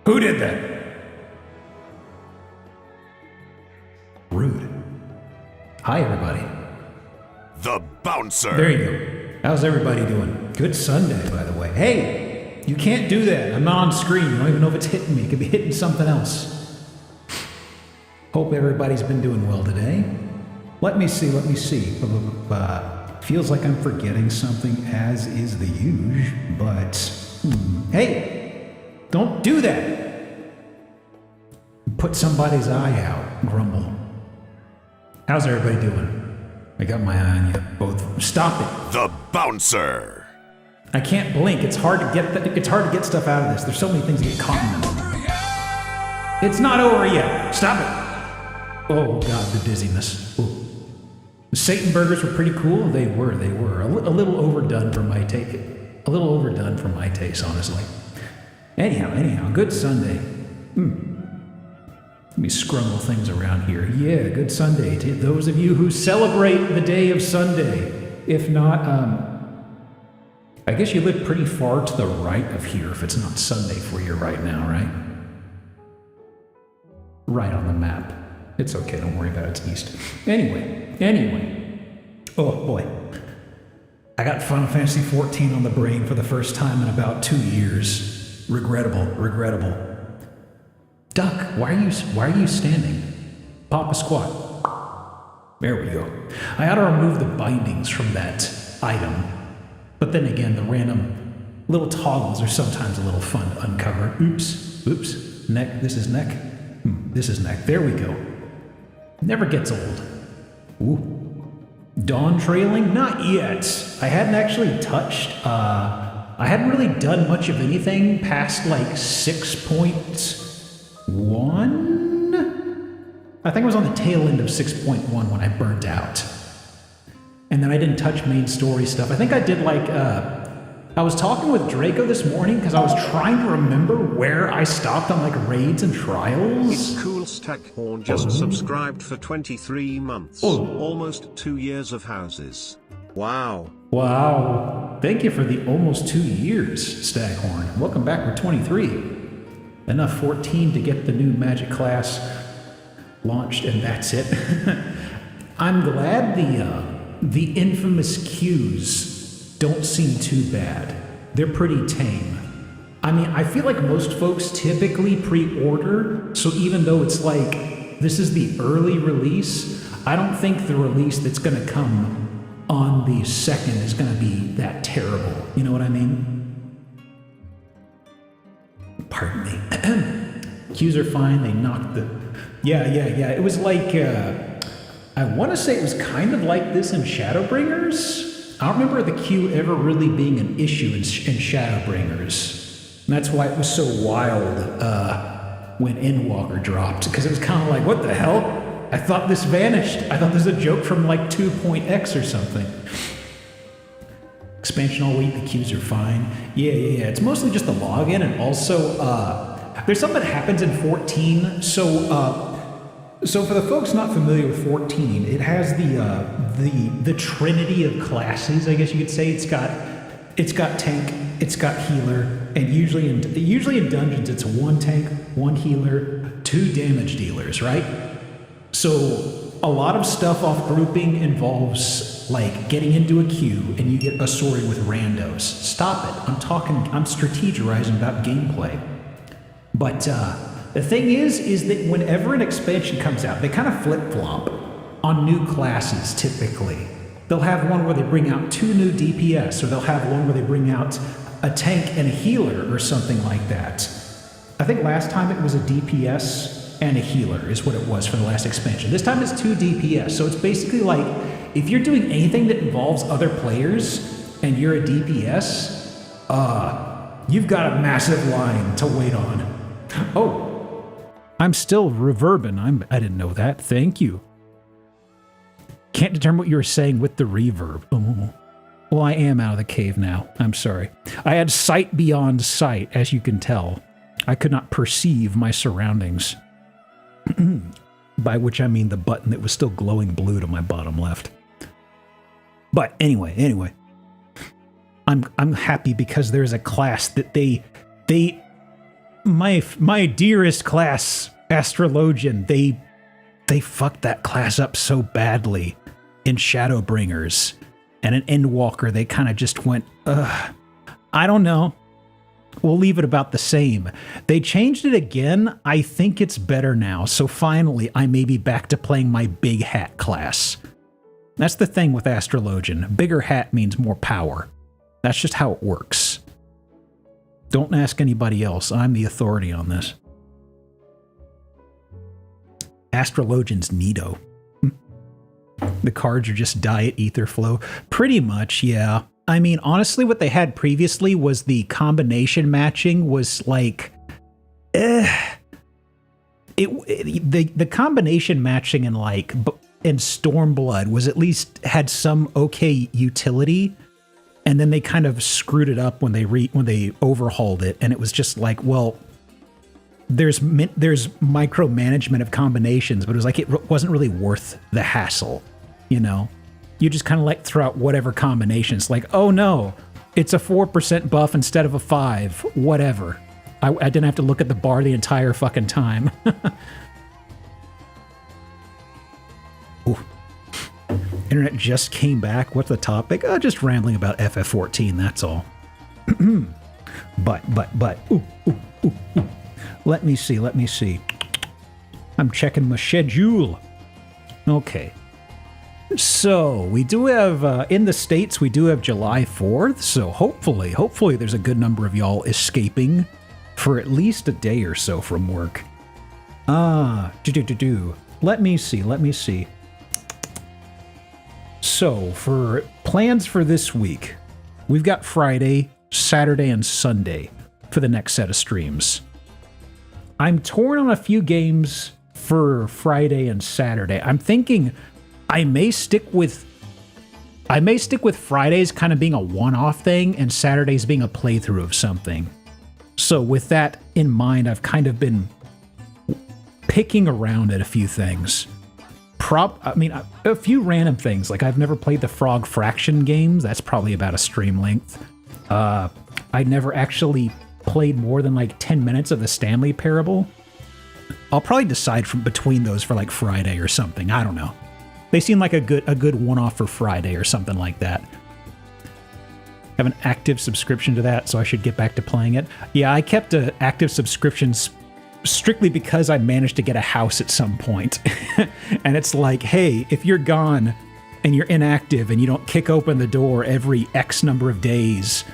Who did that? Rude. Hi, everybody. The bouncer. There you go. How's everybody doing? Good Sunday, by the way. Hey, you can't do that. I'm not on screen. You don't even know if it's hitting me. It could be hitting something else. Hope everybody's been doing well today. Let me see. Feels like I'm forgetting something, as is the usual, but... Hey! Don't do that! Put somebody's eye out, grumble. How's everybody doing? I got my eye on you both. Stop it! The bouncer. I can't blink. It's hard to get stuff out of this. There's so many things to get caught in. It's not over yet. Stop it! Oh God, the dizziness. Ooh. The Satan burgers were pretty cool. They were. A little overdone for my taste. Honestly. Anyhow, good Sunday. Let me scrumble things around here. Yeah, good Sunday to those of you who celebrate the day of Sunday. If not, I guess you live pretty far to the right of here if it's not Sunday for you right now, right? Right on the map. It's okay, don't worry about it, it's east. Anyway. Oh boy. I got Final Fantasy 14 on the brain for the first time in about 2 years. Regrettable. Duck, why are you standing? Pop a squat. There we go. I ought to remove the bindings from that item. But then again, the random little toggles are sometimes a little fun to uncover. Oops. Neck, this is neck. This is neck. There we go. Never gets old. Ooh. Dawn trailing? Not yet. I hadn't actually touched, I hadn't really done much of anything past like 6.1? I think I was on the tail end of 6.1 when I burnt out. And then I didn't touch main story stuff. I think I did like, I was talking with Draco this morning because I was trying to remember where I stopped on like raids and trials. It's cool. Stackhorn just subscribed for 23 months. Almost 2 years of houses. Wow. Thank you for the almost 2 years, Staghorn. Welcome back for 23. Enough 14 to get the new magic class launched, and that's it. I'm glad the infamous queues don't seem too bad. They're pretty tame. I mean, I feel like most folks typically pre-order, so even though it's like, this is the early release, I don't think the release that's gonna come on the 2nd is gonna be that terrible. You know what I mean? Pardon me. Queues are fine, they knocked the... Yeah. It was like, I wanna say it was kind of like this in Shadowbringers. I don't remember the queue ever really being an issue in Shadowbringers. And that's why it was so wild when Endwalker dropped, because it was kind of like, what the hell? I thought this vanished. I thought this was a joke from like 2.x or something. Expansion all week, the queues are fine. Yeah. It's mostly just the login, and also there's something that happens in 14. So for the folks not familiar with 14, it has the trinity of classes, I guess you could say. It's got tank, it's got healer, and usually in dungeons it's 1 tank, 1 healer, 2 damage dealers, right? So a lot of stuff off grouping involves like getting into a queue and you get assorted with randos. Stop it. I'm strategizing about gameplay. But the thing is that whenever an expansion comes out, they kind of flip-flop on new classes typically. They'll have one where they bring out 2 new DPS, or they'll have one where they bring out a tank and a healer or something like that. I think last time it was a DPS and a healer is what it was for the last expansion. This time it's 2 DPS, so it's basically like, if you're doing anything that involves other players and you're a DPS, you've got a massive line to wait on. Oh, I'm still reverbing. I didn't know that. Thank you. Can't determine what you were saying with the reverb. Oh. Well, I am out of the cave now. I'm sorry. I had sight beyond sight, as you can tell. I could not perceive my surroundings. By which I mean the button that was still glowing blue to my bottom left. But anyway. I'm happy because there's a class that my dearest class, Astrologian, they fucked that class up so badly in Shadowbringers. And an Endwalker, they kind of just went, I don't know. We'll leave it about the same. They changed it again. I think it's better now. So finally, I may be back to playing my big hat class. That's the thing with Astrologian. Bigger hat means more power. That's just how it works. Don't ask anybody else. I'm the authority on this. Astrologian's neato. The cards are just diet ether flow. Pretty much, yeah. I mean, honestly, what they had previously was the combination matching was like, the combination matching in like in Stormblood was at least had some okay utility, and then they kind of screwed it up when they overhauled it, and it was just like, well, there's micromanagement of combinations, but it was like it wasn't really worth the hassle, you know. You just kind of like throw out whatever combinations. Like, oh no, it's a 4% buff instead of a 5. Whatever. I didn't have to look at the bar the entire fucking time. Ooh. Internet just came back. What's the topic? Just rambling about FF14, that's all. But. Ooh. Let me see. I'm checking my schedule. Okay. So, we do have, in the States, we do have July 4th, so hopefully there's a good number of y'all escaping for at least a day or so from work. Let me see. So, for plans for this week, we've got Friday, Saturday, and Sunday for the next set of streams. I'm torn on a few games for Friday and Saturday. I'm thinking I may stick with Fridays kind of being a one-off thing and Saturdays being a playthrough of something. So with that in mind, I've kind of been picking around at a few things. A few random things. Like I've never played the Frog Fraction games. That's probably about a stream length. I never actually played more than like 10 minutes of the Stanley Parable. I'll probably decide from between those for like Friday or something. I don't know. They seem like a good one-off for Friday or something like that. I have an active subscription to that, so I should get back to playing it. Yeah, I kept an active subscription strictly because I managed to get a house at some point. And it's like, hey, if you're gone and you're inactive and you don't kick open the door every X number of days,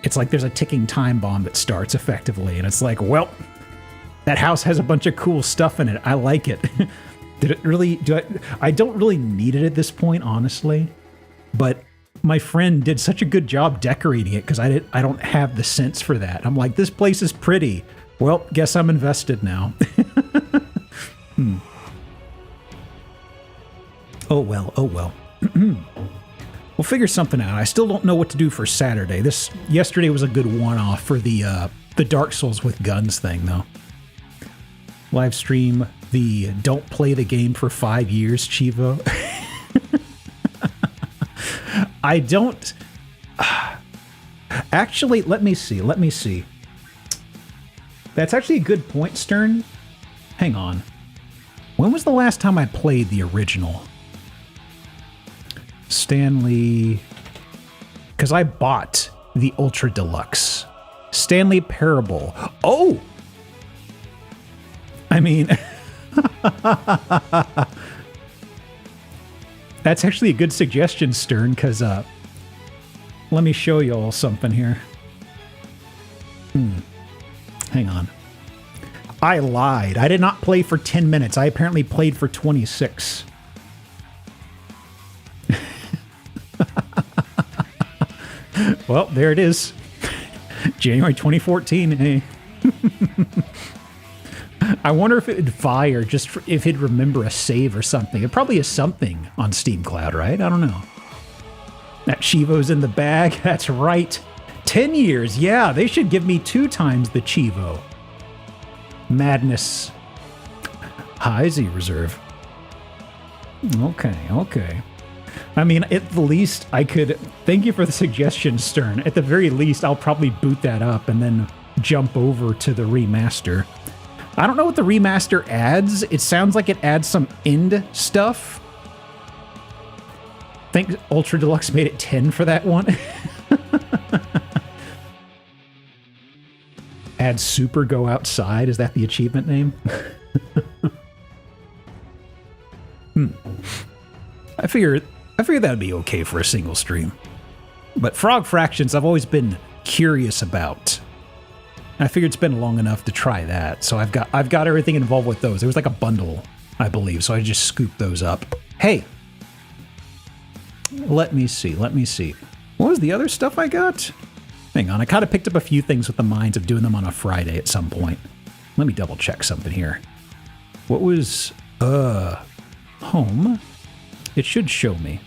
it's like there's a ticking time bomb that starts effectively. And it's like, well, that house has a bunch of cool stuff in it. I like it. Did it really I don't really need it at this point, honestly, but my friend did such a good job decorating it because I don't have the sense for that. I'm like, this place is pretty. Well, guess I'm invested now. Oh well. We'll figure something out. I still don't know what to do for Saturday. Yesterday was a good one-off for the Dark Souls with guns thing, though. Live stream the don't play the game for 5 years, Chivo. I don't... Actually, let me see. That's actually a good point, Stern. Hang on. When was the last time I played the original? Stanley... Because I bought the Ultra Deluxe. Stanley Parable. Oh! I mean... That's actually a good suggestion, Stern, because let me show you all something here. Hang on. I lied. I did not play for 10 minutes. I apparently played for 26. Well, there it is. January 2014. Hey. I wonder if it would fire just if it'd remember a save or something. It probably is something on Steam Cloud, right? I don't know. That Chivo's in the bag. That's right. 10 years. Yeah, they should give me 2 times the Chivo. Madness. High Z Reserve. Okay. I mean, at the least, I could... Thank you for the suggestion, Stern. At the very least, I'll probably boot that up and then jump over to the remaster. I don't know what the remaster adds. It sounds like it adds some end stuff. I think Ultra Deluxe made it 10 for that one. Add Super Go Outside. Is that the achievement name? I figured that would be okay for a single stream. But Frog Fractions, I've always been curious about. I figured it's been long enough to try that. So I've got everything involved with those. There was like a bundle, I believe, so I just scooped those up. Hey, let me see. What was the other stuff I got? Hang on, I kind of picked up a few things with the minds of doing them on a Friday at some point. Let me double check something here. What was home? It should show me.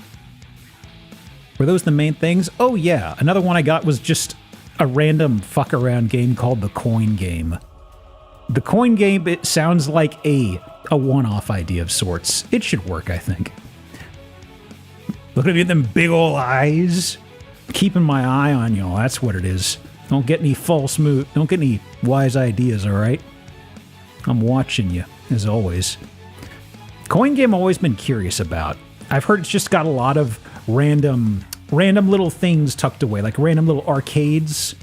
Were those the main things? Oh yeah, another one I got was just a random fuck around game called the Coin Game. The Coin Game, it sounds like a one-off idea of sorts. It should work, I think. Look at me, them big ol' eyes. Keeping my eye on y'all, that's what it is. Don't get any don't get any wise ideas, all right? I'm watching you, as always. Coin Game I've always been curious about. I've heard it's just got a lot of random little things tucked away, like random little arcades.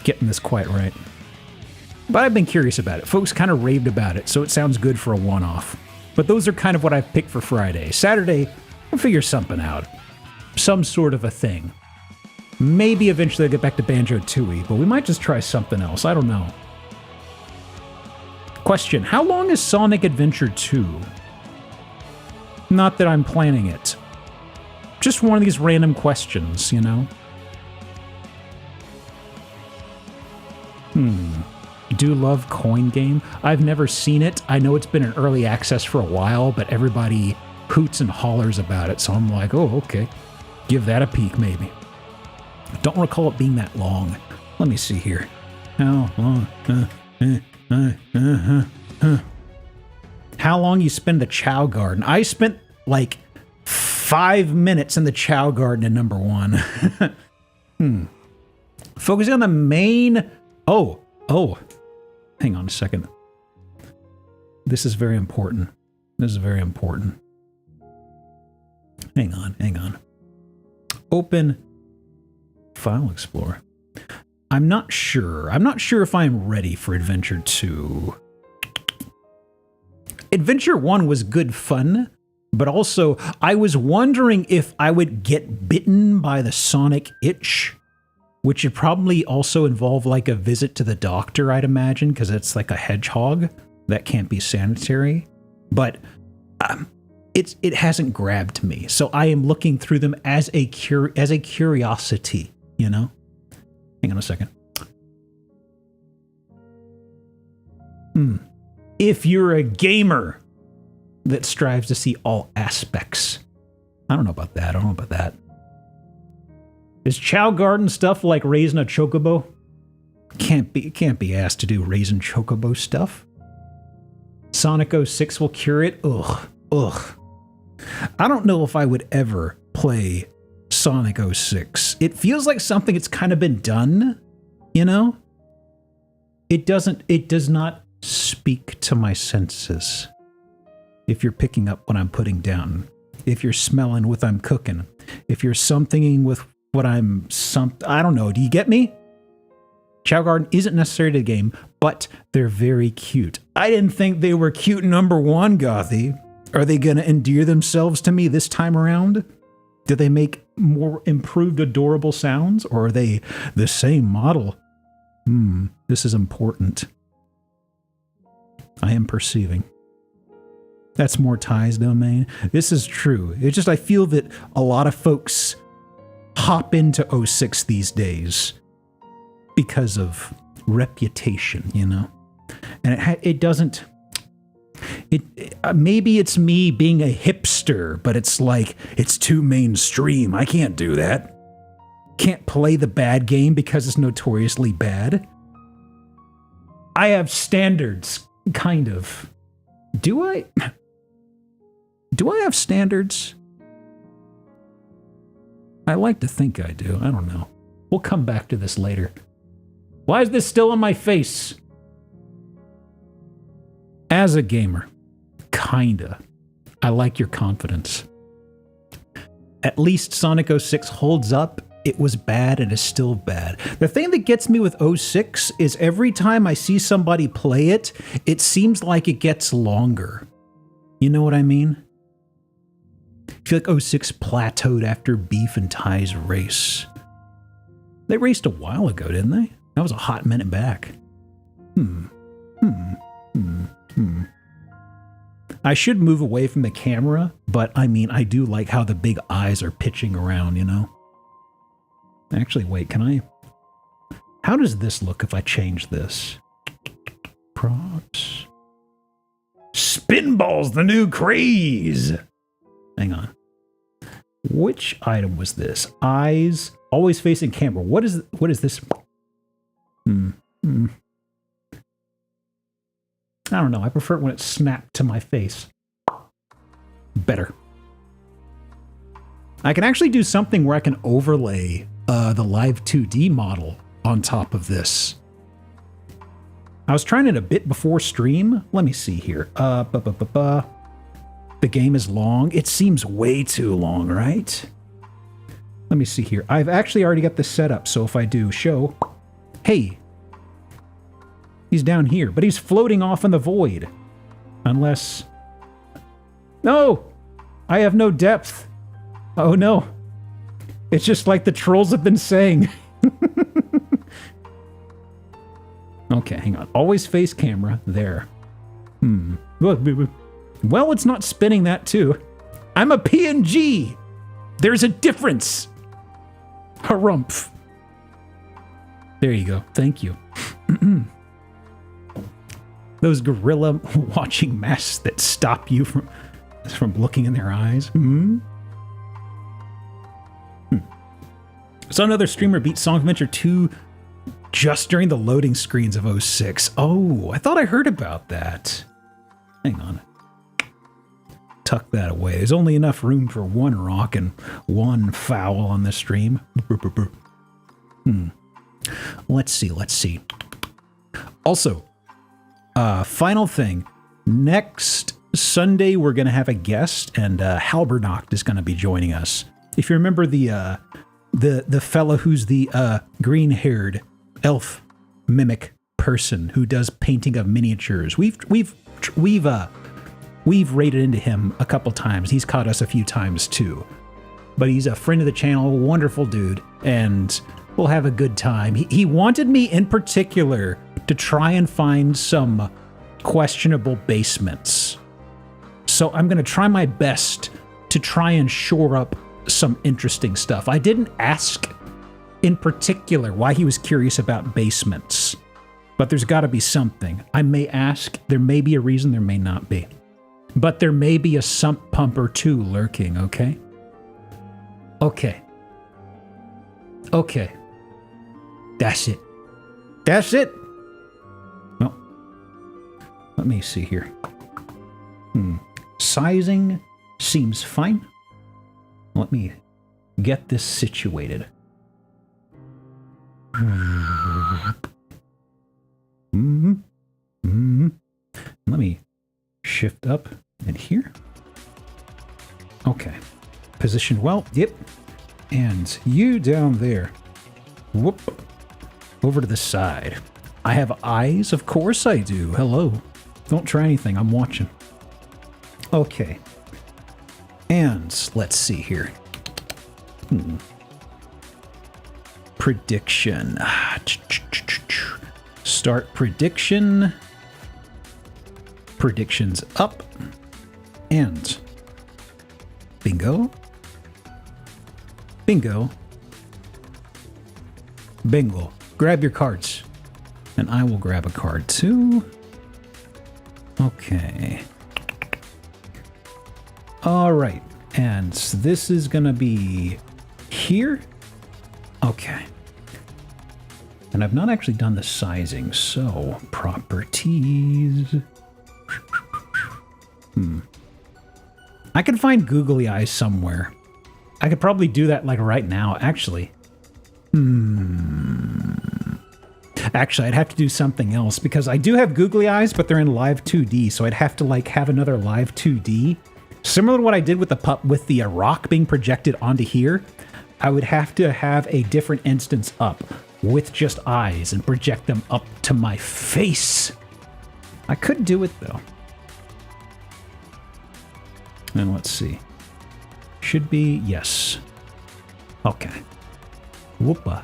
Getting this quite right. But I've been curious about it. Folks kind of raved about it, so it sounds good for a one-off. But those are kind of what I've picked for Friday. Saturday, we'll figure something out. Some sort of a thing. Maybe eventually I'll get back to Banjo-Tooie, but we might just try something else. I don't know. Question, how long is Sonic Adventure 2? Not that I'm planning it. Just one of these random questions, you know? Do love Coin Game? I've never seen it. I know it's been in early access for a while, but everybody hoots and hollers about it, so I'm like, oh, okay. Give that a peek, maybe. Don't recall it being that long. Let me see here. How long? How long you spend the Chow Garden? I spent like 5 minutes in the Chow Garden in number 1. Focusing on the main... Oh. Hang on a second. This is very important. Hang on. Open File Explorer. I'm not sure if I'm ready for Adventure 2. Adventure 1 was good fun, but also I was wondering if I would get bitten by the Sonic itch, which would probably also involve like a visit to the doctor, I'd imagine, because it's like a hedgehog. That can't be sanitary. But it hasn't grabbed me, so I am looking through them as a curiosity, you know? Hang on a second. If you're a gamer that strives to see all aspects. I don't know about that. Is Chow Garden stuff like raising a chocobo? Can't be asked to do raising chocobo stuff. Sonic 06 will cure it? Ugh. I don't know if I would ever play Sonic 06. It feels like something that's kind of been done, you know? It does not speak to my senses. If you're picking up what I'm putting down, if you're smelling what I'm cooking, if you're somethinging with what I don't know. Do you get me? Chow Garden isn't necessary to the game, but they're very cute. I didn't think they were cute number 1, Gothy. Are they going to endear themselves to me this time around? Do they make more improved, adorable sounds, or are they the same model? This is important. I am perceiving. That's more Ty's domain. This is true. It's just I feel that a lot of folks hop into 06 these days because of reputation, you know? And it doesn't... maybe it's me being a hipster, but it's like, it's too mainstream. I can't do that. Can't play the bad game because it's notoriously bad. I have standards, kind of. Do Do I have standards? I like to think I do. I don't know. We'll come back to this later. Why is this still on my face? As a gamer, kinda. I like your confidence. At least Sonic 06 holds up. It was bad and is still bad. The thing that gets me with 06 is every time I see somebody play it, it seems like it gets longer. You know what I mean? I feel like 06 plateaued after Beef and Ty's race. They raced a while ago, didn't they? That was a hot minute back. I should move away from the camera, but I mean, I do like how the big eyes are pitching around, you know? Actually, wait, can I? How does this look if I change this? Props. Spinball's the new craze! Hang on. Which item was this? Eyes, always facing camera. What is this? I don't know. I prefer it when it's snapped to my face. Better. I can actually do something where I can overlay the live 2D model on top of this. I was trying it a bit before stream. Let me see here. The game is long. It seems way too long, right? Let me see here. I've actually already got this set up, so if I do show... Hey! He's down here, but he's floating off in the void. Unless... No! I have no depth. Oh no. It's just like the trolls have been saying. Okay, hang on. Always face camera. There. Well, it's not spinning that too. I'm a PNG! There's a difference! Harumph. There you go. Thank you. Those gorilla watching masks that stop you from looking in their eyes. So another streamer beat Sonic Adventure 2 just during the loading screens of 06. Oh, I thought I heard about that. Hang on. Tuck that away. There's only enough room for one rock and one foul on this stream. Let's see. Also, final thing. Next Sunday, we're going to have a guest, and Halbernacht is going to be joining us. If you remember the fella who's the green-haired elf mimic person who does painting of miniatures, we've rated into him a couple times. He's caught us a few times too, but he's a friend of the channel, wonderful dude, and we'll have a good time. He wanted me in particular to try and find some questionable basements. So I'm going to try my best to try and shore up some interesting stuff. I didn't ask in particular why he was curious about basements, but there's got to be something. I may ask, there may be a reason, there may not be. But there may be a sump pump or two lurking, okay? Okay. That's it. Well, let me see here. Sizing seems fine. Let me get this situated. Let me shift up in here. Okay. Positioned well. Yep. And you down there. Whoop. Over to the side. I have eyes? Of course I do. Hello. Don't try anything. I'm watching. Okay. And let's see here. Prediction. Start prediction. Predictions up. And bingo. Bingo. Bingo. Grab your cards. And I will grab a card too. Okay. All right. And this is going to be here. Okay. And I've not actually done the sizing, so properties. I could find googly eyes somewhere. I could probably do that like right now, actually. Actually, I'd have to do something else because I do have googly eyes, but they're in live 2D, so I'd have to like have another live 2D. Similar to what I did with the rock being projected onto here, I would have to have a different instance up with just eyes and project them up to my face. I could do it though. And let's see. Should be, yes. Okay. Whoopa.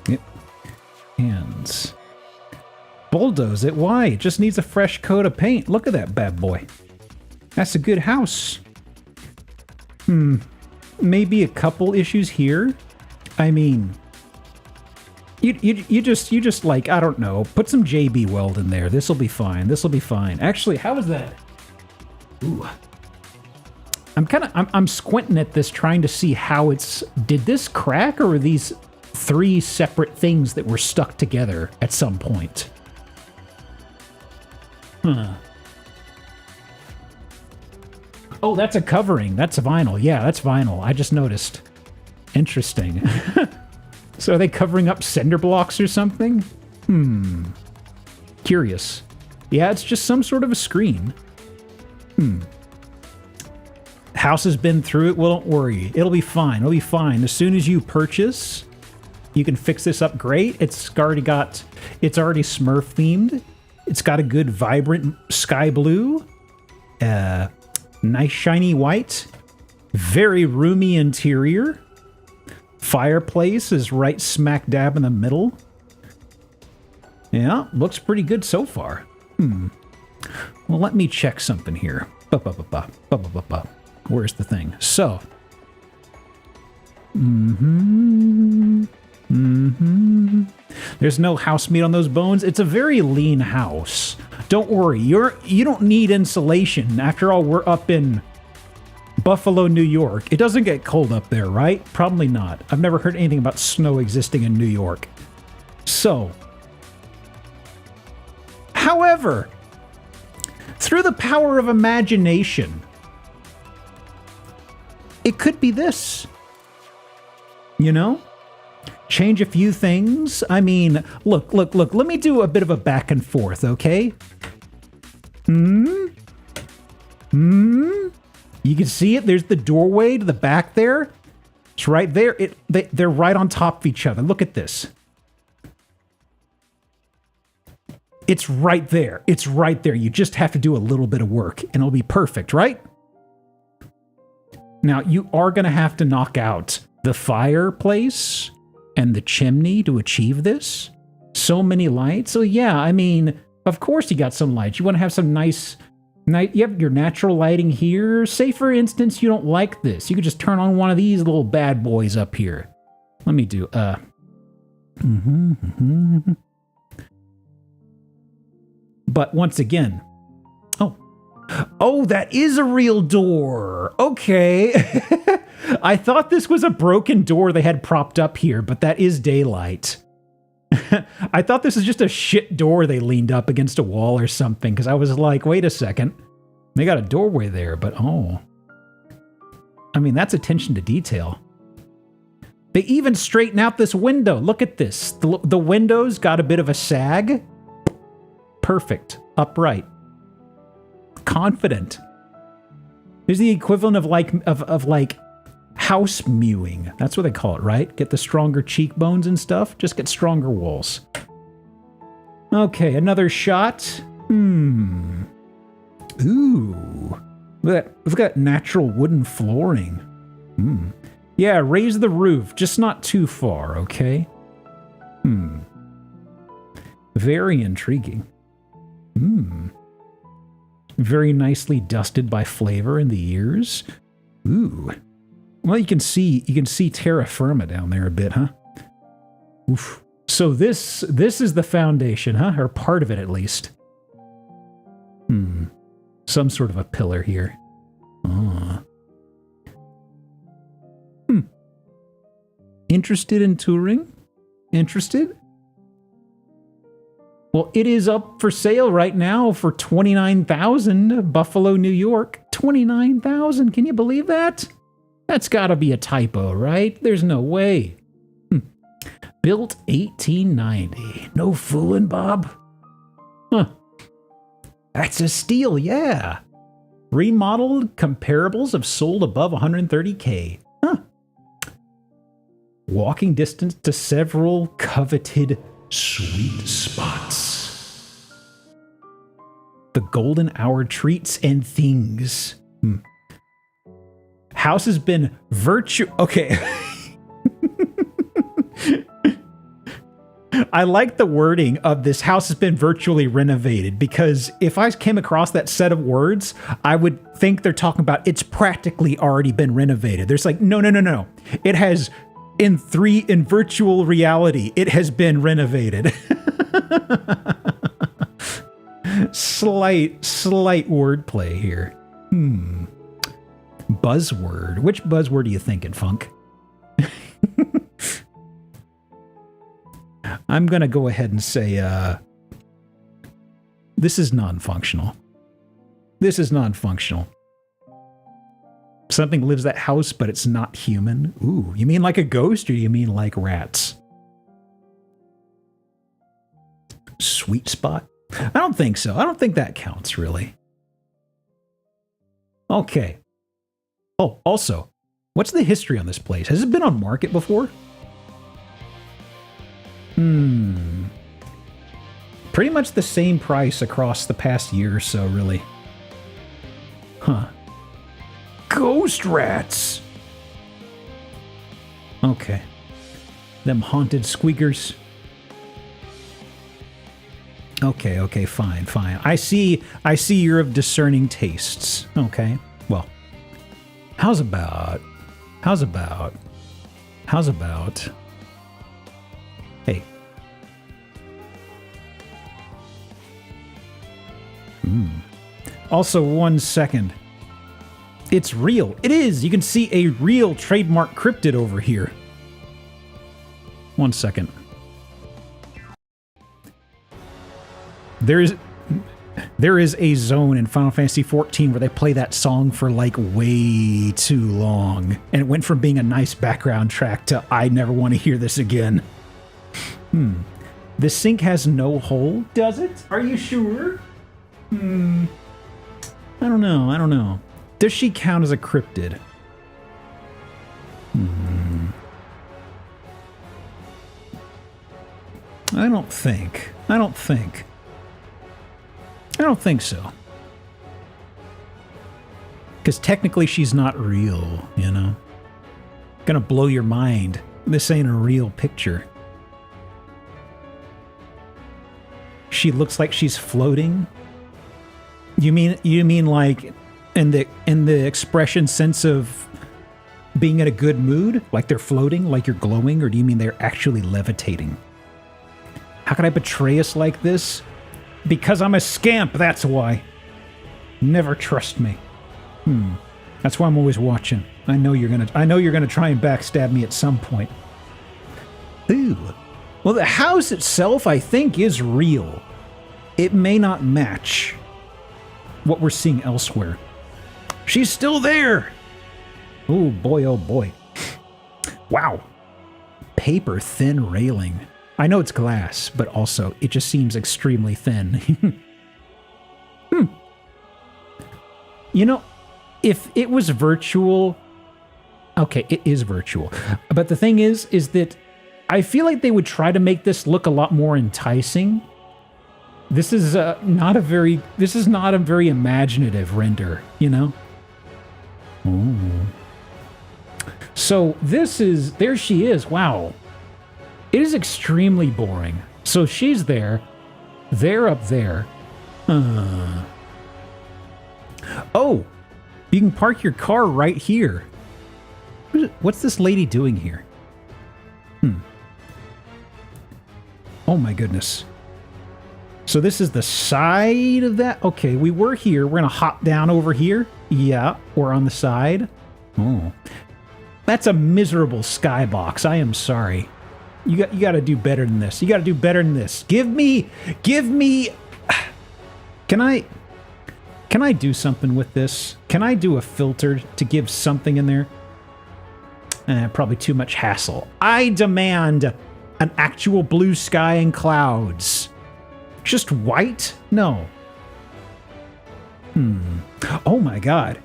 Yep. Hands. Bulldoze it. Why? It just needs a fresh coat of paint. Look at that bad boy. That's a good house. Maybe a couple issues here. I mean, you just like, I don't know, put some JB Weld in there. This'll be fine. This'll be fine. Actually, how is that? Ooh. I'm squinting at this trying to see how it's, did this crack or are these three separate things that were stuck together at some point? Huh. Oh, that's a covering. That's a vinyl. Yeah, that's vinyl. I just noticed. Interesting. So are they covering up cinder blocks or something? Curious. Yeah, it's just some sort of a screen. House has been through it. Well, don't worry. It'll be fine. It'll be fine. As soon as you purchase, you can fix this up great. It's already Smurf themed. It's got a good vibrant sky blue. Nice shiny white. Very roomy interior. Fireplace is right smack dab in the middle. Yeah, looks pretty good so far. Well, let me check something here. Where's the thing? So. There's no house meat on those bones. It's a very lean house. Don't worry. You don't need insulation. After all, we're up in Buffalo, New York. It doesn't get cold up there, right? Probably not. I've never heard anything about snow existing in New York. So, however, through the power of imagination, it could be this. You know? Change a few things. I mean, look. Let me do a bit of a back and forth, okay? You can see it. There's the doorway to the back there. It's right there. They're right on top of each other. Look at this. It's right there. It's right there. You just have to do a little bit of work and it'll be perfect, right? Now, you are going to have to knock out the fireplace and the chimney to achieve this. So many lights. So yeah, I mean, of course you got some lights. You want to have some nice... You have your natural lighting here. Say, for instance, you don't like this. You could just turn on one of these little bad boys up here. Let me do... But once again... Oh, that is a real door. Okay. I thought this was a broken door they had propped up here, but that is daylight. I thought this was just a shit door they leaned up against a wall or something, because I was like, wait a second. They got a doorway there, but oh. I mean, that's attention to detail. They even straighten out this window. Look at this. The window's got a bit of a sag. Perfect. Upright. Confident. There's the equivalent of like house mewing. That's what they call it, right? Get the stronger cheekbones and stuff. Just get stronger walls. Okay, another shot. Ooh. Look at that natural wooden flooring. Yeah, raise the roof, just not too far, okay? Very intriguing. Very nicely dusted by flavor in the ears. Ooh. Well, you can see terra firma down there a bit, huh? Oof. So this is the foundation, huh? Or part of it, at least. Some sort of a pillar here. Interested in touring? Interested? Well, it is up for sale right now for $29,000. Buffalo, New York. $29,000. Can you believe that? That's got to be a typo, right? There's no way. Built 1890. No fooling, Bob. Huh. That's a steal, yeah. Remodeled comparables have sold above 130K. Huh. Walking distance to several coveted sweet spots. The golden hour treats and things. House has been Okay. I like the wording of this house has been virtually renovated, because if I came across that set of words, I would think they're talking about it's practically already been renovated. There's like, no. It has, in virtual reality, it has been renovated. Slight wordplay here. Buzzword. Which buzzword are you thinking, Funk? I'm going to go ahead and say, this is non-functional. This is non-functional. Something lives that house, but it's not human. Ooh, you mean like a ghost, or you mean like rats? Sweet spot? I don't think so. I don't think that counts, really. Okay. Oh, also, what's the history on this place? Has it been on market before? Pretty much the same price across the past year or so, really. Huh. Ghost rats! Okay. Them haunted squeakers. Okay, fine. I see you're of discerning tastes. Okay, well. How's about... Hey. Also, 1 second. It's real. It is. You can see a real trademark cryptid over here. 1 second. There is a zone in Final Fantasy XIV where they play that song for like way too long, and it went from being a nice background track to I never want to hear this again. The sink has no hole, does it? Are you sure? I don't know. Does she count as a cryptid? I don't think so. Because technically she's not real, you know? Gonna blow your mind. This ain't a real picture. She looks like she's floating? You mean like in the expression sense of being in a good mood? Like they're floating, like you're glowing? Or do you mean they're actually levitating? How could I betray us like this? Because I'm a scamp, that's why. Never trust me. That's why I'm always watching. I know you're gonna try and backstab me at some point. Ooh. Well, the house itself, I think, is real. It may not match what we're seeing elsewhere. She's still there! Oh boy. Wow. Paper thin railing. I know it's glass, but also it just seems extremely thin. You know, if it was virtual... Okay, it is virtual. But the thing is that I feel like they would try to make this look a lot more enticing. This is not a very imaginative render, you know? Ooh. So there she is. Wow. It is extremely boring. So she's there. They're up there. Oh, you can park your car right here. What's this lady doing here? Oh my goodness. So this is the side of that? Okay, we were here. We're gonna hop down over here. Yeah, we're on the side. Oh. That's a miserable skybox. I am sorry. You got to do better than this. You got to do better than this. Give me. Can I do something with this? Can I do a filter to give something in there? Probably too much hassle. I demand an actual blue sky and clouds. Just white? No. Oh my God.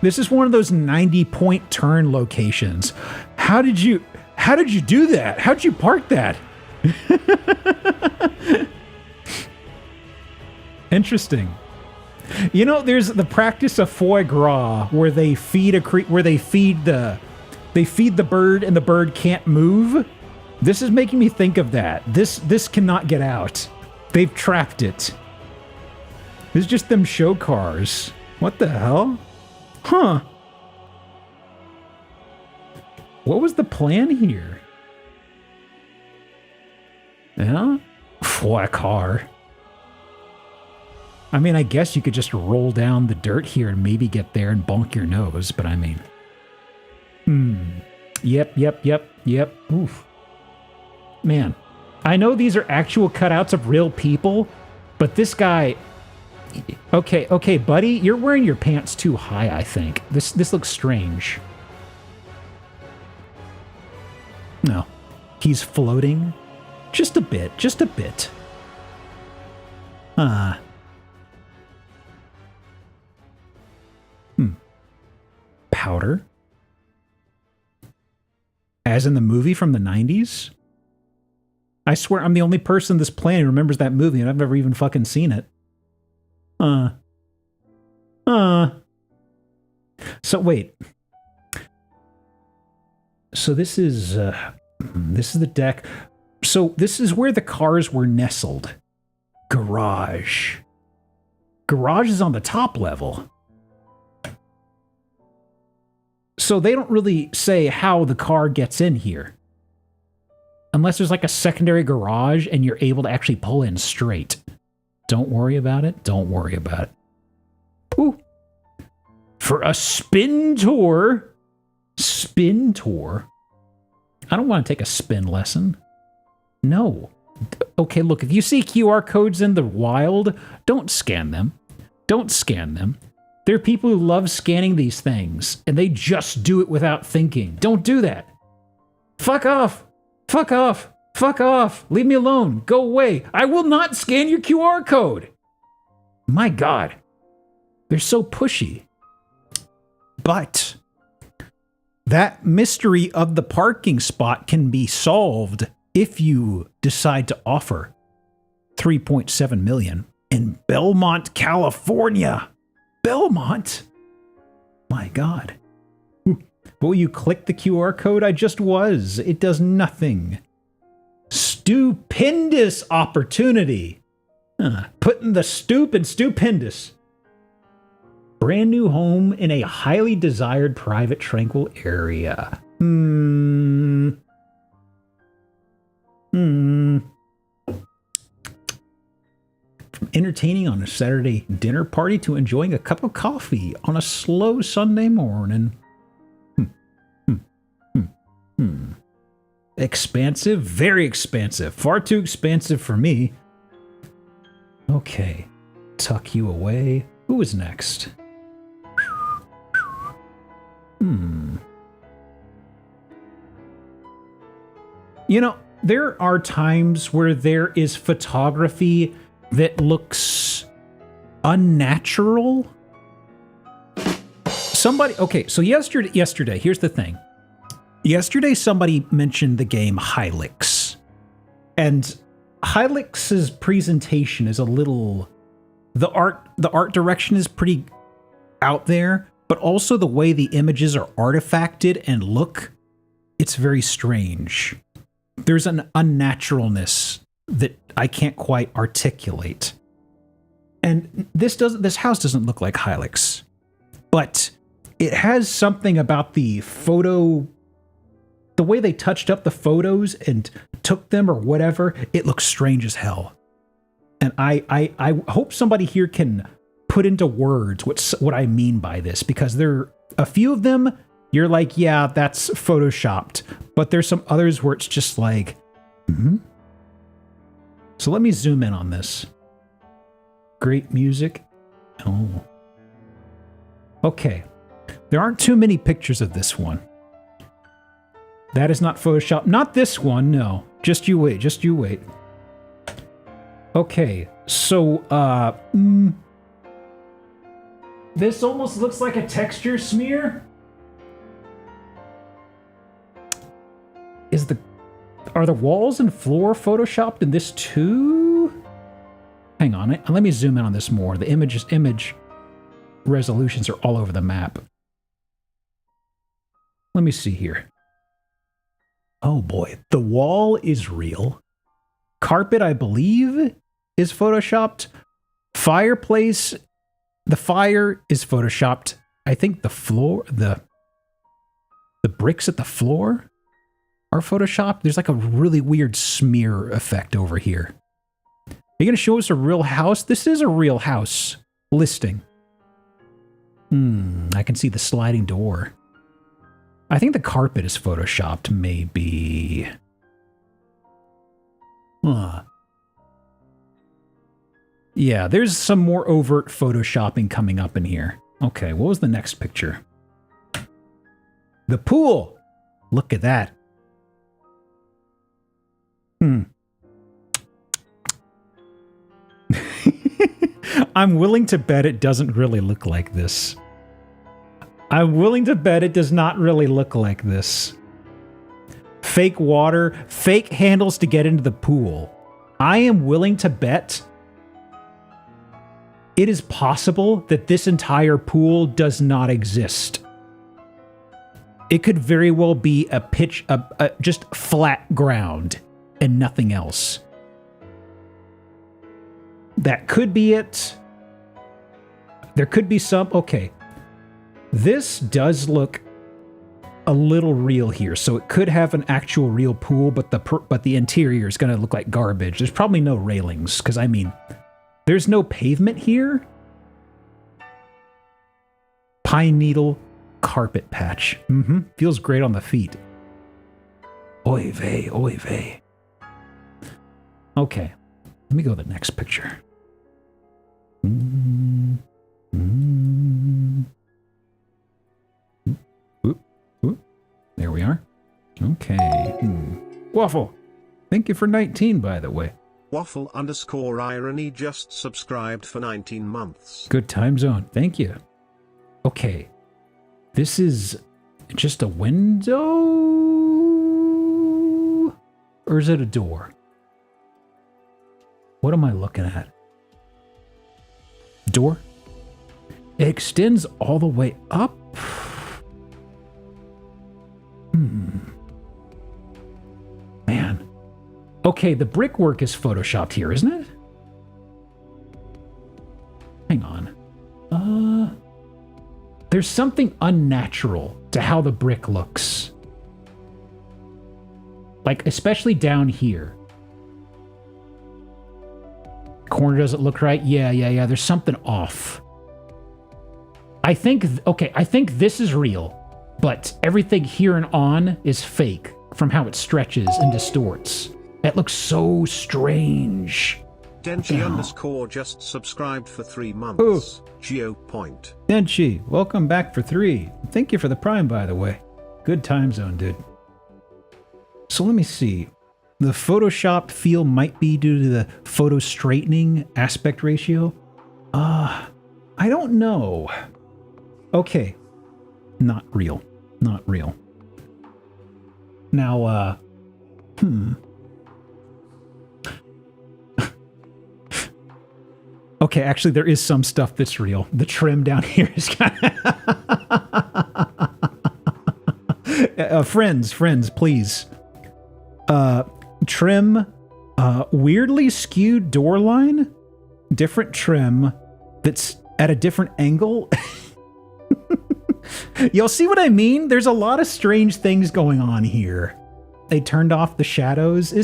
This is one of those 90-point turn locations. How did you do that? How'd you park that? Interesting. You know, there's the practice of foie gras where they feed the bird and the bird can't move. This is making me think of that. This cannot get out. They've trapped it. It's just them show cars. What the hell? Huh. What was the plan here? Yeah? Foie car. I mean, I guess you could just roll down the dirt here and maybe get there and bonk your nose, but I mean... Yep. Oof. Man, I know these are actual cutouts of real people, but this guy... Okay, buddy, you're wearing your pants too high, I think. This looks strange. No. He's floating. Just a bit. Powder? As in the movie from the 90s? I swear I'm the only person on this planet who remembers that movie, and I've never even fucking seen it. So wait. So this is the deck. So this is where the cars were nestled. Garage. Garage is on the top level. So they don't really say how the car gets in here. Unless there's like a secondary garage and you're able to actually pull in straight. Don't worry about it. Ooh. For a spin tour. I don't want to take a spin lesson. No. Okay, look, if you see QR codes in the wild, don't scan them. There are people who love scanning these things, and they just do it without thinking. Don't do that. Fuck off. Leave me alone. Go away. I will not scan your QR code. My God. They're so pushy. But that mystery of the parking spot can be solved if you decide to offer $3.7 million in Belmont, California. Belmont? My God. Will you click the QR code? I just was. It does nothing. Stupendous opportunity. Putting the stoop in stupendous. Brand new home in a highly desired private tranquil area. From entertaining on a Saturday dinner party to enjoying a cup of coffee on a slow Sunday morning. Expansive? Very expansive. Far too expansive for me. Okay. Tuck you away. Who is next? You know, there are times where there is photography that looks unnatural. Okay, so yesterday, here's the thing. Yesterday, somebody mentioned the game Hylix. And Hylix's presentation is a little... The art direction is pretty out there, but also the way the images are artifacted and look, it's very strange. There's an unnaturalness that I can't quite articulate. And this house doesn't look like Hylix, but it has something about the way they touched up the photos and took them or whatever, it looks strange as hell. And I hope somebody here can put into words what I mean by this, because there are a few of them you're like, yeah, that's photoshopped. But there's some others where it's just like, So let me zoom in on this. Great music. Oh. Okay. There aren't too many pictures of this one. That is not Photoshop. Not this one, no. Just you wait, just you wait. Okay, so, this almost looks like a texture smear. Are the walls and floor photoshopped in this too? Hang on, let me zoom in on this more. The image resolutions are all over the map. Let me see here. Oh boy, the wall is real. Carpet, I believe, is photoshopped. Fireplace, the fire is photoshopped. I think the floor, the bricks at the floor are photoshopped. There's like a really weird smear effect over here. Are you going to show us a real house? This is a real house listing. I can see the sliding door. I think the carpet is photoshopped, maybe. Yeah, there's some more overt photoshopping coming up in here. Okay, what was the next picture? The pool! Look at that. I'm willing to bet it doesn't really look like this. I'm willing to bet it does not really look like this. Fake water, fake handles to get into the pool. I am willing to bet it is possible that this entire pool does not exist. It could very well be just flat ground and nothing else. That could be it. There could be some... Okay. This does look a little real here, so it could have an actual real pool, but the interior is going to look like garbage. There's probably no railings, because, I mean, there's no pavement here. Pine needle carpet patch. Feels great on the feet. Oy vey, oy vey. Okay, let me go to the next picture. There we are. Okay. Waffle. Thank you for 19, by the way. Waffle_irony just subscribed for 19 months. Good time zone. Thank you. Okay. This is just a window? Or is it a door? What am I looking at? Door? It extends all the way up? Man. Okay, the brickwork is photoshopped here, isn't it? Hang on. There's something unnatural to how the brick looks. Like, especially down here. Corner doesn't look right. Yeah. There's something off. I think this is real. But everything here and on is fake from how it stretches and distorts. It looks so strange. Denchi_ just subscribed for 3 months. Geop. Denchi, welcome back for 3. Thank you for the Prime, by the way. Good time zone, dude. So let me see. The Photoshop feel might be due to the photo straightening aspect ratio. I don't know. Okay. Not real. Not real. Now, Okay, actually, there is some stuff that's real. The trim down here is kind of... friends, please. Trim, weirdly skewed door line, different trim that's at a different angle. Y'all see what I mean? There's a lot of strange things going on here. They turned off the shadows.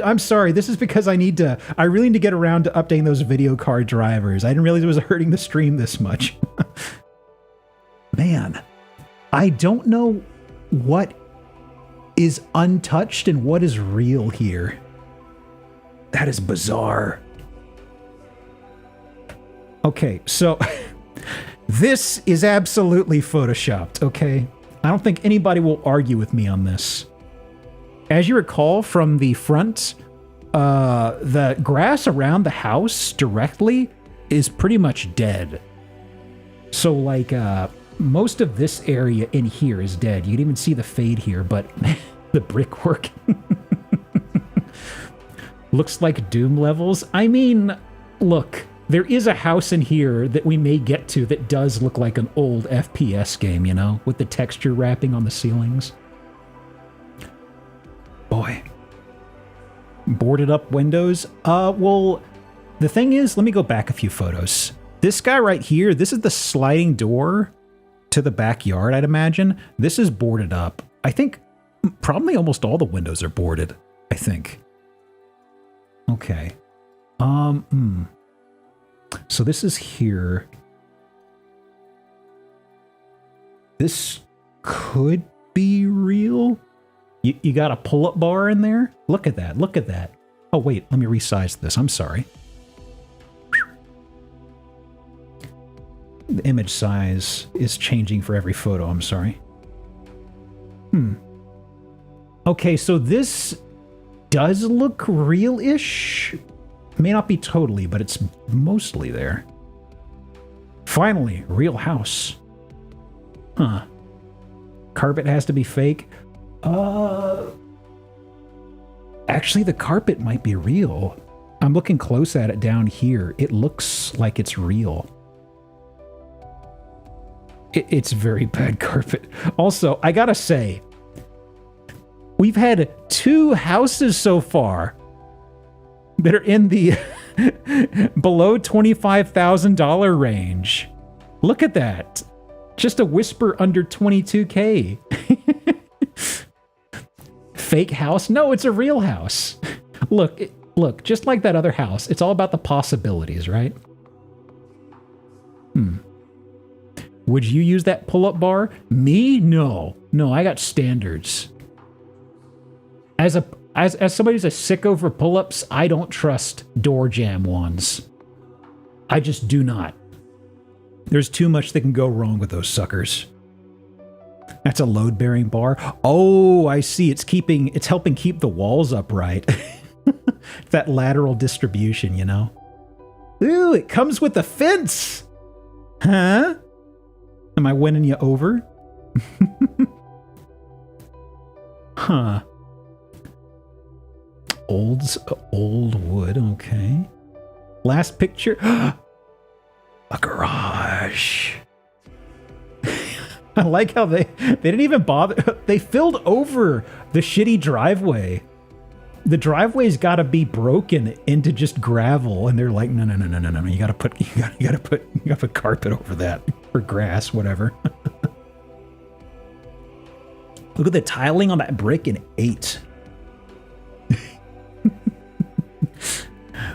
I'm sorry, this is because I really need to get around to updating those video card drivers. I didn't realize it was hurting the stream this much. Man, I don't know what is untouched and what is real here. That is bizarre. Okay, so this is absolutely photoshopped, okay? I don't think anybody will argue with me on this. As you recall from the front, the grass around the house directly is pretty much dead. So like, most of this area in here is dead. You can even see the fade here, but the brickwork looks like Doom levels. I mean, look, there is a house in here that we may get to that does look like an old FPS game, you know, with the texture wrapping on the ceilings. Boy. Boarded up windows. Well, the thing is, let me go back a few photos. This guy right here, this is the sliding door to the backyard, I'd imagine. This is boarded up. I think probably almost all the windows are boarded, I think. Okay. So this is here. This could be real. You got a pull-up bar in there? Look at that. Look at that. Oh, wait. Let me resize this. I'm sorry. The image size is changing for every photo. I'm sorry. Okay, so this does look real-ish. May not be totally, but it's mostly there. Finally, real house. Huh. Carpet has to be fake. Actually, the carpet might be real. I'm looking close at it down here. It looks like it's real. It's very bad carpet. Also, I gotta say, we've had 2 houses so far that are in the below $25,000 range. Look at that. Just a whisper under 22K. Fake house? No, it's a real house. Look, just like that other house, it's all about the possibilities, right? Would you use that pull-up bar? Me? No. No, I got standards. As somebody who's a sicko for pull-ups, I don't trust door jam ones. I just do not. There's too much that can go wrong with those suckers. That's a load-bearing bar. Oh, I see. It's helping keep the walls upright. That lateral distribution, you know? Ooh, it comes with a fence. Huh? Am I winning you over? Huh. Old wood, okay. Last picture. A garage. I like how they didn't even bother. They filled over the shitty driveway. The driveway's got to be broken into just gravel, and they're like, no. You gotta put carpet over that, or grass, whatever. Look at the tiling on that brick in 8.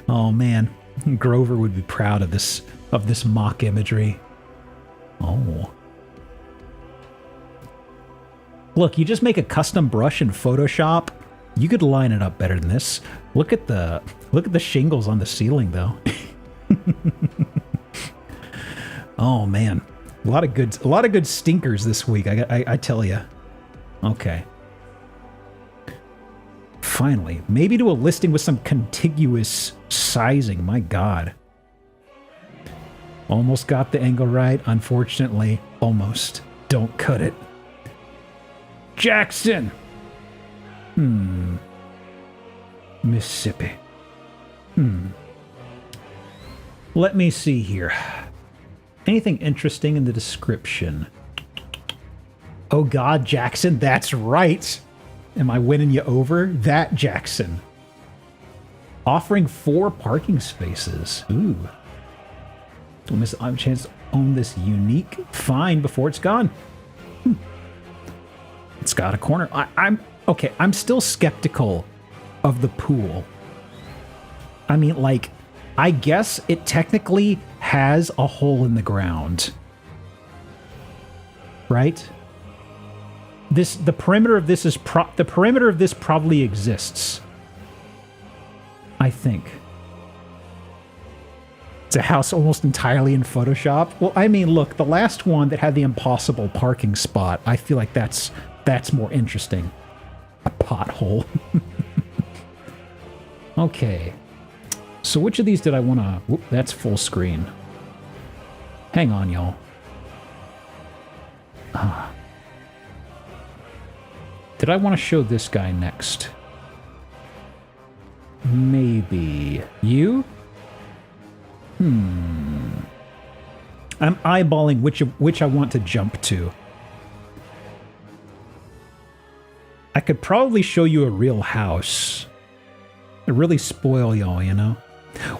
Oh man, Grover would be proud of this mock imagery. Oh. Look, you just make a custom brush in Photoshop. You could line it up better than this. Look at the shingles on the ceiling, though. Oh man, a lot of good stinkers this week. I tell you. Okay. Finally, maybe do a listing with some contiguous sizing. My God. Almost got the angle right. Unfortunately, almost. Don't cut it. Jackson. Mississippi. Let me see here. Anything interesting in the description? Oh God, Jackson, that's right. Am I winning you over? That Jackson. Offering 4 parking spaces. Ooh. Don't miss a chance to own this unique find before it's gone. It's got a corner. I'm still skeptical of the pool. I mean, like, I guess it technically has a hole in the ground. Right? the perimeter of this is the perimeter of this probably exists. I think. It's a house almost entirely in Photoshop. Well, I mean, look, the last one that had the impossible parking spot, I feel like that's more interesting. A pothole. Okay. So which of these did I want to... Whoop, that's full screen. Hang on, y'all. Did I want to show this guy next? Maybe. You? I'm eyeballing which I want to jump to. I could probably show you a real house. To really spoil y'all, you know?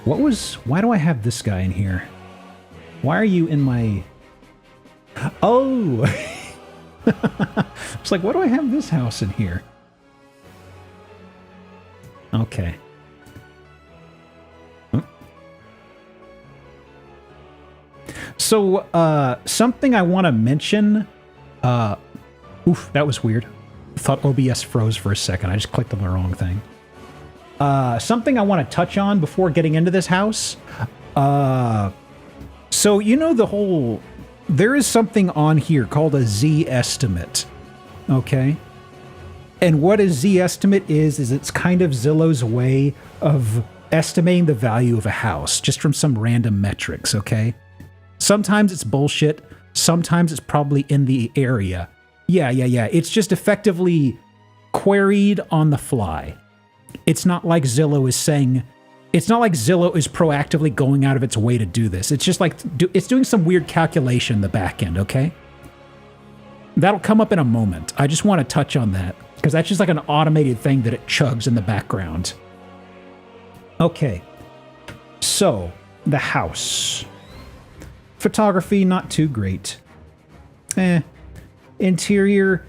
Why do I have this guy in here? Why are you in my... Oh! It's like, why do I have this house in here? Okay. So, something I want to mention... oof, that was weird. I thought OBS froze for a second. I just clicked on the wrong thing. Something I want to touch on before getting into this house. So, you know the whole... There is something on here called a Z-estimate. Okay? And what a Z-estimate is it's kind of Zillow's way of estimating the value of a house, just from some random metrics, okay? Sometimes it's bullshit. Sometimes it's probably in the area. Yeah. It's just effectively queried on the fly. It's not like Zillow is saying... It's not like Zillow is proactively going out of its way to do this. It's just like... It's doing some weird calculation in the back end, okay? That'll come up in a moment. I just want to touch on that, because that's just like an automated thing that it chugs in the background. Okay. So, the house. Photography, not too great. Interior,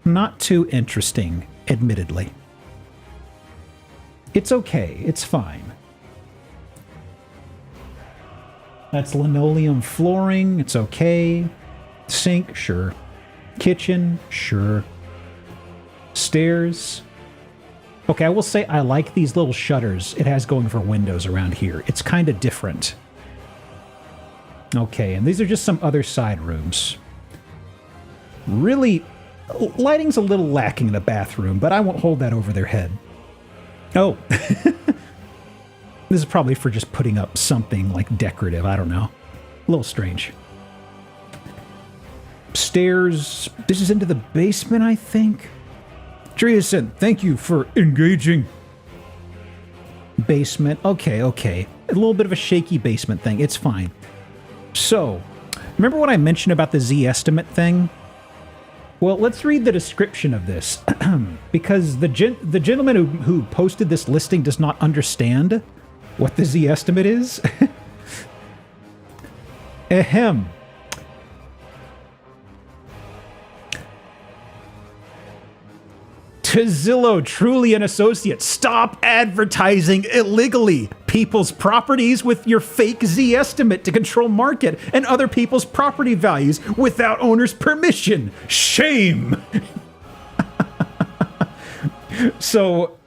not too interesting, admittedly. It's okay. It's fine. That's linoleum flooring. It's okay. Sink, sure. Kitchen, sure. Stairs. Okay, I will say I like these little shutters it has going for windows around here. It's kind of different. Okay, and these are just some other side rooms. Really, lighting's a little lacking in the bathroom, but I won't hold that over their head. Oh. This is probably for just putting up something like decorative. I don't know. A little strange. Stairs. This is into the basement, I think. Dreason, thank you for engaging. Basement. Okay. A little bit of a shaky basement thing. It's fine. So, remember what I mentioned about the Z-estimate thing? Well, let's read the description of this, because the gentleman who posted this listing does not understand what the Z-estimate is. Ahem. To Zillow, truly an associate, stop advertising illegally people's properties with your fake Z-estimate to control market and other people's property values without owner's permission. Shame! So,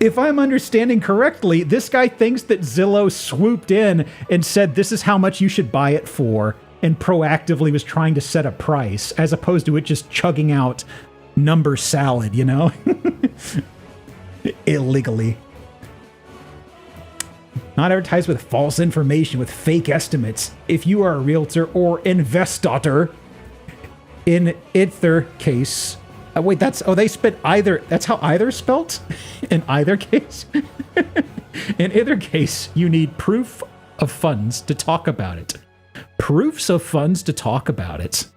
if I'm understanding correctly, this guy thinks that Zillow swooped in and said this is how much you should buy it for, and proactively was trying to set a price, as opposed to it just chugging out number salad, you know? Illegally. Not advertised with false information, with fake estimates. If you are a realtor or investor, in either case... wait, they spent either... That's how either spelt? In either case? In either case, you need proof of funds to talk about it. Proofs of funds to talk about it.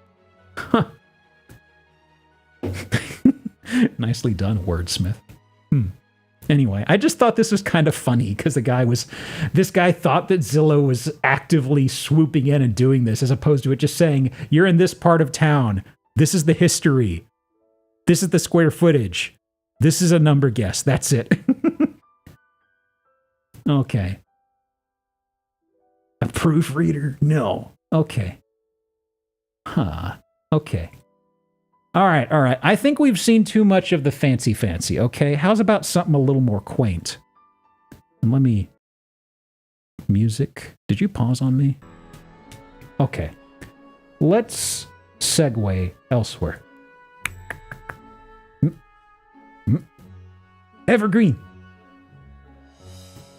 Huh. Nicely done, wordsmith. Anyway, I just thought this was kind of funny because this guy thought that Zillow was actively swooping in and doing this, as opposed to it just saying, you're in this part of town. This is the history. This is the square footage. This is a number guess. That's it. Okay. A proofreader? No. Okay. Huh. Okay. All right, all right. I think we've seen too much of the fancy, okay? How's about something a little more quaint? And let me... Music. Did you pause on me? Okay. Let's segue elsewhere. Evergreen.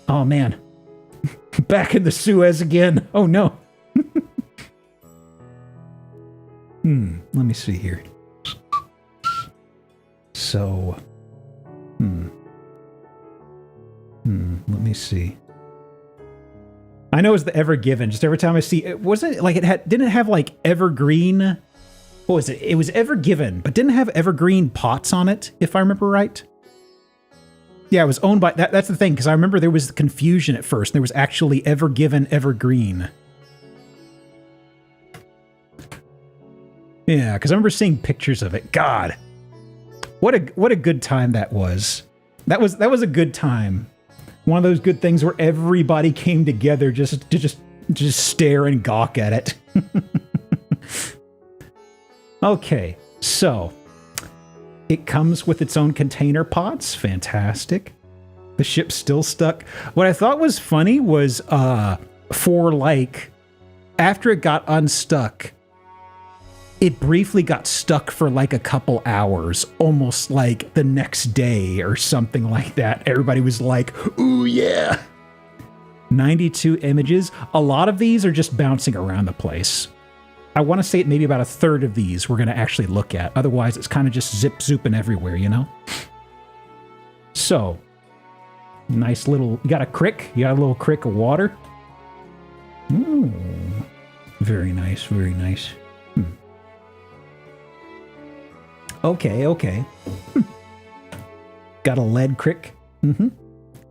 Oh, man. Back in the Suez again. Oh, no. Let me see here. So, let me see. I know it's the Ever Given. Just every time I see it, wasn't like didn't it have like evergreen? What was it? It was Ever Given, but didn't have evergreen pots on it, if I remember right. Yeah, it was owned by that's the thing, because I remember there was confusion at first. There was actually Ever Given, Evergreen. Yeah, because I remember seeing pictures of it. God, what a good time that was. That was a good time. One of those good things where everybody came together just to stare and gawk at it. Okay, so it comes with its own container pots. Fantastic. The ship's still stuck. What I thought was funny was for like after it got unstuck, it briefly got stuck for like a couple hours, almost like the next day or something like that. Everybody was like, ooh, yeah. 92 images. A lot of these are just bouncing around the place. I want to say maybe about a third of these we're going to actually look at. Otherwise, it's kind of just zip-zooping everywhere, you know? So, nice little... You got a crick? You got a little crick of water? Ooh. Very nice, very nice. Okay. Got a lead crick.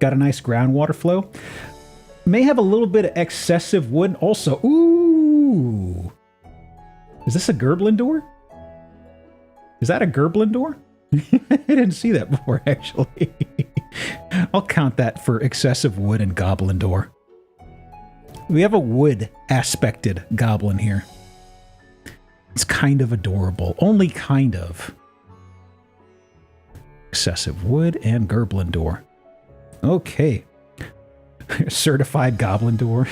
Got a nice groundwater flow. May have a little bit of excessive wood also. Ooh. Is this a Gerblin door? Is that a Gerblin door? I didn't see that before, actually. I'll count that for excessive wood and goblin door. We have a wood aspected goblin here. It's kind of adorable. Only kind of. Excessive wood and Gerblin door. Okay. Certified goblin door.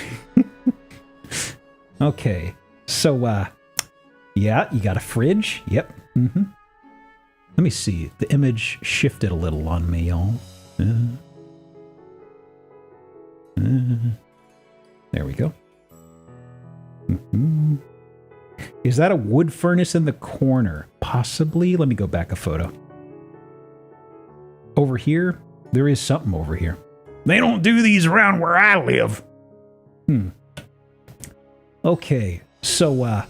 Okay. So, yeah, you got a fridge. Yep. Let me see. The image shifted a little on me, y'all. There we go. Is that a wood furnace in the corner? Possibly. Let me go back a photo. Over here, there is something over here. They don't do these around where I live. Okay, so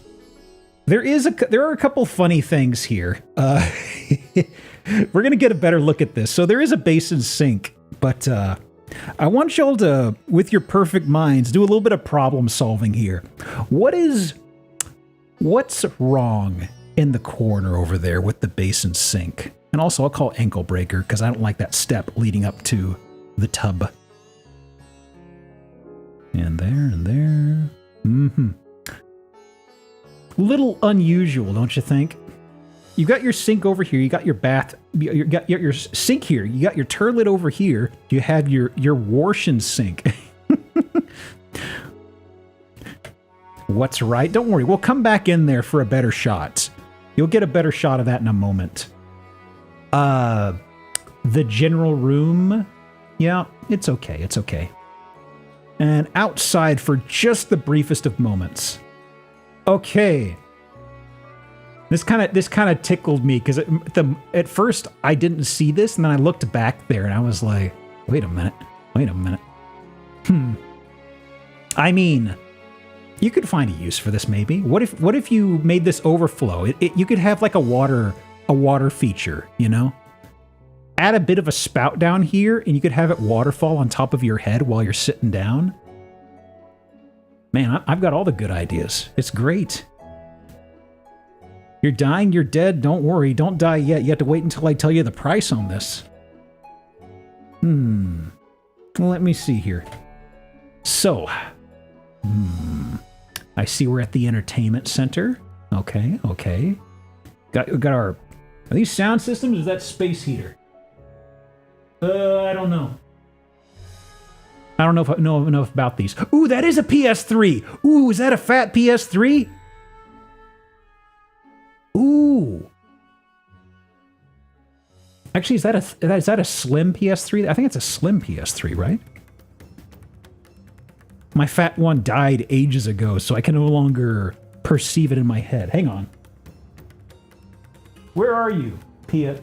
there are a couple funny things here. We're gonna get a better look at this. So there is a basin sink, but I want y'all to, with your perfect minds, do a little bit of problem solving here. What's wrong in the corner over there with the basin sink? And also, I'll call it ankle breaker because I don't like that step leading up to the tub. And there. Little unusual, don't you think? You got your sink over here. You got your bath. You got your sink here. You got your toilet over here. You have your wash and sink. What's right? Don't worry. We'll come back in there for a better shot. You'll get a better shot of that in a moment. The general room. Yeah, it's okay. It's okay. And outside for just the briefest of moments. Okay. This kind of tickled me because at first I didn't see this, and then I looked back there and I was like, wait a minute. I mean, you could find a use for this maybe. What if you made this overflow? You could have like a water feature, you know? Add a bit of a spout down here and you could have it waterfall on top of your head while you're sitting down. Man, I've got all the good ideas. It's great. You're dying, you're dead, don't worry, don't die yet. You have to wait until I tell you the price on this. Well, let me see here. So, I see we're at the entertainment center. Okay. Got our... Are these sound systems or is that space heater? I don't know. I don't know if I know enough about these. Ooh, that is a PS3. Ooh, is that a fat PS3? Ooh. Actually, is that a slim PS3? I think it's a slim PS3, right? My fat one died ages ago, so I can no longer perceive it in my head. Hang on. Where are you, Pia?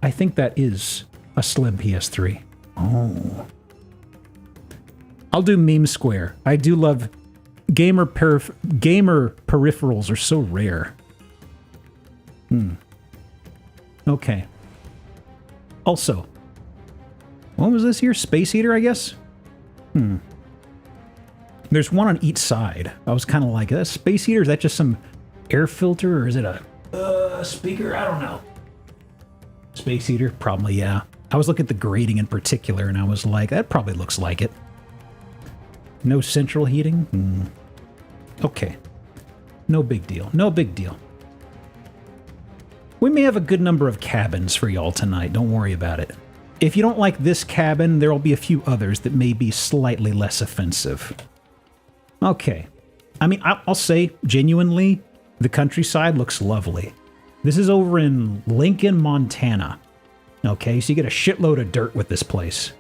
I think that is a slim PS3. Oh. I'll do meme square. I do love gamer peripherals are so rare. Okay. Also, what was this here? Space heater, I guess? There's one on each side. I was kind of like, that space heater? Is that just some air filter or is it a speaker? I don't know. Space heater? Probably, yeah. I was looking at the grating in particular and I was like, that probably looks like it. No central heating? Okay. No big deal. No big deal. We may have a good number of cabins for y'all tonight. Don't worry about it. If you don't like this cabin, there will be a few others that may be slightly less offensive. Okay. I mean, I'll say, genuinely, the countryside looks lovely. This is over in Lincoln, Montana. Okay, so you get a shitload of dirt with this place.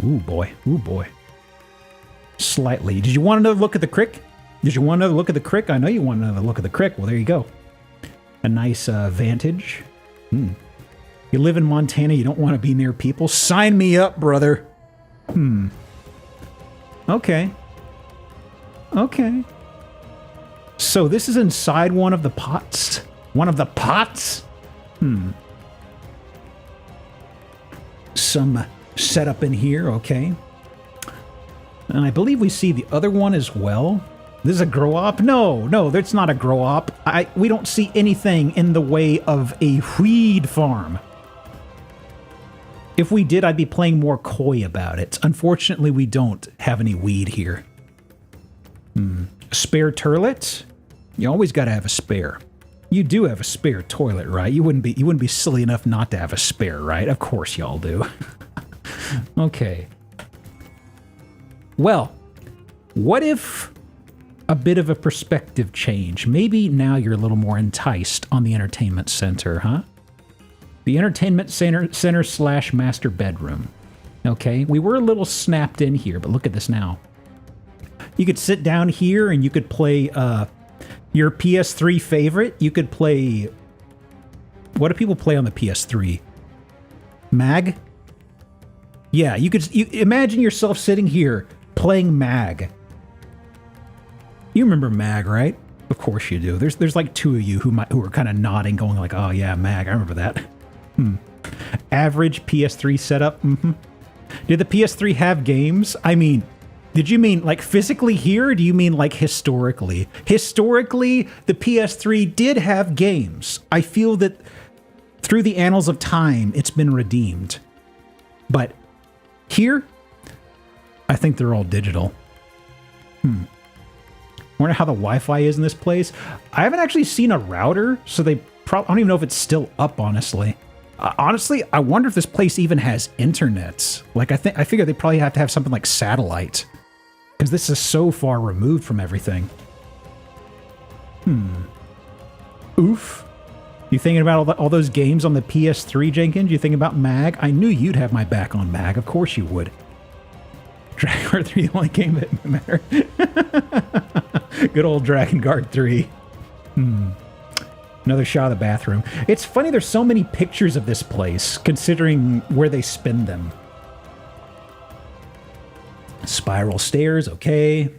Ooh, boy. Ooh, boy. Slightly. Did you want another look at the creek? Did you want another look at the creek? I know you want another look at the creek. Well, there you go. A nice vantage. You live in Montana, you don't want to be near people? Sign me up, brother. Okay. Okay. So this is inside one of the pots? One of the pots? Some setup in here, okay. And I believe we see the other one as well. This is a grow op? No, that's not a grow op. We don't see anything in the way of a weed farm. If we did, I'd be playing more coy about it. Unfortunately, we don't have any weed here. Spare toilet? You always got to have a spare. You do have a spare toilet, right? You wouldn't be silly enough not to have a spare, right? Of course y'all do. Okay. Well, what if a bit of a perspective change? Maybe now you're a little more enticed on the entertainment center, huh? The entertainment center slash master bedroom. Okay, we were a little snapped in here, but look at this now. You could sit down here and you could play your PS3 favorite. You could play... What do people play on the PS3? Mag? Yeah, you imagine yourself sitting here playing Mag. You remember Mag, right? Of course you do. There's like two of you who are kind of nodding, going like, "Oh yeah, Mag, I remember that." Average PS3 setup. Did the PS3 have games? I mean, did you mean like physically here, or do you mean like historically? Historically, the PS3 did have games. I feel that through the annals of time, it's been redeemed. But here, I think they're all digital. Wonder how the Wi-Fi is in this place. I haven't actually seen a router, so I don't even know if it's still up, honestly. Honestly, I wonder if this place even has internet. Like, I figure they probably have to have something like satellite, because this is so far removed from everything. Oof. You thinking about all those games on the PS3, Jenkins? You thinking about Mag? I knew you'd have my back on Mag. Of course you would. Dragon Guard 3, the only game that mattered. Good old Dragon Guard 3. Another shot of the bathroom. It's funny there's so many pictures of this place, considering where they spend them. Spiral stairs, okay.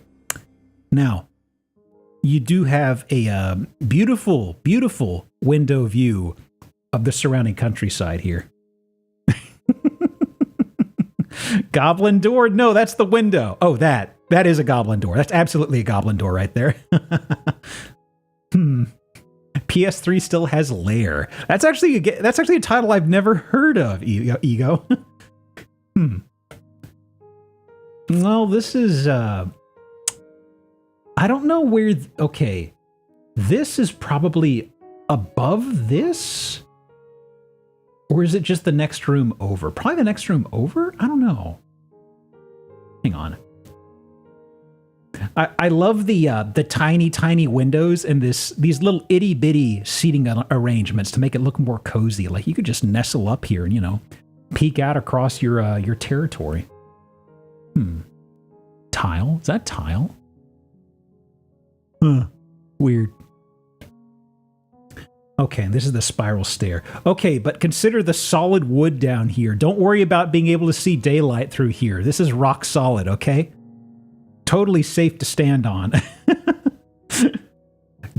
Now, you do have a beautiful, beautiful window view of the surrounding countryside here. Goblin door? No, that's the window. Oh, that is a goblin door. That's absolutely a goblin door right there. PS3 still has Lair. That's actually a title I've never heard of, Ego. Well, this is I don't know where okay. This is probably above this? Or is it just the next room over? Probably the next room over? I don't know. Hang on. I love the tiny, tiny windows and these little itty bitty seating arrangements to make it look more cozy. Like you could just nestle up here and, you know, peek out across your territory. Tile? Is that tile? Huh. Weird. Okay, this is the spiral stair. Okay, but consider the solid wood down here. Don't worry about being able to see daylight through here. This is rock solid, okay? Totally safe to stand on.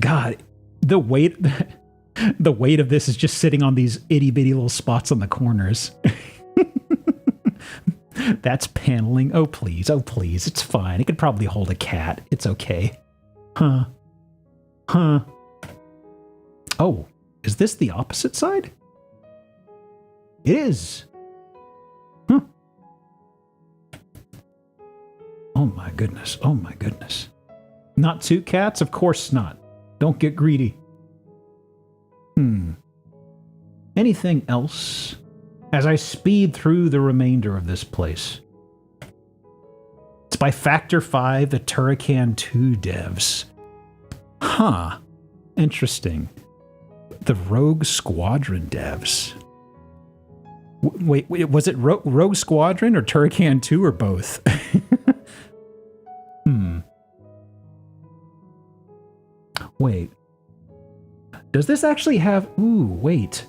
God, the weight of this is just sitting on these itty bitty little spots on the corners. That's paneling. Oh, please. Oh, please. It's fine. It could probably hold a cat. It's okay. Huh. Oh, is this the opposite side? It is. Huh. Oh my goodness. Oh my goodness. Not two cats? Of course not. Don't get greedy. Anything else? As I speed through the remainder of this place. It's by Factor 5, the Turrican 2 devs. Huh. Interesting. The Rogue Squadron devs. Wait, was it Rogue Squadron or Turrican 2 or both? Wait. Does this actually have... Ooh, wait.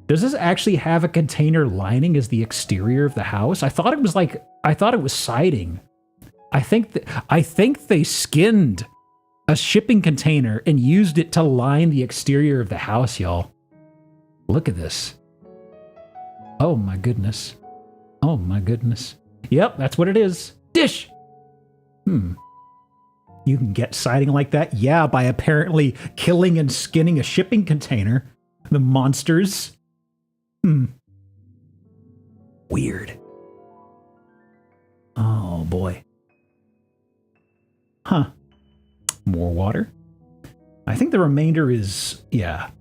Does this actually have a container lining as the exterior of the house? I thought it was like... I thought it was siding. I think they skinned a shipping container and used it to line the exterior of the house, y'all. Look at this. Oh my goodness. Oh my goodness. Yep, that's what it is. Dish! You can get siding like that? Yeah, by apparently killing and skinning a shipping container. The monsters. Weird. Oh boy. Huh. More water. I think the remainder is, yeah,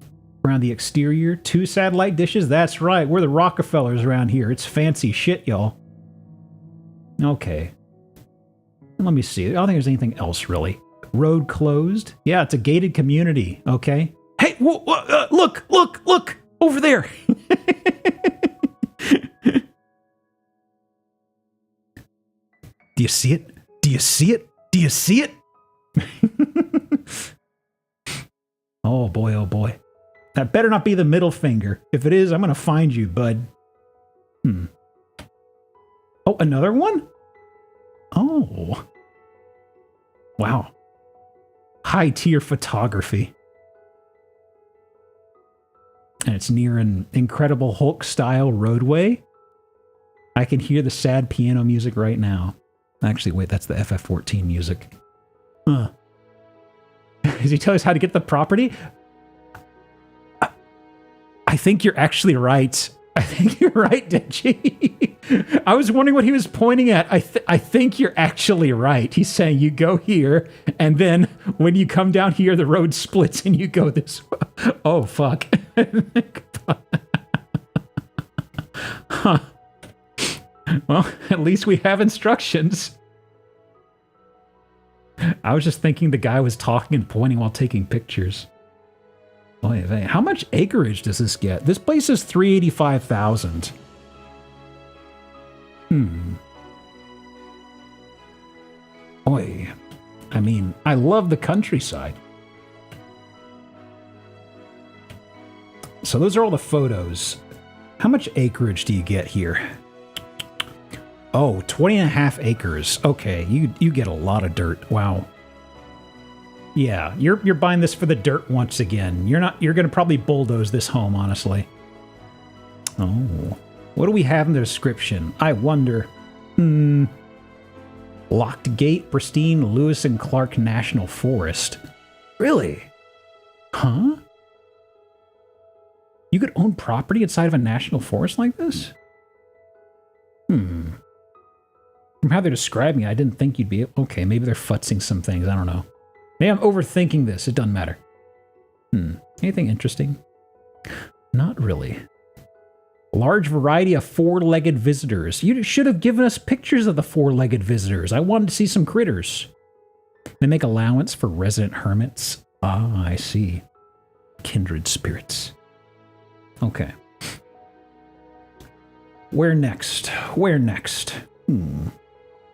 around the exterior. 2 satellite dishes. That's right. We're the Rockefellers around here. It's fancy shit, y'all. Okay. Let me see. I don't think there's anything else, really. Road closed. Yeah, it's a gated community. Okay. Hey, look! Over there! Do you see it? Do you see it? Do you see it? Oh boy, oh boy. That better not be the middle finger. If it is, I'm gonna find you, bud. Oh, another one? Oh. Wow. High-tier photography. And it's near an Incredible Hulk-style roadway. I can hear the sad piano music right now. Actually, wait, that's the FF14 music. Does he tell us how to get the property? I think you're actually right. I think you're right, Denji. I was wondering what he was pointing at. I think you're actually right. He's saying you go here, and then when you come down here, the road splits and you go this way. Oh, fuck. Huh. Well, at least we have instructions. I was just thinking the guy was talking and pointing while taking pictures. How much acreage does this get? This place is 385,000. Oi. I mean, I love the countryside. So those are all the photos. How much acreage do you get here? Oh, 20.5 acres. Okay, you get a lot of dirt. Wow. Yeah, you're buying this for the dirt once again. You're gonna probably bulldoze this home, honestly. Oh. What do we have in the description? I wonder. Locked gate, pristine Lewis and Clark National Forest. Really? Huh? You could own property inside of a national forest like this? From how they're describing it, I didn't think you'd be... Okay, maybe they're futzing some things. I don't know. Maybe I'm overthinking this. It doesn't matter. Anything interesting? Not really. Large variety of four-legged visitors. You should have given us pictures of the four-legged visitors. I wanted to see some critters. They make allowance for resident hermits. Ah, I see. Kindred spirits. Okay. Where next? Where next?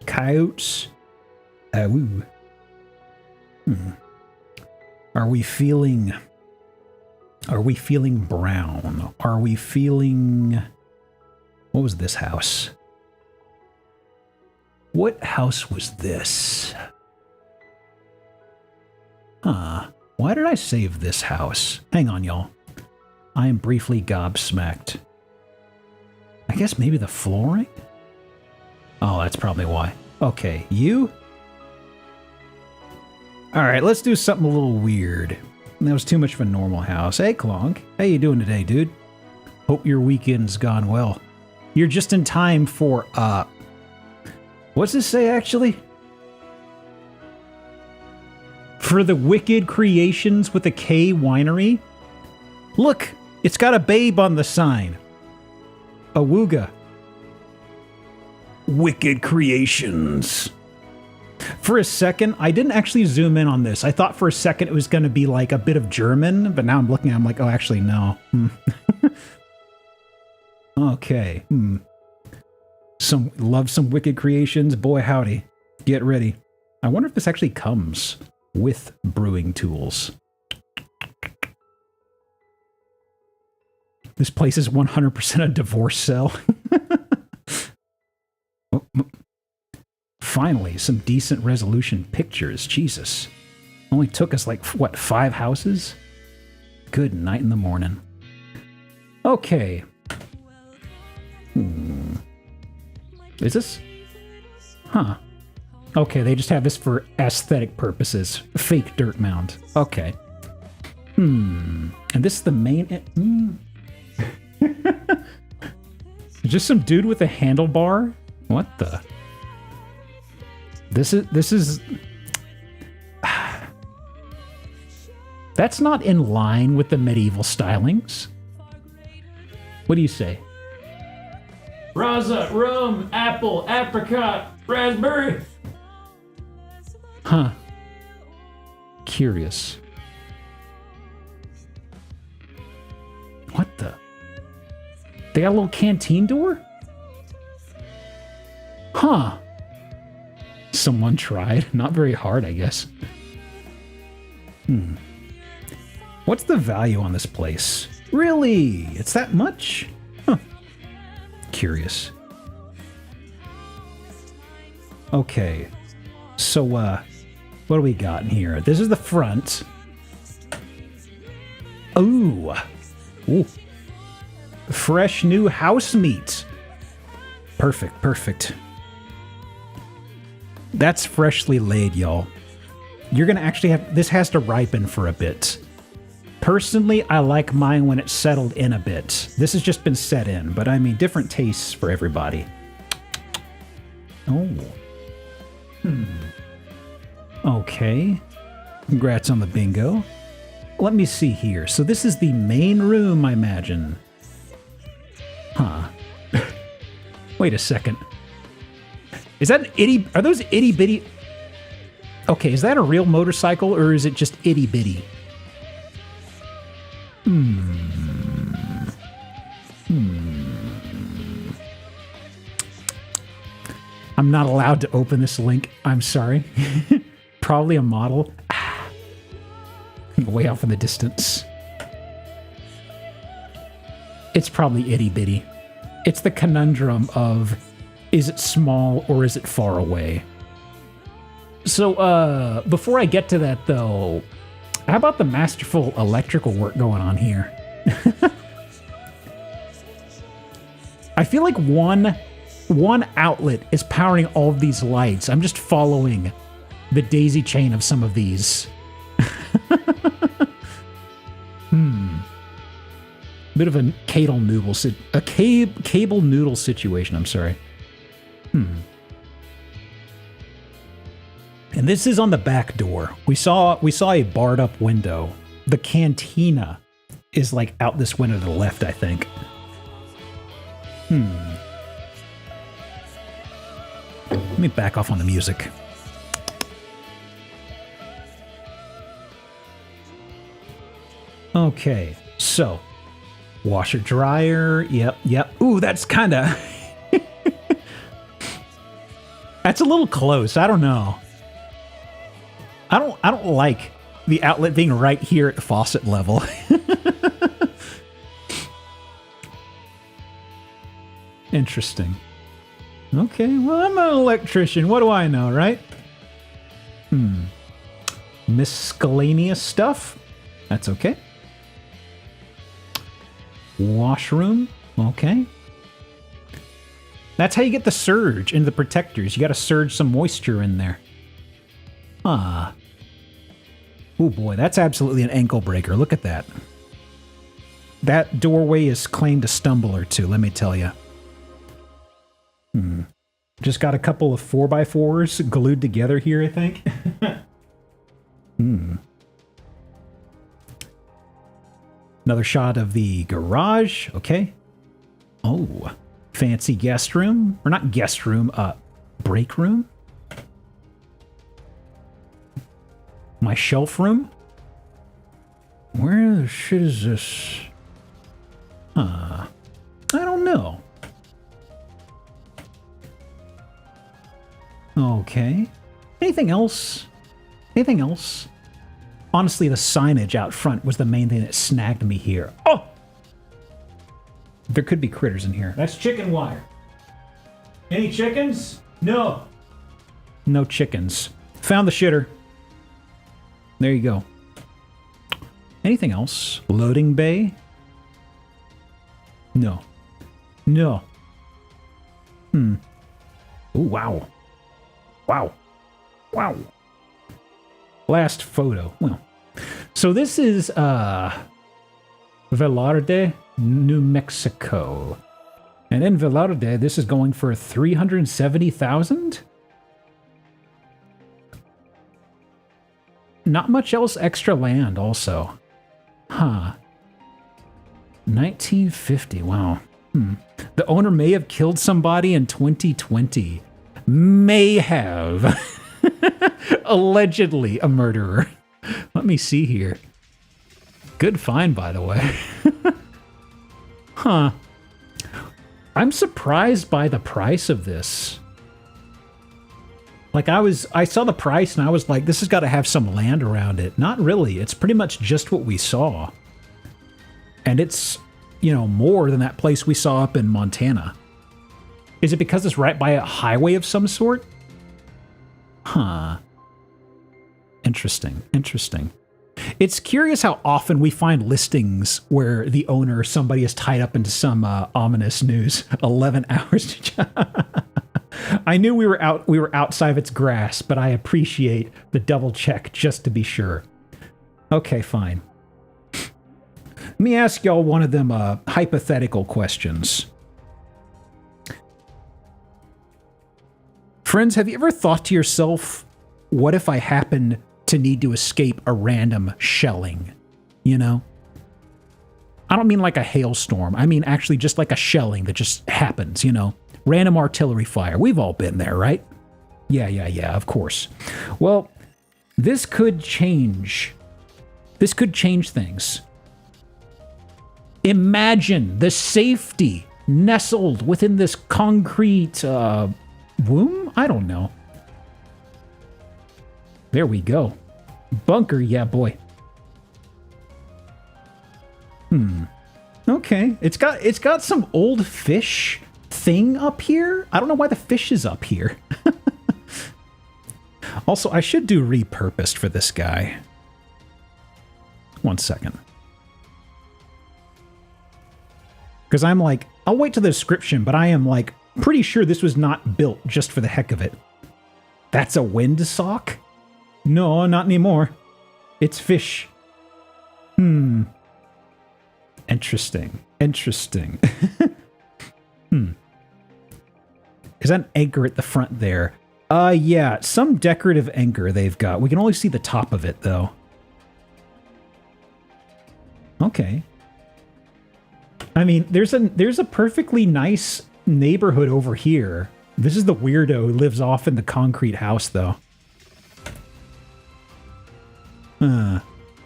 Coyotes? Ooh. Are we feeling brown? Are we feeling... What was this house? What house was this? Why did I save this house? Hang on, y'all. I am briefly gobsmacked. I guess maybe the flooring? Oh, that's probably why. Okay, you? Alright, let's do something a little weird. That was too much of a normal house. Hey, Clonk. How you doing today, dude? Hope your weekend's gone well. You're just in time for, what's this say, actually? For the Wicked Creations with a K Winery? Look, it's got a babe on the sign. Awooga. Wicked Creations. For a second, I didn't actually zoom in on this. I thought for a second it was going to be like a bit of German, but now I'm looking at it, I'm like, oh, actually, no. Okay. Love some Wicked Creations. Boy, howdy. Get ready. I wonder if this actually comes with brewing tools. This place is 100% a divorce cell. Finally, some decent resolution pictures. Jesus. Only took us like, what, 5 houses? Good night in the morning. Okay. Is this? Huh. Okay, they just have this for aesthetic purposes. Fake dirt mound. Okay. And this is the main... Just some dude with a handlebar? What the... This is... That's not in line with the medieval stylings. What do you say? Raza, rum, apple, apricot, raspberry. Huh. Curious. What the? They got a little canteen door? Huh. Someone tried. Not very hard, I guess. What's the value on this place? Really? It's that much? Huh. Curious. Okay. So, what do we got in here? This is the front. Ooh. Ooh. Fresh new house meat. Perfect, perfect. That's freshly laid, y'all. You're gonna actually have... This has to ripen for a bit. Personally, I like mine when it's settled in a bit. This has just been set in, but I mean, different tastes for everybody. Oh. Okay. Congrats on the bingo. Let me see here. So this is the main room, I imagine. Huh. Wait a second. Is that an itty... Are those itty bitty... Okay, is that a real motorcycle or is it just itty bitty? I'm not allowed to open this link. I'm sorry. Probably a model. Way off in the distance. It's probably itty bitty. It's the conundrum of, is it small or is it far away? So, before I get to that though, how about the masterful electrical work going on here? I feel like one outlet is powering all of these lights. I'm just following the daisy chain of some of these. Bit of a cable noodle cable noodle situation, I'm sorry. And this is on the back door. We saw a barred up window. the cantina is like out this window to the left, I think. Let me back off on the music. Okay, so washer dryer. Yep. Ooh, that's kind of that's a little close. I don't know. I don't like the outlet being right here at the faucet level. Interesting. Okay, well, I'm an electrician. What do I know, right? Miscellaneous stuff. That's okay. Washroom. Okay. That's how you get the surge into the protectors. You got to surge some moisture in there. Ah. Oh boy, that's absolutely an ankle breaker. Look at that. That doorway is claimed a stumble or two, let me tell you. Just got a couple of 4x4s glued together here, I think. Another shot of the garage. Okay. Oh, fancy guest room. Or not guest room, break room. My shelf room. Where the shit is this? I don't know. Okay. Anything else? Anything else? Honestly, the signage out front was the main thing that snagged me here. Oh! There could be critters in here. That's chicken wire. Any chickens? No. No chickens. Found the shitter. There you go. Anything else? Loading bay? No. No. Oh, wow. Wow. Wow. Last photo. Well, so this is Velarde, New Mexico. And in Velarde, this is going for $370,000? Not much else extra land also. Huh. 1950. Wow. The owner may have killed somebody in 2020. May have. Allegedly a murderer. Let me see here. Good find, by the way. Huh. I'm surprised by the price of this. Like I saw the price and I was like, this has got to have some land around it. Not really. It's pretty much just what we saw. And it's, you know, more than that place we saw up in Montana. Is it because it's right by a highway of some sort? Huh. Interesting. Interesting. It's curious how often we find listings where the owner, somebody is tied up into some ominous news. 11 hours to I knew we were outside of its grasp, but I appreciate the double check just to be sure. Okay, fine. Let me ask y'all one of them hypothetical questions. Friends, have you ever thought to yourself, what if I happen to need to escape a random shelling? You know? I don't mean like a hailstorm. I mean actually just like a shelling that just happens, you know? Random artillery fire. We've all been there, right? Yeah, of course. Well, this could change. This could change things. Imagine the safety nestled within this concrete womb? I don't know. There we go. Bunker, yeah, boy. Okay. It's got some old fish thing up here. I don't know why the fish is up here. Also, I should do repurposed for this guy. 1 second. Because I'm like, I'll wait to the description, but I am like pretty sure this was not built just for the heck of it. That's a wind sock? No, not anymore. It's fish. Interesting. Interesting. Is that an anchor at the front there? Yeah, some decorative anchor they've got. We can only see the top of it, though. Okay. I mean, there's a perfectly nice neighborhood over here. This is the weirdo who lives off in the concrete house, though.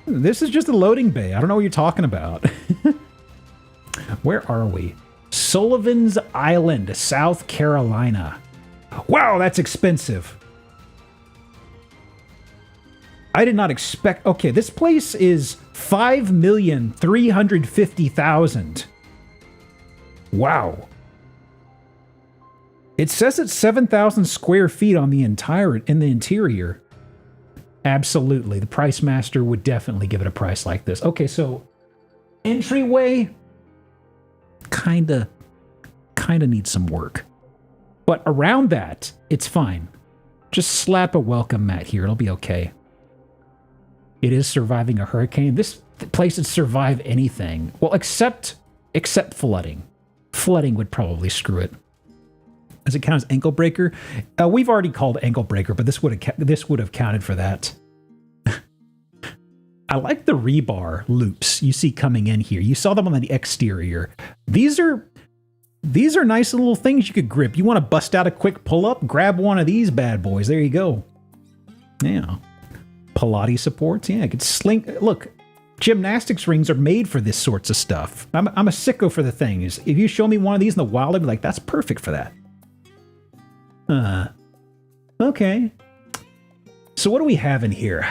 This is just a loading bay. I don't know what you're talking about. Where are we? Sullivan's Island, South Carolina. Wow, that's expensive. I did not expect... Okay, this place is $5,350,000. Wow. It says it's 7,000 square feet on the interior. Absolutely. The Price Master would definitely give it a price like this. Okay, so entryway kinda needs some work. But around that, it's fine. Just slap a welcome mat here. It'll be okay. It is surviving a hurricane. This place would survive anything. Well, except flooding. Flooding would probably screw it. Does it count as ankle breaker? We've already called ankle breaker, but this would have counted for that. I like the rebar loops you see coming in here. You saw them on the exterior. These are nice little things you could grip. You want to bust out a quick pull-up? Grab one of these bad boys. There you go. Yeah. Pilates supports. Yeah, I could sling. Look, gymnastics rings are made for this sorts of stuff. I'm a sicko for the things. If you show me one of these in the wild, I'd be like, that's perfect for that. Okay. So what do we have in here?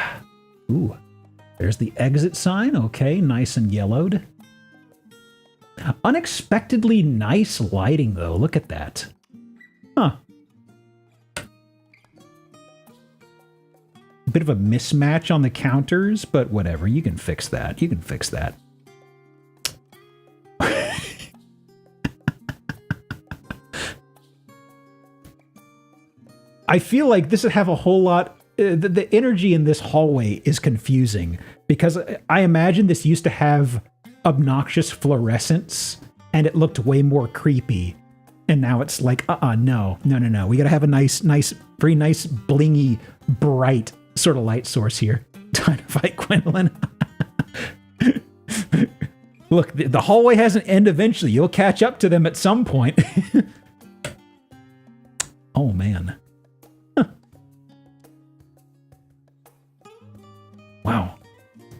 Ooh, there's the exit sign. Okay, nice and yellowed. Unexpectedly nice lighting, though. Look at that. Huh. Bit of a mismatch on the counters, but whatever. You can fix that. You can fix that. I feel like this would have a whole lot... the energy in this hallway is confusing, because I imagine this used to have obnoxious fluorescence, and it looked way more creepy. And now it's like, no. We gotta have a nice, very nice, blingy, bright sort of light source here. Time to fight Gwendolyn. Look, the hallway has an end eventually. You'll catch up to them at some point. Oh, man. Wow.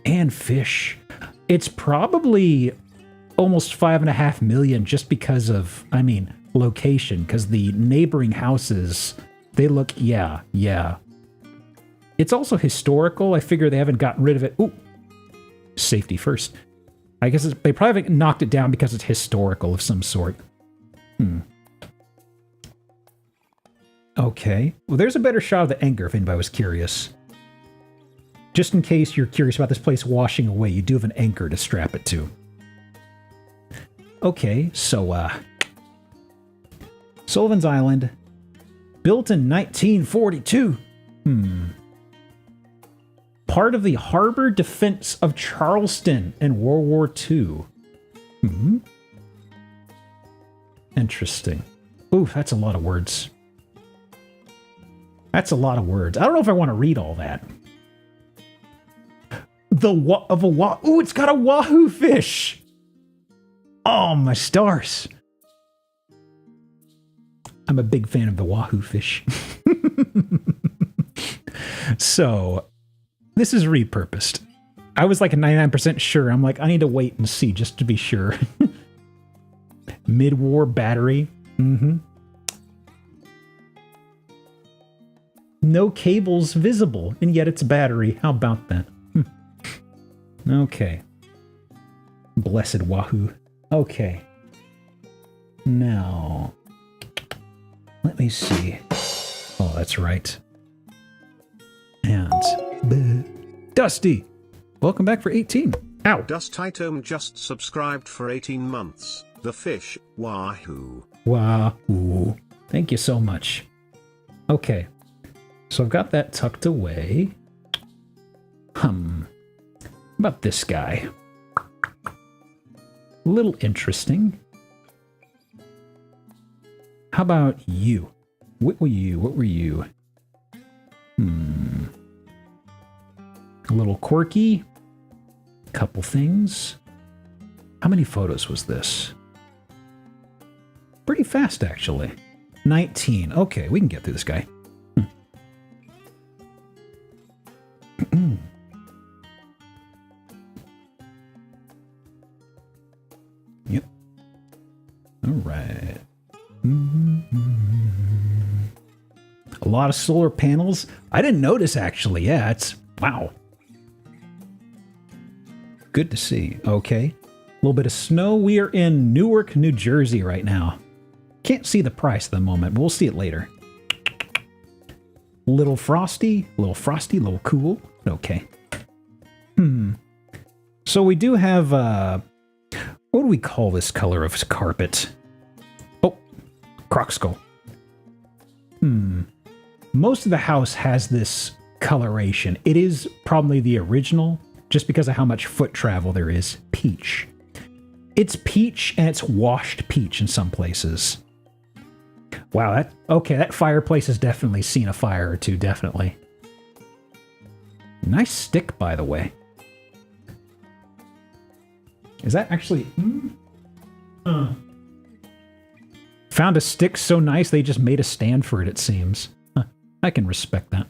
And fish. It's probably almost 5.5 million just because of, location, because the neighboring houses, they look, yeah. It's also historical. I figure they haven't gotten rid of it. Ooh, safety first. I guess they probably haven't knocked it down because it's historical of some sort. Okay. Well, there's a better shot of the anchor if anybody was curious. Just in case you're curious about this place washing away, you do have an anchor to strap it to. Okay, so, Sullivan's Island, built in 1942. Part of the harbor defense of Charleston in World War II. Interesting. Ooh, that's a lot of words. That's a lot of words. I don't know if I want to read all that. Ooh, it's got a wahoo fish. Oh, my stars. I'm a big fan of the wahoo fish. So, this is repurposed. I was like 99% sure. I'm like, I need to wait and see just to be sure. Mid-war battery. No cables visible, and yet it's battery. How about that? Okay. Blessed wahoo. Okay. Now, let me see. Oh, that's right. And Dusty, welcome back for 18. Ow. Dustitome just subscribed for 18 months. The fish, wahoo. Wahoo. Thank you so much. Okay. So I've got that tucked away. How about this guy? A little interesting. How about you? What were you? A little quirky. Couple things. How many photos was this? Pretty fast, actually. 19. Okay, we can get through this guy. Yep. All right. A lot of solar panels. I didn't notice, actually. Yeah, it's... Wow. Good to see. Okay. A little bit of snow. We are in Newark, New Jersey right now. Can't see the price at the moment, but we'll see it later. Little frosty, little cool. Okay. So we do have, what do we call this color of carpet? Oh, croc skull. Most of the house has this coloration. It is probably the original, just because of how much foot travel there is. Peach. It's peach, and it's washed peach in some places. Wow, that fireplace has definitely seen a fire or two, definitely. Nice stick, by the way. Is that actually... Found a stick so nice they just made a stand for it, it seems. Huh, I can respect that.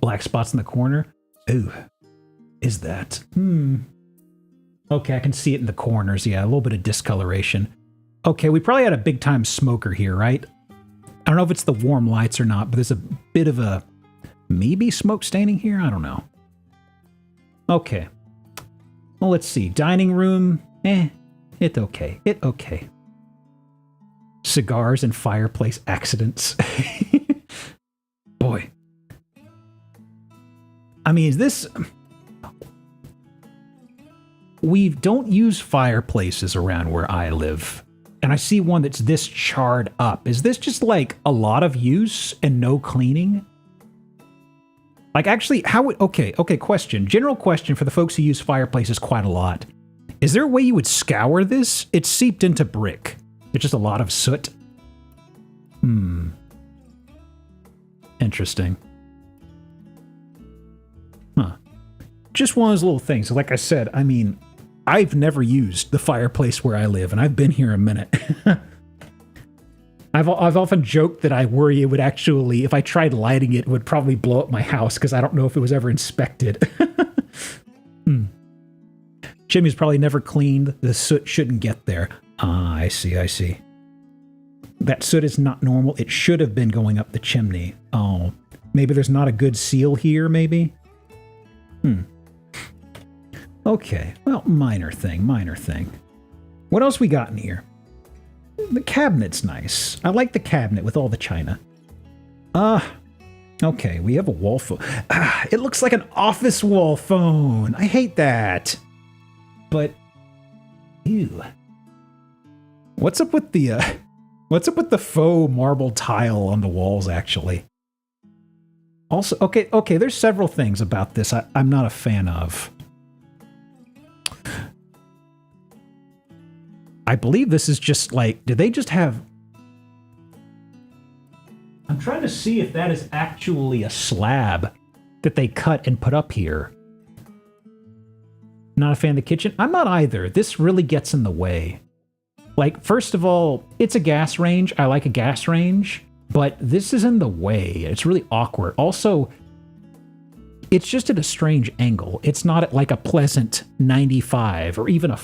Black spots in the corner. Ooh. Is that? Okay, I can see it in the corners. Yeah, a little bit of discoloration. Okay, we probably had a big time smoker here, right? I don't know if it's the warm lights or not, but there's a bit of a maybe smoke staining here. I don't know. Okay. Well, let's see. Dining room. It okay. It okay. Cigars and fireplace accidents. Boy. I mean, is this... We don't use fireplaces around where I live. And I see one that's this charred up. Is this just like a lot of use and no cleaning? Like actually, how would... Okay, question. General question for the folks who use fireplaces quite a lot. Is there a way you would scour this? It's seeped into brick. It's just a lot of soot. Interesting. Huh. Just one of those little things. Like I said, I mean... I've never used the fireplace where I live, and I've been here a minute. I've often joked that I worry it would actually, if I tried lighting it, it would probably blow up my house, because I don't know if it was ever inspected. Chimney's probably never cleaned. The soot shouldn't get there. Ah, I see. That soot is not normal. It should have been going up the chimney. Oh, maybe there's not a good seal here, maybe? Okay, well, minor thing. What else we got in here? The cabinet's nice. I like the cabinet with all the china. Okay, we have a wall phone. It looks like an office wall phone. I hate that. But, ew. What's up with the faux marble tile on the walls, actually? Also, okay, there's several things about this I'm not a fan of. I believe this is just like, did they just have... I'm trying to see if that is actually a slab that they cut and put up here. Not a fan of the kitchen? I'm not either. This really gets in the way. Like, first of all, it's a gas range. I like a gas range, but this is in the way. It's really awkward. Also, it's just at a strange angle. It's not at like a pleasant 95 or even a...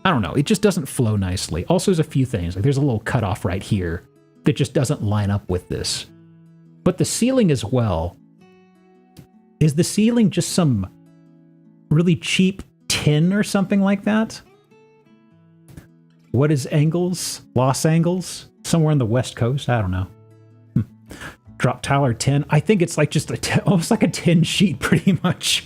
I don't know. It just doesn't flow nicely. Also, there's a few things. Like there's a little cutoff right here that just doesn't line up with this. But the ceiling as well. Is the ceiling just some really cheap tin or something like that? What is angles? Los Angeles? Somewhere on the West Coast? I don't know. Drop tile or tin? I think it's like just almost like a tin sheet pretty much.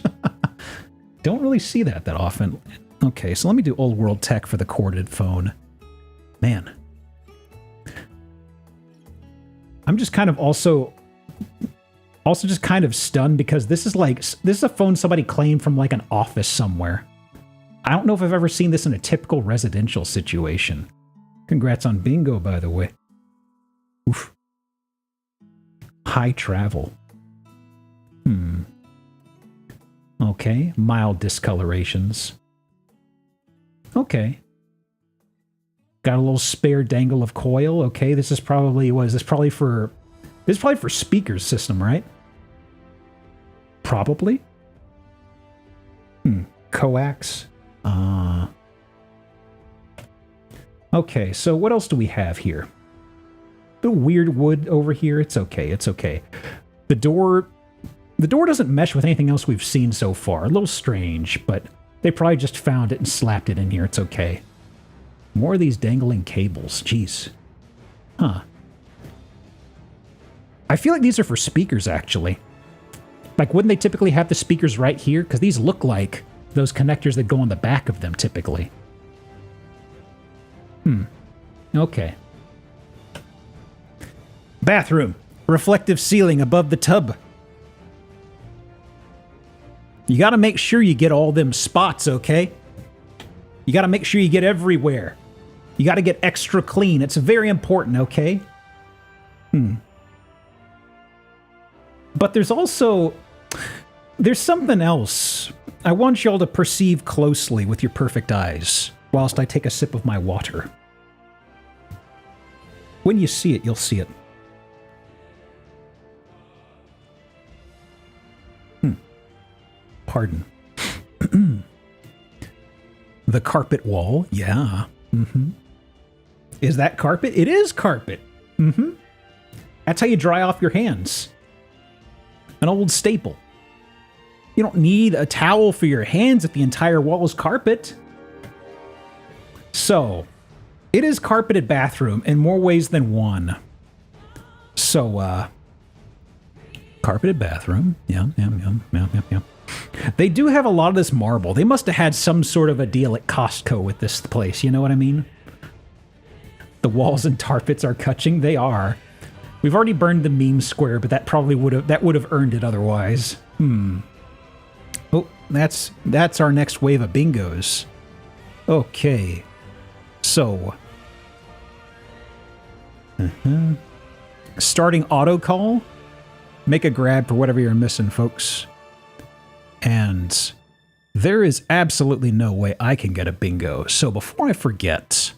Don't really see that often. Okay, so let me do old world tech for the corded phone. Man. I'm just kind of also just kind of stunned because this is a phone somebody claimed from like an office somewhere. I don't know if I've ever seen this in a typical residential situation. Congrats on bingo, by the way. Oof. High travel. Okay, mild discolorations. Okay. Got a little spare dangle of coil. Okay, this is probably, what is this probably for, this is probably for speakers system, right? Probably. Coax. Okay, so what else do we have here? The weird wood over here. It's okay. It's okay. The door doesn't mesh with anything else we've seen so far. A little strange, but they probably just found it and slapped it in here. It's okay. More of these dangling cables. Jeez. Huh. I feel like these are for speakers, actually. Like, wouldn't they typically have the speakers right here? Because these look like those connectors that go on the back of them, typically. Okay. Bathroom. Reflective ceiling above the tub. You gotta make sure you get all them spots, okay? You gotta make sure you get everywhere. You gotta get extra clean. It's very important, okay? But there's also... there's something else I want y'all to perceive closely with your perfect eyes, whilst I take a sip of my water. When you see it, you'll see it. Pardon. The carpet wall, yeah. Is that carpet? It is carpet. That's how you dry off your hands. An old staple. You don't need a towel for your hands if the entire wall is carpet. So, it is carpeted bathroom in more ways than one. So, carpeted bathroom. Yeah. They do have a lot of this marble. They must have had some sort of a deal at Costco with this place, you know what I mean? The walls and tarpets are catching. They are. We've already burned the meme square, but that probably would have earned it otherwise. Oh, that's our next wave of bingos. Okay. So, starting auto call. Make a grab for whatever you're missing, folks. And there is absolutely no way I can get a bingo. So before I forget,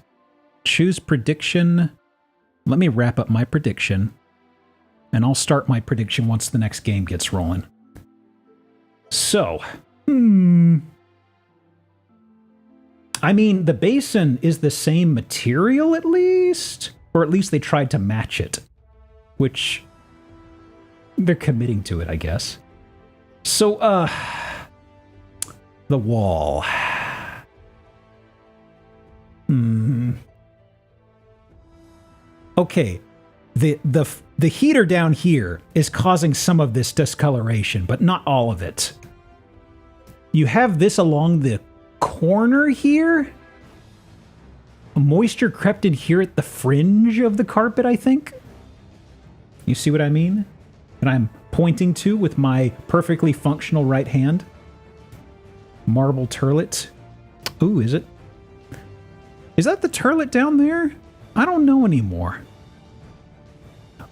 choose prediction. Let me wrap up my prediction. And I'll start my prediction once the next game gets rolling. So, I mean, the basin is the same material at least? Or at least they tried to match it. Which, they're committing to it, I guess. So, the wall. Okay, the heater down here is causing some of this discoloration, but not all of it. You have this along the corner here. Moisture crept in here at the fringe of the carpet, I think. You see what I mean? And I'm pointing to with my perfectly functional right hand. Marble turlet. Ooh, is it? Is that the turlet down there? I don't know anymore.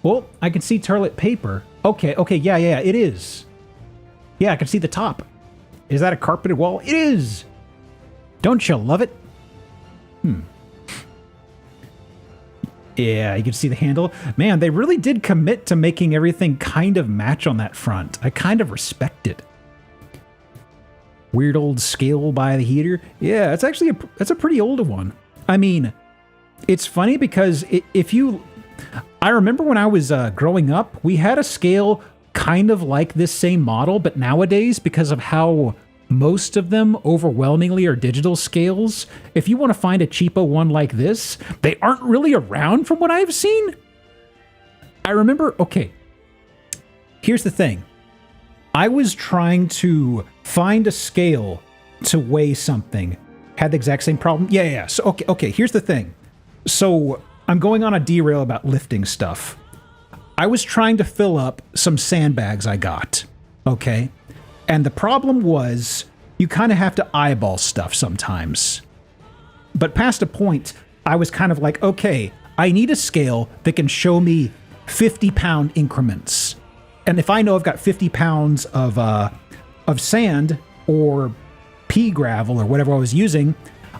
Well, I can see turlet paper. Okay, yeah, it is. Yeah, I can see the top. Is that a carpeted wall? It is! Don't you love it? Yeah, you can see the handle. Man, they really did commit to making everything kind of match on that front. I kind of respect it. Weird old scale by the heater. Yeah, it's actually that's a pretty old one. I mean, it's funny because I remember when I was growing up, we had a scale kind of like this same model, but nowadays, because of how most of them overwhelmingly are digital scales, if you want to find a cheapo one like this, they aren't really around from what I've seen. I remember, okay, here's the thing. I was trying to find a scale to weigh something. Had the exact same problem. Yeah. So, okay, here's the thing. So I'm going on a derail about lifting stuff. I was trying to fill up some sandbags I got, okay? And the problem was you kind of have to eyeball stuff sometimes. But past a point, I was kind of like, okay, I need a scale that can show me 50-pound increments. And if I know I've got 50 pounds of sand or pea gravel or whatever I was using,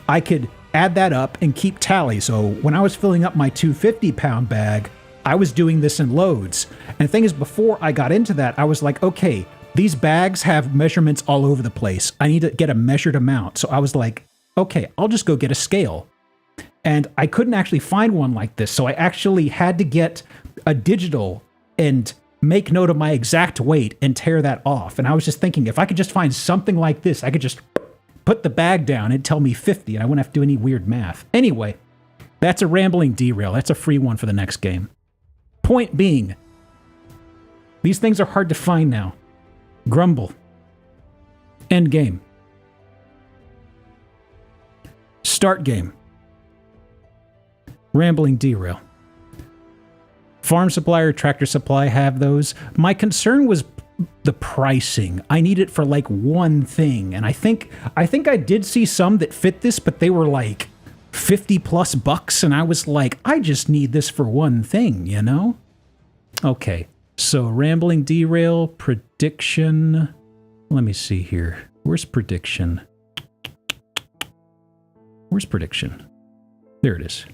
I could add that up and keep tally. So when I was filling up my 250-pound bag, I was doing this in loads. And the thing is, before I got into that, I was like, okay, these bags have measurements all over the place. I need to get a measured amount. So I was like, okay, I'll just go get a scale. And I couldn't actually find one like this. So I actually had to get a digital and make note of my exact weight and tear that off. And I was just thinking, if I could just find something like this, I could just put the bag down and tell me 50 and I wouldn't have to do any weird math. Anyway, that's a rambling derail. That's a free one for the next game. Point being, these things are hard to find now. Grumble. End game. Start game. Rambling derail. Farm Supply or Tractor Supply have those. My concern was the pricing. I need it for like one thing. And I think I did see some that fit this, but they were like 50 plus bucks. And I was like, I just need this for one thing, you know? Okay. So rambling derail, prediction. Let me see here. Where's prediction? Where's prediction? There it is.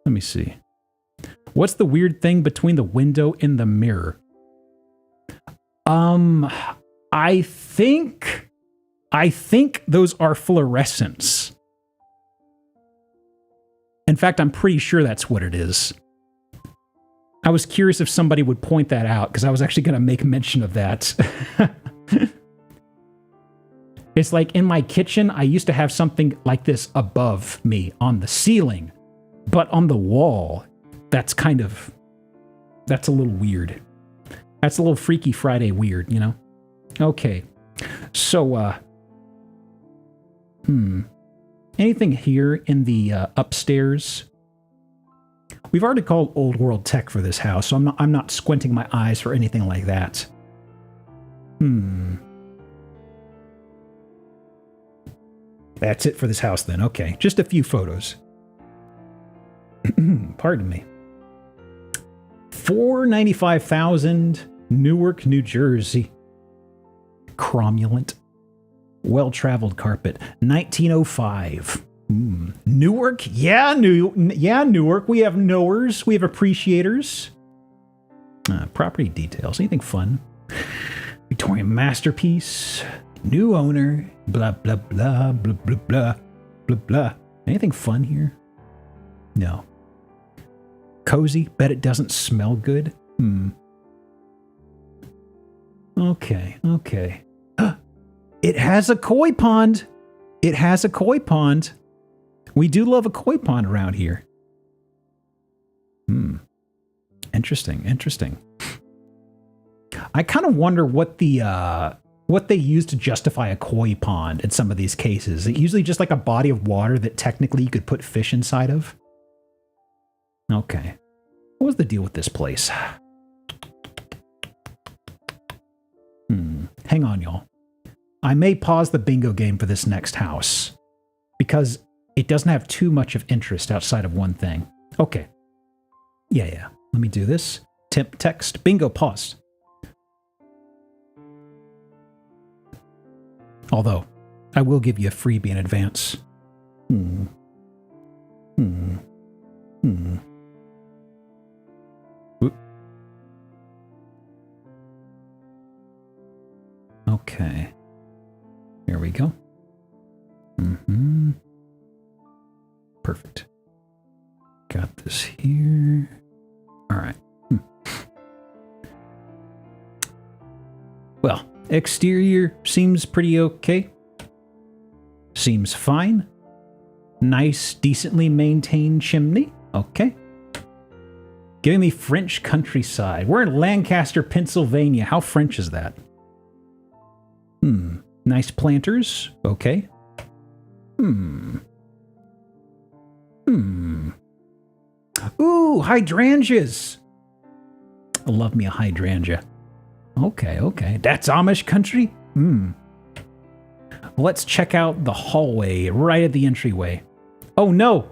Let me see. What's the weird thing between the window and the mirror? I think those are fluorescents. In fact, I'm pretty sure that's what it is. I was curious if somebody would point that out, because I was actually going to make mention of that. It's like in my kitchen, I used to have something like this above me on the ceiling, but on the wall, that's a little weird. That's a little Freaky Friday weird, you know? Okay. So, anything here in the upstairs? We've already called old world tech for this house, so I'm not squinting my eyes for anything like that. That's it for this house then. Okay, just a few photos. Pardon me. $495,000, Newark, New Jersey. Cromulent. Well-traveled carpet. 1905. Newark? Yeah, Newark. We have knowers. We have appreciators. Property details. Anything fun? Victorian masterpiece. New owner. Blah, blah, blah, blah, blah, blah, blah, blah. Anything fun here? No. Cozy. Bet it doesn't smell good. Okay. It has a koi pond. We do love a koi pond around here. Interesting. I kind of wonder what they use to justify a koi pond in some of these cases. Is it usually just like a body of water that technically you could put fish inside of? Okay. What was the deal with this place? Hang on, y'all. I may pause the bingo game for this next house because it doesn't have too much of interest outside of one thing. Okay. Yeah. Let me do this. Temp text. Bingo paused. Although, I will give you a freebie in advance. Oop. Okay. Here we go. Perfect. Got this here. All right. Well, exterior seems pretty okay. Seems fine. Nice, decently maintained chimney. Okay. Giving me French countryside. We're in Lancaster, Pennsylvania. How French is that? Nice planters. Okay. Ooh, hydrangeas. I love me a hydrangea. Okay. That's Amish country? Let's check out the hallway right at the entryway. Oh, no.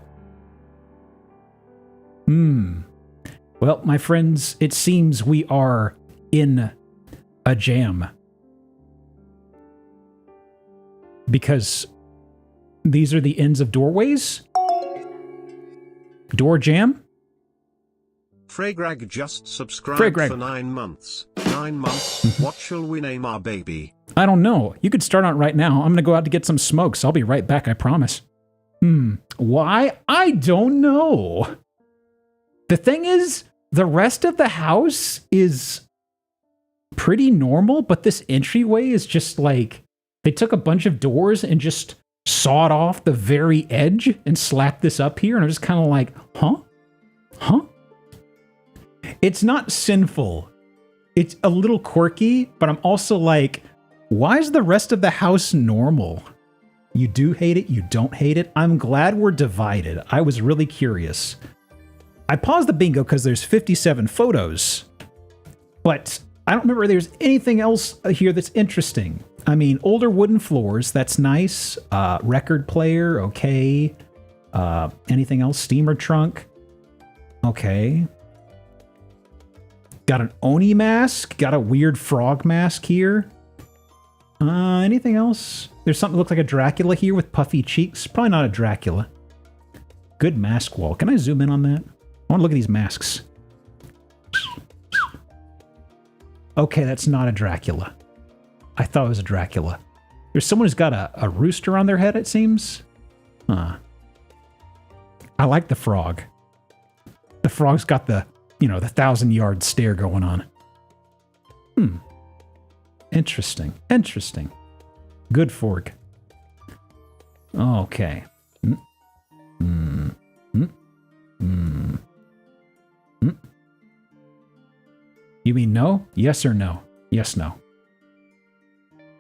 Well, my friends, it seems we are in a jam. because these are the ends of doorways. Door jam. Fragrag just subscribed Fragrag. for 9 months. 9 months. What shall we name our baby? I don't know. You could start on it right now. I'm going to go out to get some smokes. I'll be right back, I promise. Why? I don't know. The thing is, the rest of the house is pretty normal, but this entryway is just like, they took a bunch of doors and just sawed off the very edge and slapped this up here, and I'm just kind of like, huh? Huh? It's not sinful. It's a little quirky, but I'm also like, why is the rest of the house normal? You do hate it, you don't hate it. I'm glad we're divided. I was really curious. I paused the bingo because there's 57 photos, but I don't remember there's anything else here that's interesting. I mean, older wooden floors, that's nice. Record player, okay. Anything else? Steamer trunk, okay. Got an Oni mask, got a weird frog mask here. Anything else? There's something that looks like a Dracula here with puffy cheeks. Probably not a Dracula. Good mask wall. Can I zoom in on that? I want to look at these masks. Okay, that's not a Dracula. I thought it was a Dracula. There's someone who's got a rooster on their head, it seems. Huh. I like the frog. The frog's got the, the 1,000-yard stare going on. Interesting. Interesting. Good fork. Okay. You mean no? Yes or no? Yes, no.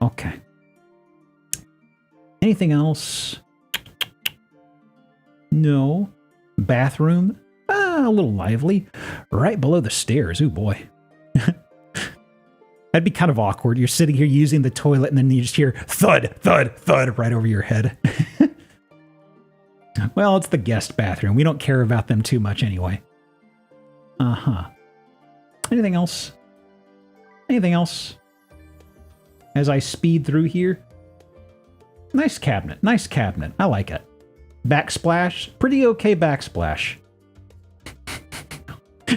Okay. Anything else? No. Bathroom? A little lively. Right below the stairs. Ooh, boy. That'd be kind of awkward. You're sitting here using the toilet and then you just hear thud, thud, thud right over your head. Well, it's the guest bathroom. We don't care about them too much anyway. Uh-huh. Anything else? Anything else? As I speed through here. Nice cabinet. Nice cabinet. I like it. Backsplash. Pretty okay backsplash.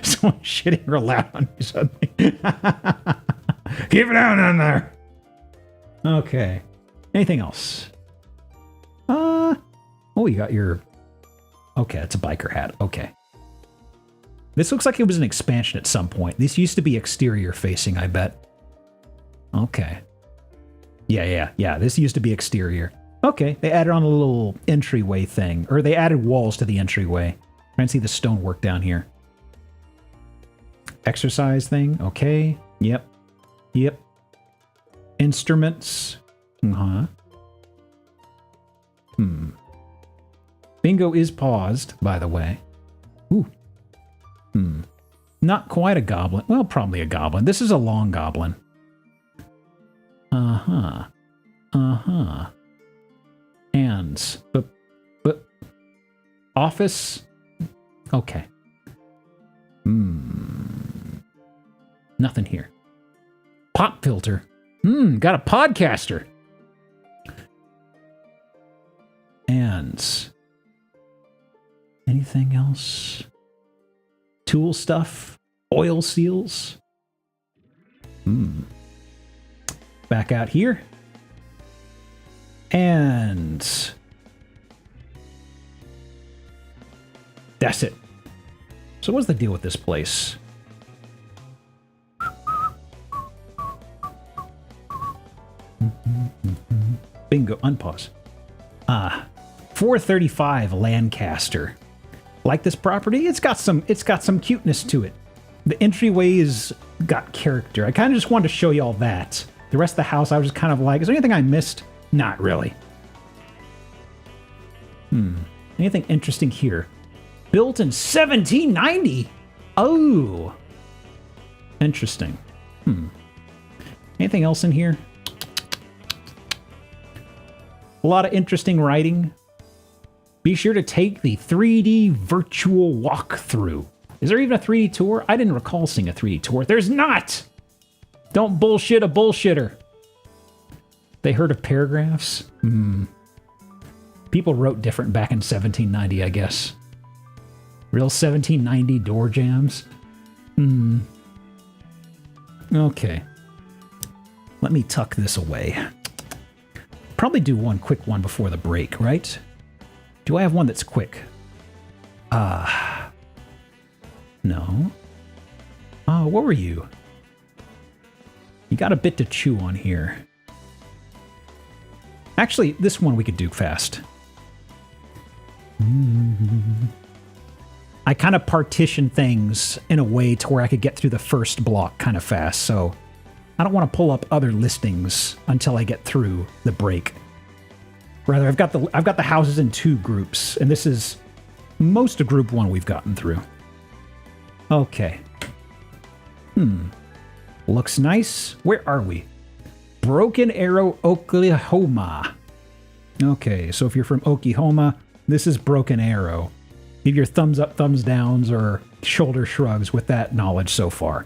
Someone shitting real loud on me suddenly. Keep it down on there. Okay. Anything else? Oh, you got your... Okay, it's a biker hat. Okay. This looks like it was an expansion at some point. This used to be exterior facing, I bet. Okay. Yeah. This used to be exterior. Okay, they added on a little entryway thing. Or they added walls to the entryway. Trying to see the stonework down here. Exercise thing. Okay. Yep. Instruments. Bingo is paused, by the way. Ooh. Not quite a goblin. Well, probably a goblin. This is a long goblin. Hands. But office. Okay. Nothing here. Pop filter. Got a podcaster. And anything else? Tool stuff? Oil seals? Back out here. And that's it. So what's the deal with this place? Bingo, unpause. 435 Lancaster. Like this property? It's got some cuteness to it. The entryway's got character. I kind of just wanted to show you all that. The rest of the house, I was just kind of like, is there anything I missed? Not really. Anything interesting here? Built in 1790? Oh. Interesting. Anything else in here? A lot of interesting writing. Be sure to take the 3D virtual walkthrough. Is there even a 3D tour? I didn't recall seeing a 3D tour. There's not! Don't bullshit a bullshitter. They heard of paragraphs? People wrote different back in 1790, I guess. Real 1790 door jams? Okay. Let me tuck this away. Probably do one quick one before the break, right? Do I have one that's quick? No. Oh, what were you? You got a bit to chew on here. Actually, this one we could do fast. I kind of partition things in a way to where I could get through the first block kind of fast, so I don't want to pull up other listings until I get through the break. Rather, I've got the houses in 2 groups, and this is most of group 1 we've gotten through. Okay. Looks nice. Where are we? Broken Arrow, Oklahoma. Okay, so if you're from Oklahoma, this is Broken Arrow. Give your thumbs up, thumbs downs, or shoulder shrugs with that knowledge so far.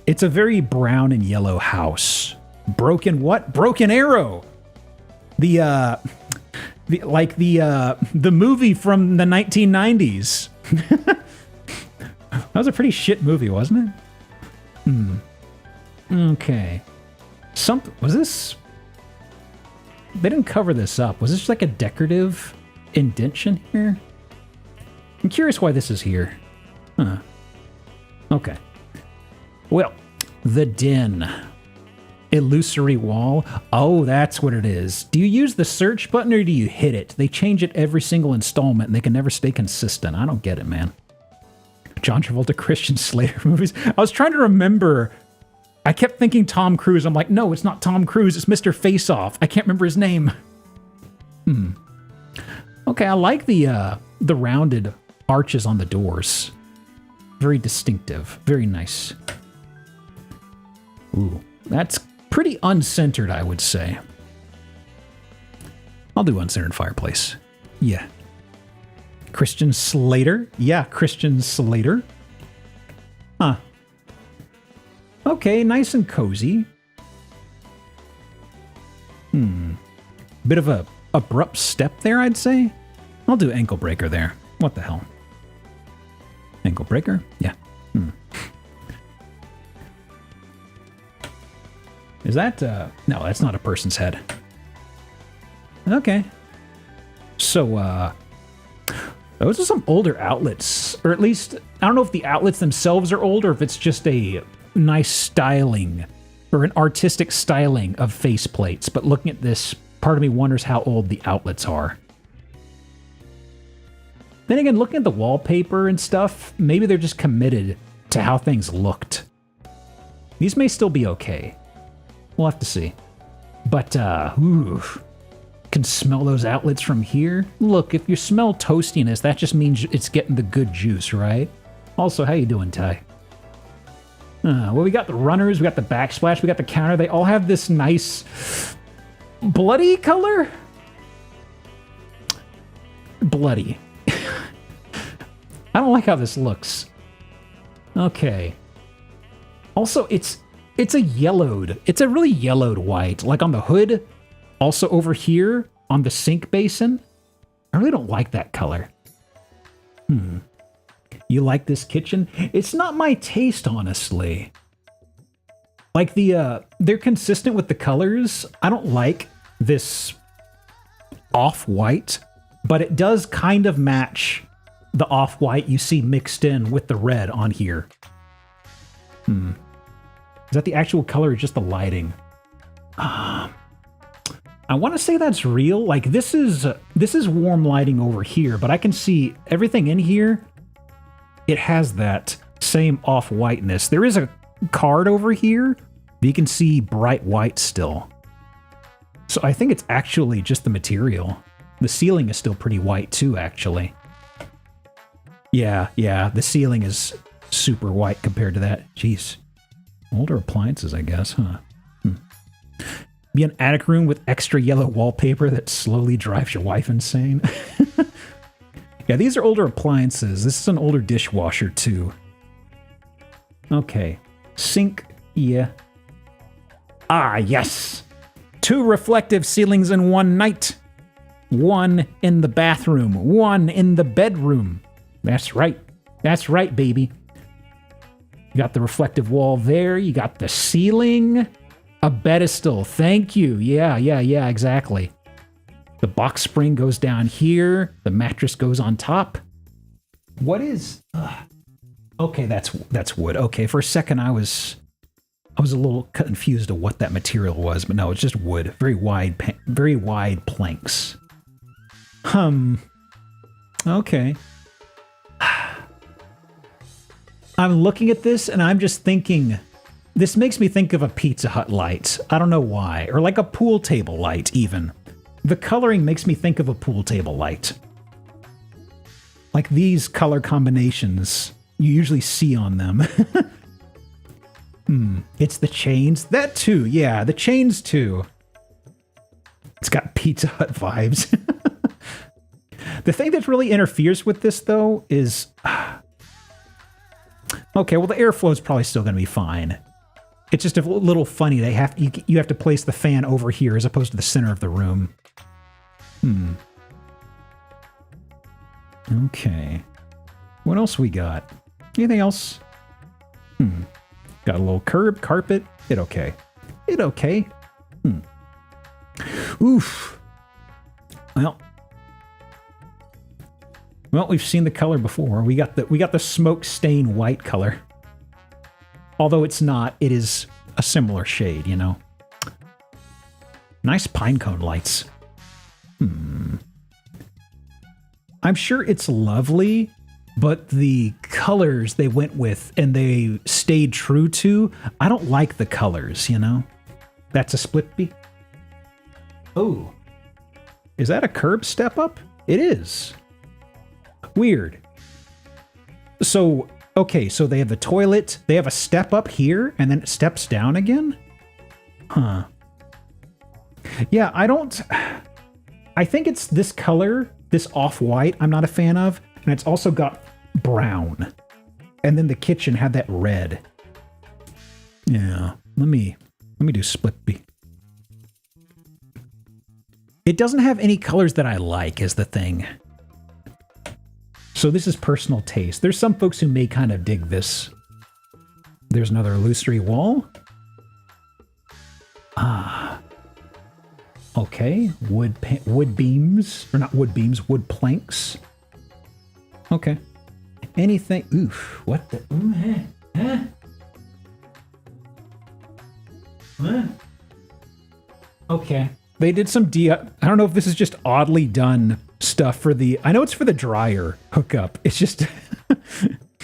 It's a very brown and yellow house. Broken what? Broken Arrow. The movie from the 1990s. That was a pretty shit movie, wasn't it? Okay. Was this... They didn't cover this up. Was this just like a decorative indentation here? I'm curious why this is here. Huh. Okay. Well, the den. Illusory wall. Oh, that's what it is. Do you use the search button or do you hit it? They change it every single installment and they can never stay consistent. I don't get it, man. John Travolta, Christian Slater movies. I was trying to remember. I kept thinking Tom Cruise. I'm like, no, it's not Tom Cruise. It's Mr. Face-Off. I can't remember his name. Okay, I like the rounded arches on the doors. Very distinctive. Very nice. Ooh, that's pretty uncentered, I would say. I'll do uncentered fireplace. Yeah. Christian Slater. Yeah, Christian Slater. Huh. Okay, nice and cozy. Bit of a abrupt step there, I'd say. I'll do ankle breaker there. What the hell? Ankle breaker? Yeah. Is that, no, that's not a person's head. Okay. So, those are some older outlets, or at least, I don't know if the outlets themselves are old or if it's just a nice styling or an artistic styling of faceplates. But looking at this, part of me wonders how old the outlets are. Then again, looking at the wallpaper and stuff, maybe they're just committed to how things looked. These may still be okay. We'll have to see. But, can smell those outlets from here. Look, if you smell toastiness, that just means it's getting the good juice, right? Also, how you doing, Ty? Well, we got the runners, we got the backsplash, we got the counter. They all have this nice bloody color. Bloody. I don't like how this looks. Okay. Also, it's a yellowed. It's a really yellowed white. Like on the hood. Also over here on the sink basin. I really don't like that color. You like this kitchen? It's not my taste, honestly. Like they're consistent with the colors. I don't like this off-white, but it does kind of match the off-white you see mixed in with the red on here. Is that the actual color or just the lighting? I want to say that's real. Like this is warm lighting over here, but I can see everything in here. It has that same off-whiteness. There is a card over here, but you can see bright white still. So I think it's actually just the material. The ceiling is still pretty white too, actually. Yeah, the ceiling is super white compared to that. Jeez. Older appliances, I guess, huh? Be an attic room with extra yellow wallpaper that slowly drives your wife insane. Yeah, these are older appliances. This is an older dishwasher, too. Okay. Sink, yeah. Ah, yes. 2 reflective ceilings in one night. 1 in the bathroom. 1 in the bedroom. That's right. That's right, baby. You got the reflective wall there. You got the ceiling. A pedestal. Thank you. Yeah, exactly. The box spring goes down here. The mattress goes on top. What is... okay, that's wood. Okay, for a second I was a little confused of what that material was, but no, it's just wood. Very wide planks. Okay. I'm looking at this and I'm just thinking, this makes me think of a Pizza Hut light. I don't know why. Or like a pool table light, even. The coloring makes me think of a pool table light. Like these color combinations you usually see on them. It's the chains. That too, yeah, the chains too. It's got Pizza Hut vibes. The thing that really interferes with this, though, is... okay, well, the airflow is probably still going to be fine. It's just a little funny. You have to place the fan over here as opposed to the center of the room. Okay. What else we got? Anything else? Got a little curb, carpet. It okay. It okay. Oof. Well, we've seen the color before. We got the smoke stain white color. Although it's not, it is a similar shade, you know. Nice pine cone lights. I'm sure it's lovely, but the colors they went with and they stayed true to, I don't like the colors, you know? That's a split B. Oh. Is that a curb step up? It is. Weird. So, okay, so they have the toilet, they have a step up here, and then it steps down again? Huh. Yeah, I think it's this color, this off-white, I'm not a fan of, and it's also got brown. And then the kitchen had that red. Yeah, let me do split B. It doesn't have any colors that I like, is the thing. So this is personal taste. There's some folks who may kind of dig this. There's another illusory wall. Ah. Okay. Wood beams. Or not wood beams, wood planks. Okay. Anything. Oof. What the. Huh? Huh? Okay. They did some I don't know if this is just oddly done stuff for the... I know it's for the dryer hookup. It's just...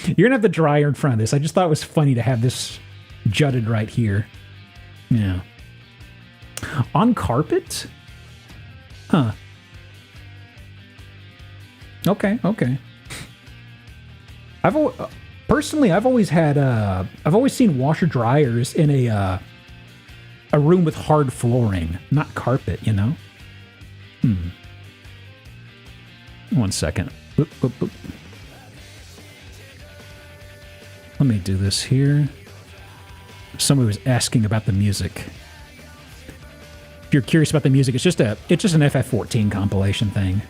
you're gonna have the dryer in front of this. I just thought it was funny to have this jutted right here. Yeah. On carpet? Huh. Okay. Personally, I've always seen washer dryers in a room with hard flooring, not carpet, you know? One second. Boop, boop, boop. Let me do this here. Somebody was asking about the music. If you're curious about the music, it's just an FF14 compilation thing.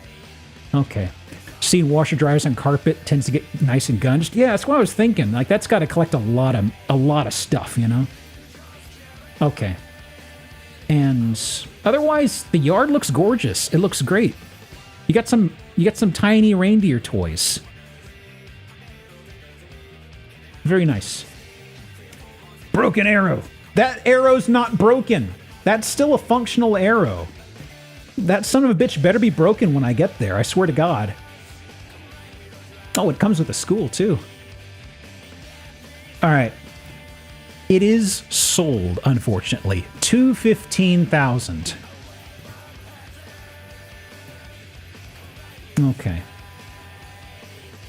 Okay. Seeing washer dryers on carpet tends to get nice and gunged. Yeah, that's what I was thinking. Like, that's got to collect a lot of stuff, you know? Okay. And otherwise, the yard looks gorgeous. It looks great. You got some tiny reindeer toys. Very nice. Broken arrow. That arrow's not broken. That's still a functional arrow. That son of a bitch better be broken when I get there. I swear to God. Oh, it comes with a school, too. All right. It is sold, unfortunately. $215,000. Okay.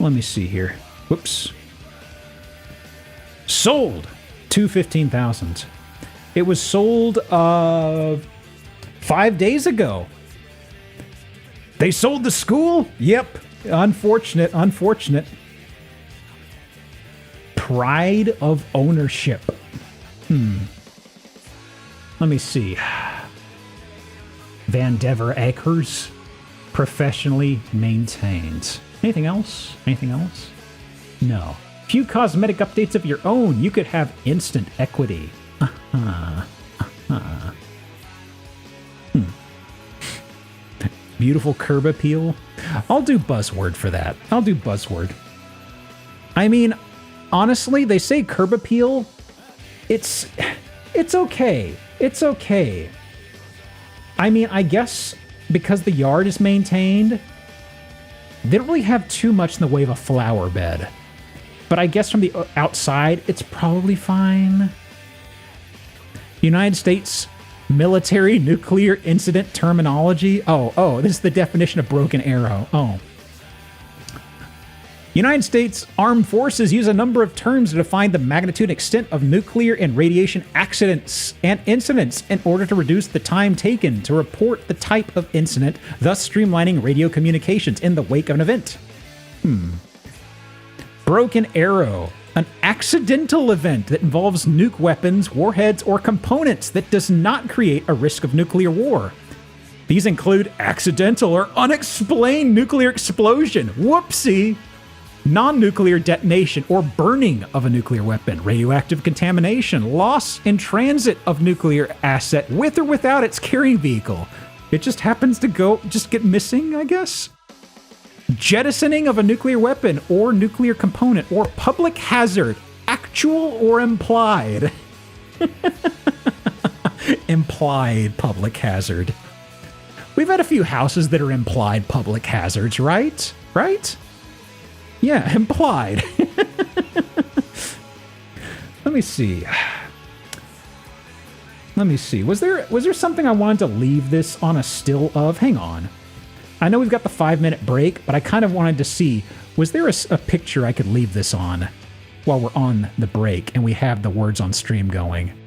Let me see here. Whoops. Sold. $215,000. It was sold 5 days ago. They sold the school? Yep. Unfortunate. Pride of ownership. Let Let me see. Van Dever Acres, professionally maintained. Anything else? Anything else? No. Few cosmetic updates of your own. You could have instant equity. Beautiful curb appeal. I'll do buzzword for that. I'll do buzzword. I mean, honestly, they say curb appeal. It's okay. It's okay. I mean, I guess because the yard is maintained, they don't really have too much in the way of a flower bed. But I guess from the outside, it's probably fine. United States military nuclear incident terminology. Oh, this is the definition of broken arrow. Oh. United States Armed Forces use a number of terms to define the magnitude and extent of nuclear and radiation accidents and incidents in order to reduce the time taken to report the type of incident, thus streamlining radio communications in the wake of an event. Broken arrow. An accidental event that involves nuke weapons, warheads, or components that does not create a risk of nuclear war. These include accidental or unexplained nuclear explosion, whoopsie, non-nuclear detonation or burning of a nuclear weapon, radioactive contamination, loss in transit of nuclear asset with or without its carrying vehicle. It just happens to get missing, I guess? Jettisoning of a nuclear weapon or nuclear component or public hazard, actual or implied. Implied public hazard. We've had a few houses that are implied public hazards, right? Right? Yeah, implied. Let me see. Was there something I wanted to leave this on a still of? Hang on. I know we've got the 5-minute break, but I kind of wanted to see, was there a picture I could leave this on while we're on the break and we have the words on stream going?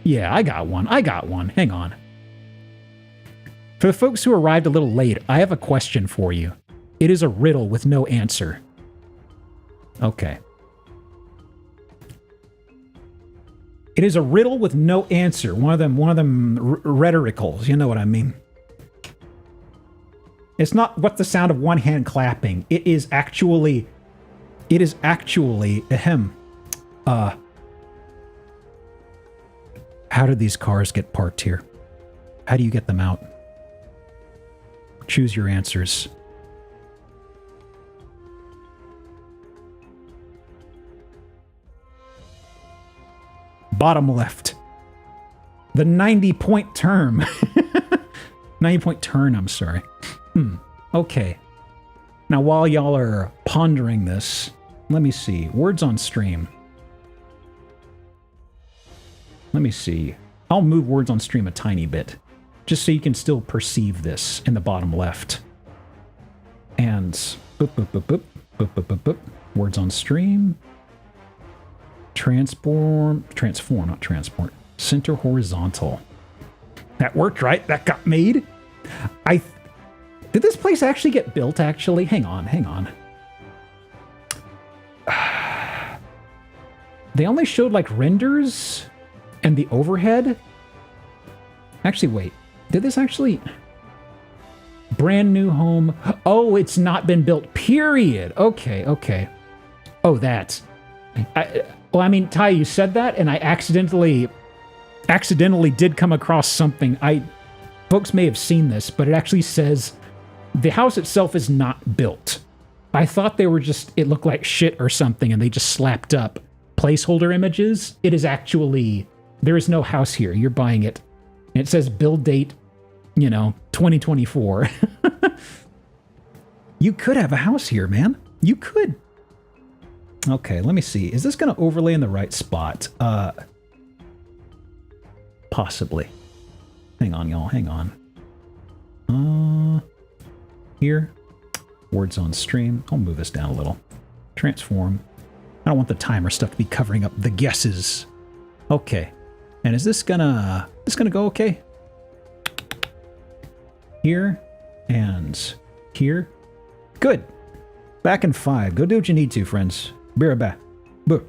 Yeah, I got one. Hang on. For the folks who arrived a little late, I have a question for you. It is a riddle with no answer. Okay. It is a riddle with no answer. One of them rhetoricals, you know what I mean? It's not what the sound of one hand clapping. It is actually ahem. How did these cars get parked here? How do you get them out? Choose your answers. Bottom left. The 90-point term. 90-point turn, I'm sorry. Okay. Now, while y'all are pondering this, let me see. Words on stream. Let me see. I'll move words on stream a tiny bit, just so you can still perceive this in the bottom left. And boop, boop, boop, boop, boop, boop, boop, boop. Words on stream. Transform, not transport. Center horizontal. That worked, right? That got made? Did this place actually get built, actually? Hang on. They only showed, like, renders and the overhead. Actually, wait. Did this actually... Brand new home. Oh, it's not been built, period. Okay. Oh, that. Well, I mean, Ty, you said that, and I accidentally did come across something. Folks may have seen this, but it actually says the house itself is not built. I thought they were it looked like shit or something, and they just slapped up placeholder images. It is actually, there is no house here. You're buying it. And it says build date, 2024. You could have a house here, man. You could. Okay, let me see. Is this going to overlay in the right spot? Possibly. Hang on, y'all. Hang on. Here. Words on stream. I'll move this down a little. Transform. I don't want the timer stuff to be covering up the guesses. Okay. And is this gonna go okay? Here and here. Good. Back in 5. Go do what you need to, friends. Be right back. Boo.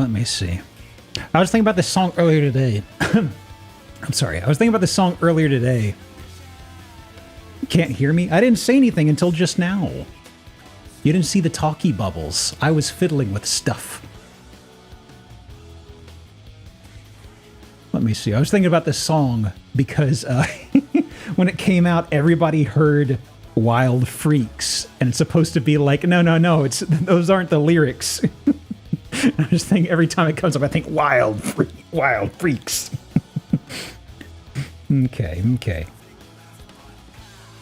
Let me see. I was thinking about this song earlier today. I'm sorry. I was thinking about this song earlier today. Can't hear me? I didn't say anything until just now. You didn't see the talkie bubbles. I was fiddling with stuff. Let me see. I was thinking about this song because when it came out, everybody heard Wild Freaks. And it's supposed to be like, no, those aren't the lyrics. I just think every time it comes up, I think Wild Freaks. Okay.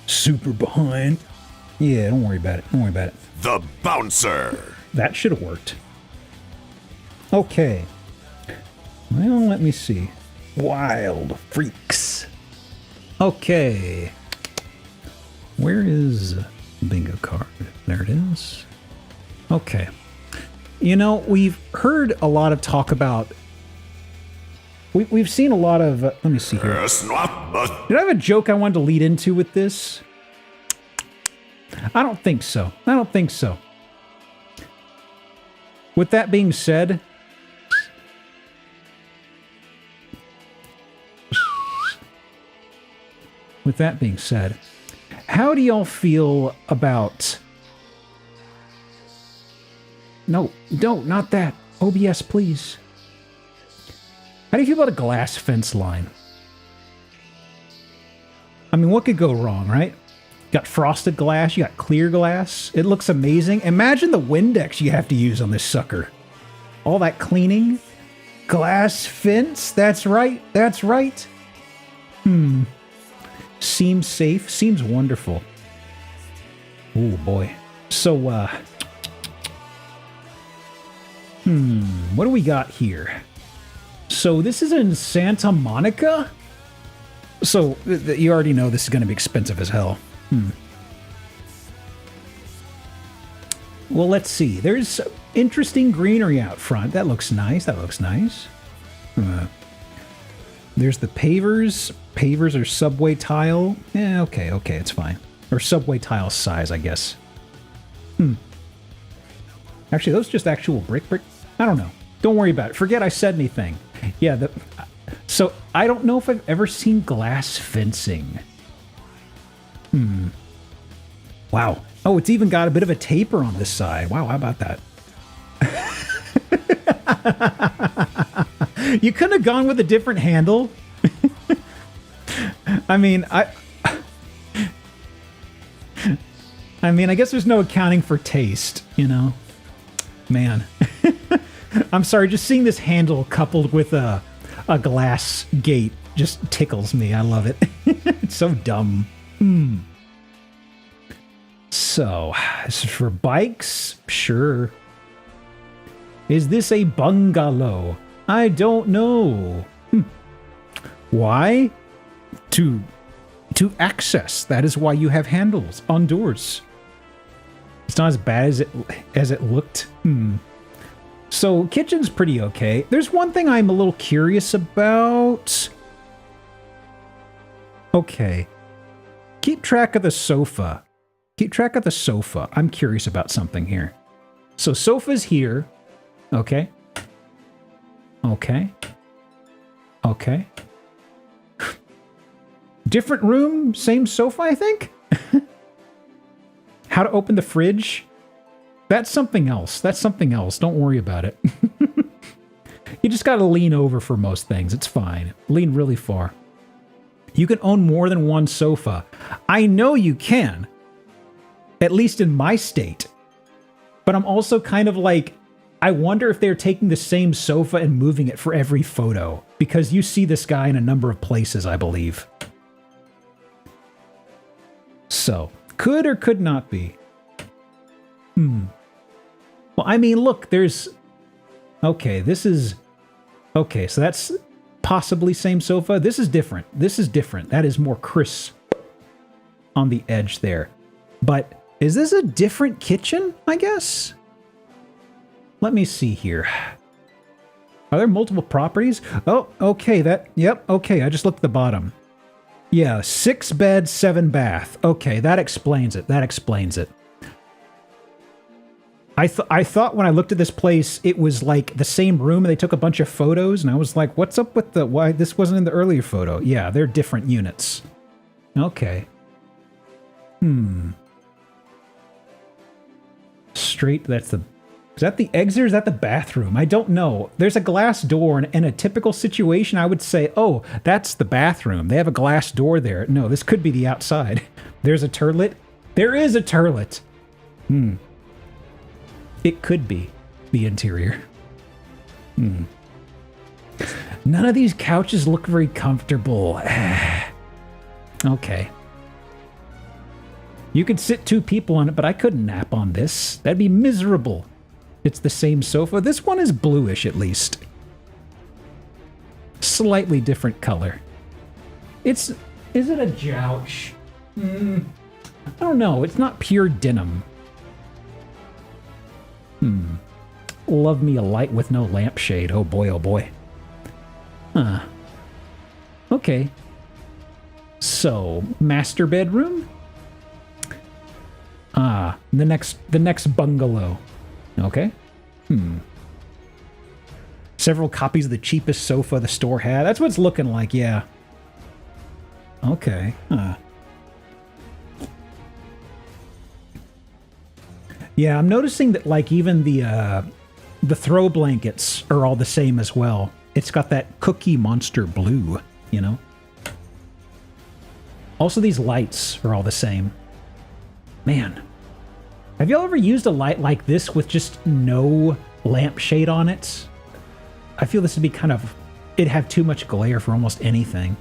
Super behind. Yeah, don't worry about it. The bouncer. That should have worked. Okay. Well, let me see. Wild Freaks. Okay. Where is bingo card? There it is. Okay. You know, we've heard a lot of talk about... We've seen a lot of... let me see here. Did I have a joke I wanted to lead into with this? I don't think so. With that being said... how do y'all feel about... No, not that. OBS, please. How do you feel about a glass fence line? I mean, what could go wrong, right? You got frosted glass, you got clear glass. It looks amazing. Imagine the Windex you have to use on this sucker. All that cleaning. Glass fence, that's right. Seems safe, seems wonderful. Oh boy. So, what do we got here? So this is in Santa Monica? So, you already know this is going to be expensive as hell. Well, let's see. There's interesting greenery out front. That looks nice. There's the pavers. Pavers are subway tile. Yeah, okay, it's fine. Or subway tile size, I guess. Actually, those just actual brick. I don't know. Don't worry about it. Forget I said anything. Yeah, so I don't know if I've ever seen glass fencing. Wow. Oh, it's even got a bit of a taper on this side. Wow, how about that? You couldn't have gone with a different handle. I mean, I guess there's no accounting for taste, you know? Man. I'm sorry, just seeing this handle coupled with a glass gate just tickles me. I love it. It's so dumb. So, this is for bikes? Sure. Is this a bungalow? I don't know. Why? To access. That is why you have handles on doors. It's not as bad as it looked. So, kitchen's pretty okay. There's one thing I'm a little curious about. Okay. Keep track of the sofa. I'm curious about something here. So, sofa's here. Okay. Different room, same sofa, I think? How to open the fridge? That's something else. Don't worry about it. You just gotta lean over for most things. It's fine. Lean really far. You can own more than one sofa. I know you can. At least in my state. But I'm also kind of like, I wonder if they're taking the same sofa and moving it for every photo. Because you see this guy in a number of places, I believe. So, could or could not be. Well, I mean, look, there's... Okay, this is... Okay, so that's possibly same sofa. This is different. That is more crisp on the edge there. But is this a different kitchen, I guess? Let me see here. Are there multiple properties? Oh, okay, okay, I just looked at the bottom. Yeah, 6 bed, 7 bath. Okay, that explains it. I thought when I looked at this place, it was like the same room and they took a bunch of photos, and I was like, what's up with why this wasn't in the earlier photo? Yeah, they're different units. Okay. Straight, is that the exit or is that the bathroom? I don't know. There's a glass door, and in a typical situation, I would say, oh, that's the bathroom. They have a glass door there. No, this could be the outside. There's a turlet. There is a turlet. It could be the interior. None of these couches look very comfortable. Okay. You could sit 2 people on it, but I couldn't nap on this. That'd be miserable. It's the same sofa. This one is bluish, at least. Slightly different color. Is it a jouch? I don't know. It's not pure denim. Love me a light with no lampshade. Oh boy, oh boy. Huh. Okay. So, master bedroom? Ah, the next bungalow. Okay. Several copies of the cheapest sofa the store had. That's what it's looking like, yeah. Okay. Yeah, I'm noticing that, like, even the throw blankets are all the same as well. It's got that Cookie Monster blue, you know? Also, these lights are all the same. Man. Have y'all ever used a light like this with just no lampshade on it? I feel this would be it'd have too much glare for almost anything.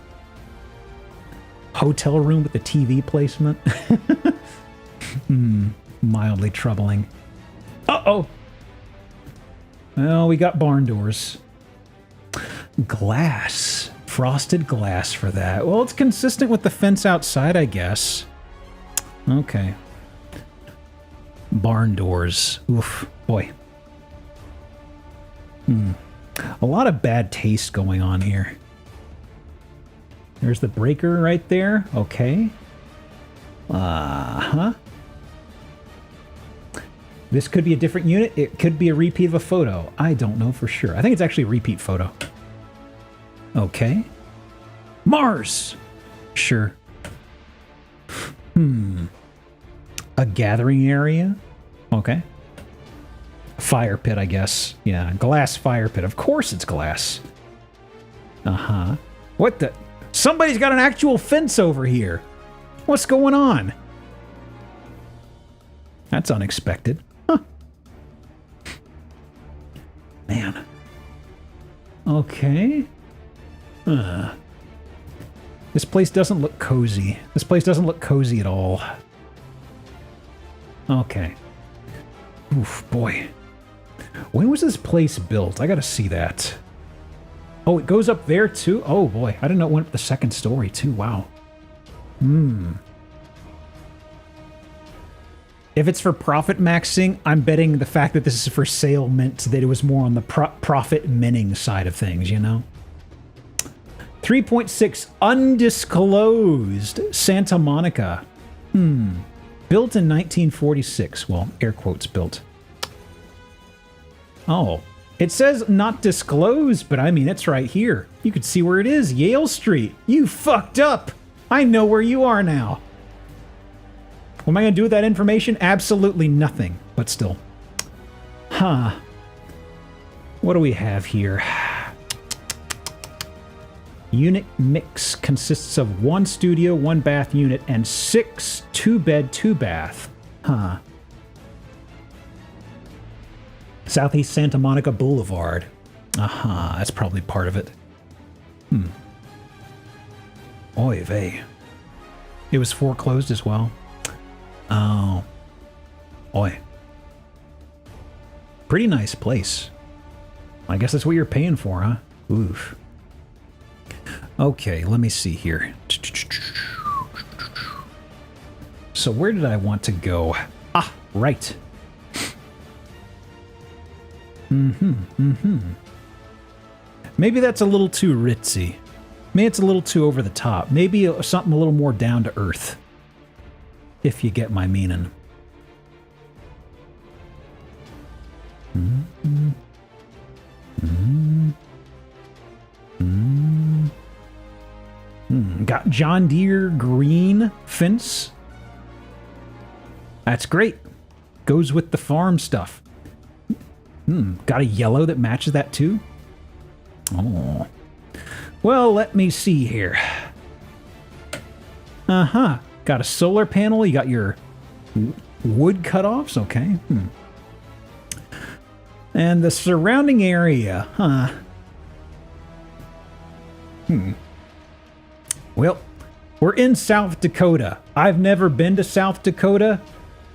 Hotel room with the TV placement. Mildly troubling. Uh-oh! Well, we got barn doors. Glass. Frosted glass for that. Well, it's consistent with the fence outside, I guess. Okay. Barn doors. Oof. Boy. A lot of bad taste going on here. There's the breaker right there. Okay. This could be a different unit. It could be a repeat of a photo. I don't know for sure. I think it's actually a repeat photo. Okay. Mars! Sure. A gathering area? Okay. Fire pit, I guess. Yeah, glass fire pit. Of course it's glass. What the? Somebody's got an actual fence over here. What's going on? That's unexpected. Huh. Man. Okay. This place doesn't look cozy. This place doesn't look cozy at all. Okay. Oof, boy. When was this place built? I gotta see that. Oh, it goes up there too? Oh boy, I didn't know it went up the second story too. Wow. If it's for profit maxing, I'm betting the fact that this is for sale meant that it was more on the profit minning side of things, you know? 3.6 undisclosed Santa Monica. Built in 1946. Well, air quotes built. Oh, it says not disclosed, but I mean, it's right here. You could see where it is. Yale Street. You fucked up. I know where you are now. What am I going to do with that information? Absolutely nothing, but still. Huh. What do we have here? Unit mix consists of 1 studio, 1 bath unit, and 6 2-bed, 2-bath. Huh. Southeast Santa Monica Boulevard. That's probably part of it. Oy vey. It was foreclosed as well. Oh. Oy. Pretty nice place. I guess that's what you're paying for, huh? Oof. Okay, let me see here. So where did I want to go? Ah, right. Maybe that's a little too ritzy. Maybe it's a little too over the top. Maybe something a little more down to earth. If you get my meaning. Got John Deere green fence. That's great. Goes with the farm stuff. Got a yellow that matches that too. Oh. Well, let me see here. Got a solar panel. You got your wood cutoffs. Okay. And the surrounding area, Well, we're in South Dakota. I've never been to South Dakota.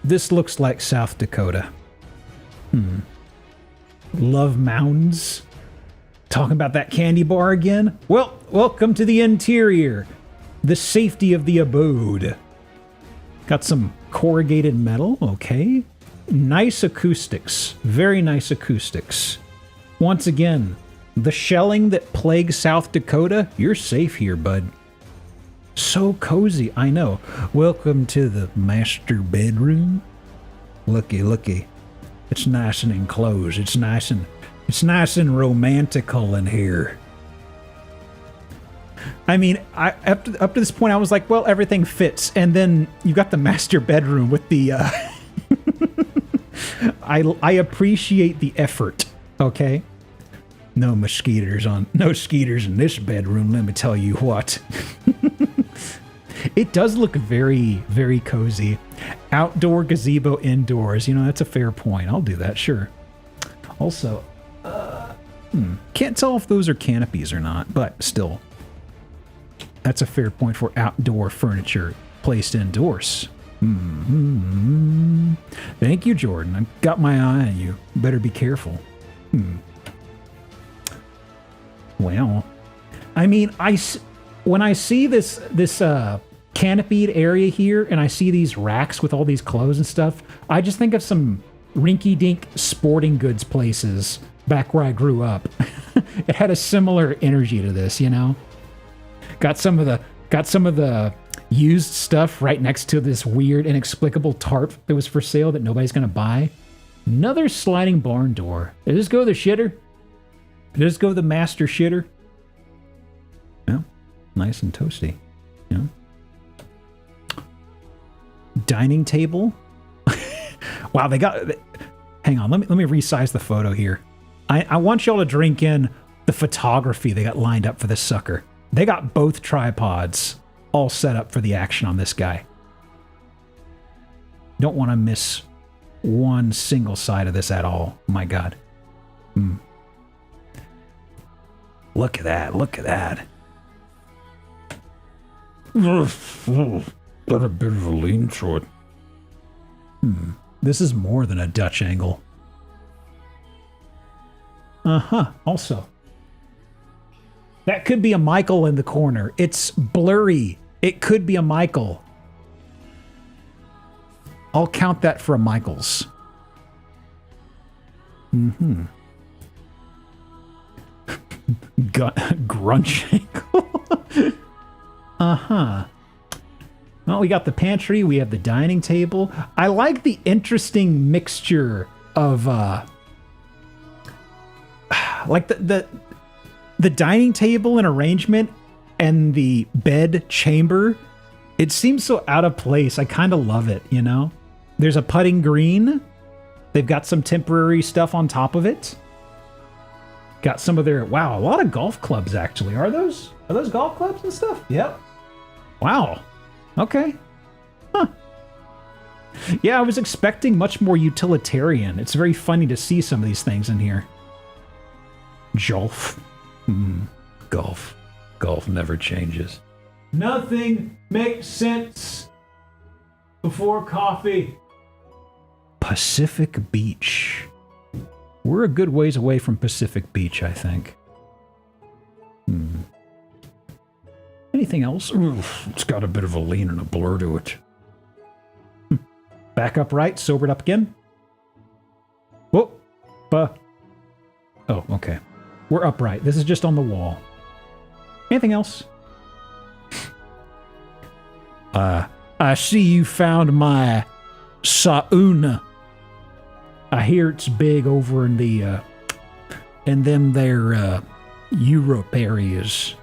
This looks like South Dakota. Love mounds. Talking about that candy bar again? Well, welcome to the interior. The safety of the abode. Got some corrugated metal. Okay. Nice acoustics. Very nice acoustics. Once again, the shelling that plagues South Dakota, you're safe here, bud. So cozy, I know. Welcome to the master bedroom. Looky, looky. It's nice and enclosed. It's nice and romantical in here. I mean, up to this point, I was like, well, everything fits. And then you got the master bedroom with the... I appreciate the effort, okay? No mosquitoes in this bedroom, let me tell you what. It does look very, very cozy. Outdoor gazebo indoors. You know, that's a fair point. I'll do that, sure. Also, can't tell if those are canopies or not, but still. That's a fair point for outdoor furniture placed indoors. Thank you, Jordan. I've got my eye on you. Better be careful. Well, I mean, when I see this canopied area here, and I see these racks with all these clothes and stuff, I just think of some rinky-dink sporting goods places back where I grew up. It had a similar energy to this, you know. Got some of the used stuff right next to this weird, inexplicable tarp that was for sale that nobody's gonna buy. Another sliding barn door. Did this go the shitter? Did this go the master shitter? No, nice and toasty. Yeah. Dining table. Wow, they got. Hang on, let me resize the photo here. I want y'all to drink in the photography they got lined up for this sucker. They got both tripods all set up for the action on this guy. Don't want to miss one single side of this at all. My God. Look at that. Look at that. Got a bit of a lean to it. This is more than a Dutch angle. Also. That could be a Michael in the corner. It's blurry. It could be a Michael. I'll count that for a Michaels. Grunch angle. Well, we got the pantry. We have the dining table. I like the interesting mixture of like the dining table and arrangement and the bed chamber. It seems so out of place. I kind of love it, you know? There's a putting green. They've got some temporary stuff on top of it. Got some of their... Wow, a lot of golf clubs, actually. Are those golf clubs and stuff? Yep. Wow. Okay. Huh. Yeah, I was expecting much more utilitarian. It's very funny to see some of these things in here. Jolf. Golf. Golf never changes. Nothing makes sense before coffee. Pacific Beach. We're a good ways away from Pacific Beach, I think. Anything else? Oof, it's got a bit of a lean and a blur to it. Back upright, sobered up again. Whoa. Oh, okay. We're upright. This is just on the wall. Anything else? I see you found my sauna. I hear it's big over in the in them there Europe areas.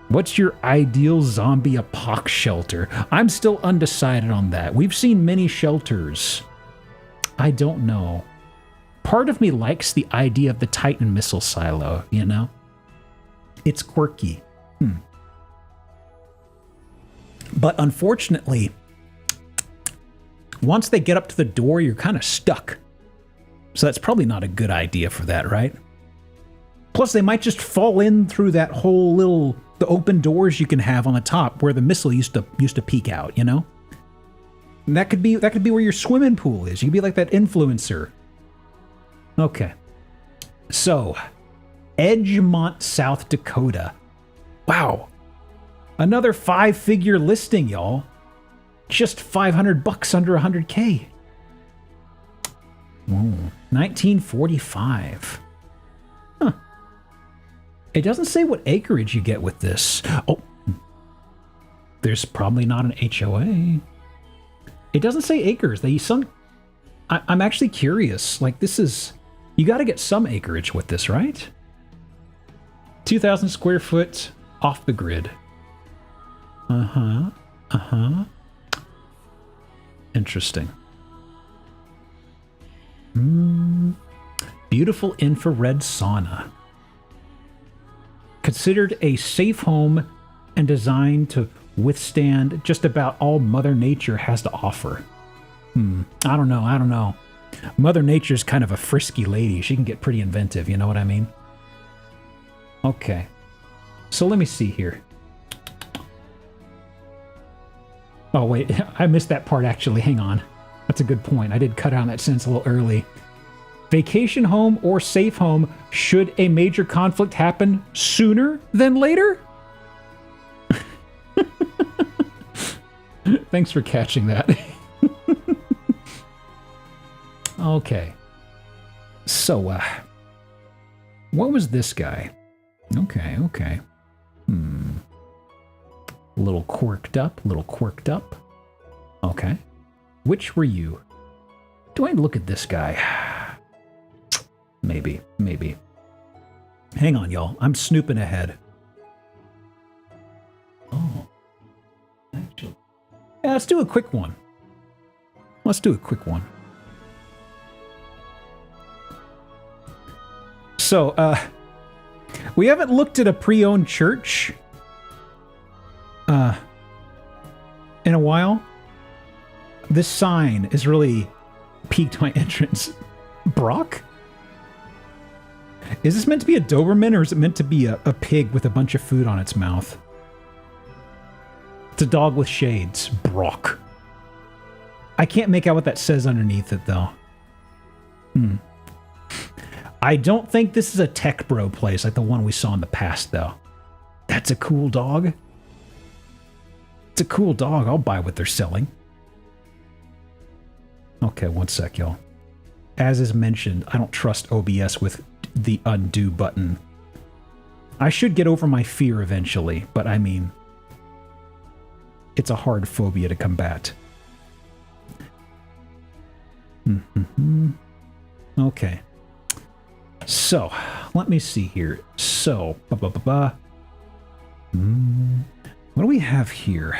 What's your ideal zombie apox shelter? I'm still undecided on that. We've seen many shelters. I don't know. Part of me likes the idea of the Titan missile silo, you know? It's quirky. But unfortunately, once they get up to the door, you're kind of stuck. So that's probably not a good idea for that, right? Plus, they might just fall in through that whole little, the open doors you can have on the top where the missile used to peek out, you know? And that could be where your swimming pool is. You could be like that influencer. Okay. So, Edgemont, South Dakota. Wow. Another 5-figure listing, y'all. Just $500 under 100K. Whoa. 1945. Huh. It doesn't say what acreage you get with this. Oh. There's probably not an HOA. It doesn't say acres. I'm actually curious. Like, this is... You got to get some acreage with this, right? 2,000 square foot off the grid. Interesting. Beautiful infrared sauna. Considered a safe home and designed to withstand just about all Mother Nature has to offer. I don't know. Mother Nature's kind of a frisky lady. She can get pretty inventive, you know what I mean? Okay. So let me see here. Oh, wait. I missed that part, actually. Hang on. That's a good point. I did cut out that sentence a little early. Vacation home or safe home should a major conflict happen sooner than later? Thanks for catching that. Okay. So, what was this guy? Okay. A little quirked up. Okay. Which were you? Do I look at this guy? Maybe. Hang on, y'all. I'm snooping ahead. Oh. Actually. Yeah, let's do a quick one. So, we haven't looked at a pre-owned church in a while. This sign is really piqued my interest. Brock? Is this meant to be a Doberman, or is it meant to be a pig with a bunch of food on its mouth? It's a dog with shades. Brock. I can't make out what that says underneath it, though. I don't think this is a tech bro place like the one we saw in the past, though. That's a cool dog. It's a cool dog. I'll buy what they're selling. Okay, one sec, y'all. As is mentioned, I don't trust OBS with the undo button. I should get over my fear eventually, but I mean, it's a hard phobia to combat. Okay. So, let me see here. So, what do we have here?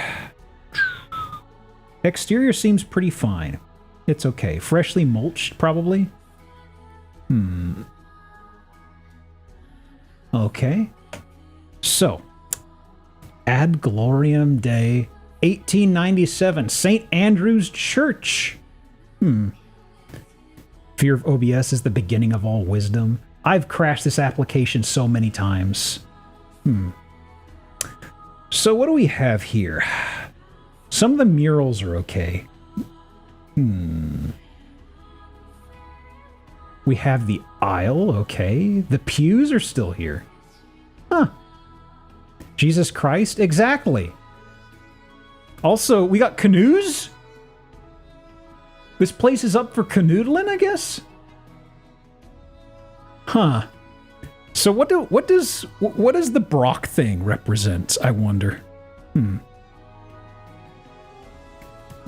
Exterior seems pretty fine. It's okay. Freshly mulched, probably? Okay. So, Ad Gloriam Day, 1897, St. Andrew's Church. Fear of OBS is the beginning of all wisdom. I've crashed this application so many times. So what do we have here? Some of the murals are okay. We have the aisle, okay. The pews are still here. Huh. Jesus Christ, exactly. Also, we got canoes? This place is up for canoodling, I guess? Huh. So what does the Brock thing represent, I wonder?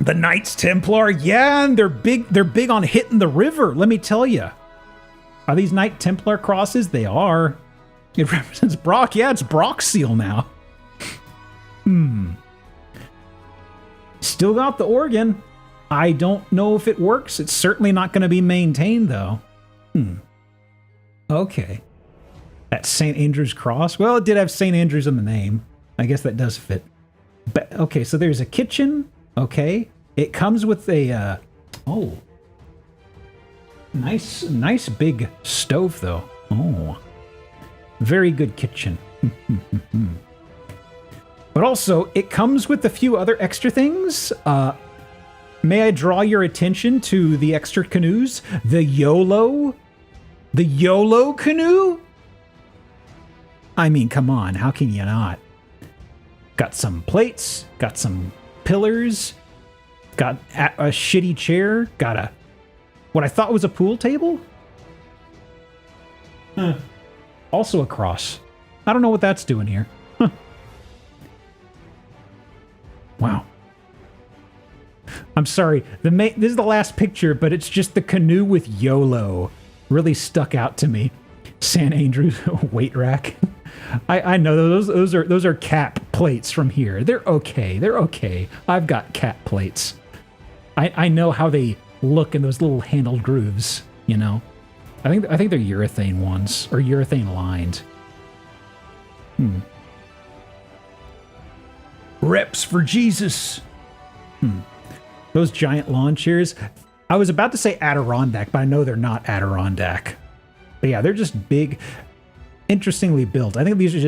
The Knights Templar, yeah, and they're big. They're big on hitting the river. Let me tell you. Are these Knight Templar crosses? They are. It represents Brock. Yeah, it's Brock's seal now. Still got the organ. I don't know if it works. It's certainly not going to be maintained, though. Okay. That's St. Andrew's Cross. Well, it did have St. Andrew's in the name. I guess that does fit. But okay, so there's a kitchen. Okay. It comes with a... oh. Nice big stove, though. Oh. Very good kitchen. But also, it comes with a few other extra things. May I draw your attention to the extra canoes? The YOLO? The YOLO canoe? I mean, come on, how can you not? Got some plates, got some pillars, got a shitty chair, got a... what I thought was a pool table? Also a cross. I don't know what that's doing here. Wow. I'm sorry. This is the last picture, but it's just the canoe with YOLO. Really stuck out to me. San Andrews weight rack. I know those are cap plates from here. They're okay. They're okay. I've got cap plates. I know how they look in those little handled grooves. You know. I think they're urethane ones or urethane lined. Reps for Jesus. Those giant lawn chairs. I was about to say Adirondack, but I know they're not Adirondack. But yeah, they're just big, interestingly built. I think these are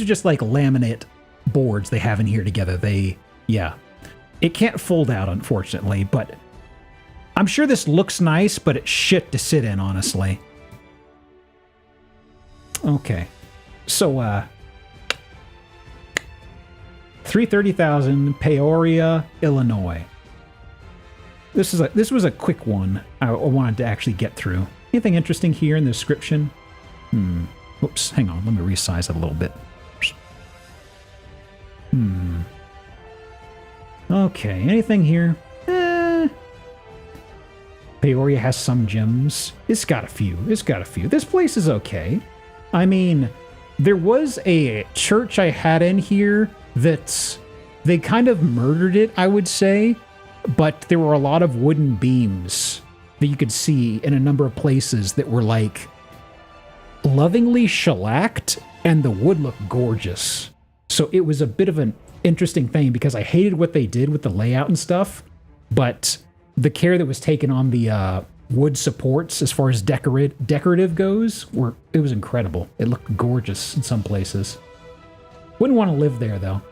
just like laminate boards they have in here together. It can't fold out, unfortunately, but I'm sure this looks nice, but it's shit to sit in, honestly. Okay. So, 330,000, Peoria, Illinois. This was a quick one I wanted to actually get through. Anything interesting here in the description? Oops, hang on. Let me resize it a little bit. Okay, anything here? Peoria has some gems. It's got a few. This place is okay. I mean, there was a church I had in here they kind of murdered it, I would say, but there were a lot of wooden beams that you could see in a number of places that were like lovingly shellacked, and the wood looked gorgeous. So it was a bit of an interesting thing because I hated what they did with the layout and stuff, but the care that was taken on the wood supports as far as decorative goes, it was incredible. It looked gorgeous in some places. Wouldn't want to live there though.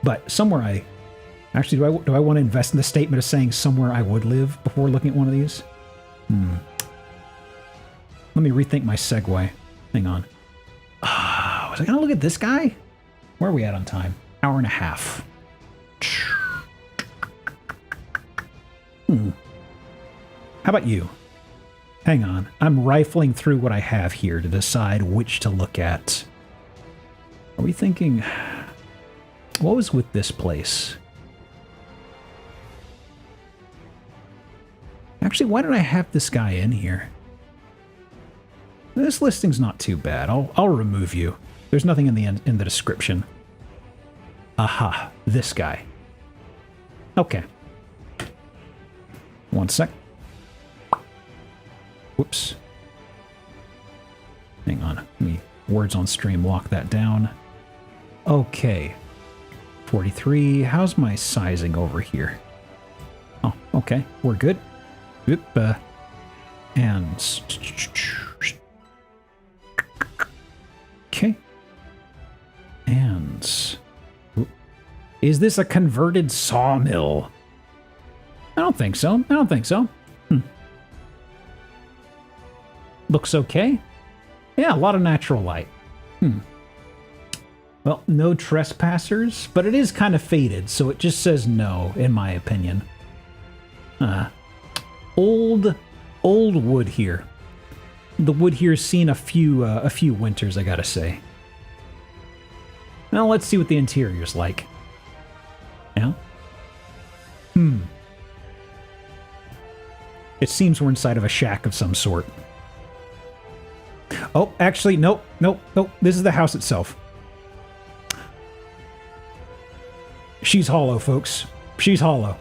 But somewhere do I want to invest in the statement of saying somewhere I would live before looking at one of these? Let me rethink my segue. Hang on. Was I gonna look at this guy? Where are we at on time? Hour and a half. How about you? Hang on. I'm rifling through what I have here to decide which to look at. Are we thinking... what was with this place? Actually, why did I have this guy in here? This listing's not too bad. I'll remove you. There's nothing in the description. Aha, this guy. Okay. One sec. Whoops. Hang on. Let me words on stream lock that down. Okay. 43. How's my sizing over here? Oh, okay. We're good. Oop, and... okay. And... is this a converted sawmill? I don't think so. Looks okay. Yeah, a lot of natural light. Well, no trespassers, but it is kind of faded, so it just says no, in my opinion. Old wood here. The wood here's seen a few winters, I gotta say. Now let's see what the interior's like. Yeah. It seems we're inside of a shack of some sort. Oh, actually, nope. This is the house itself. She's hollow, folks. She's hollow.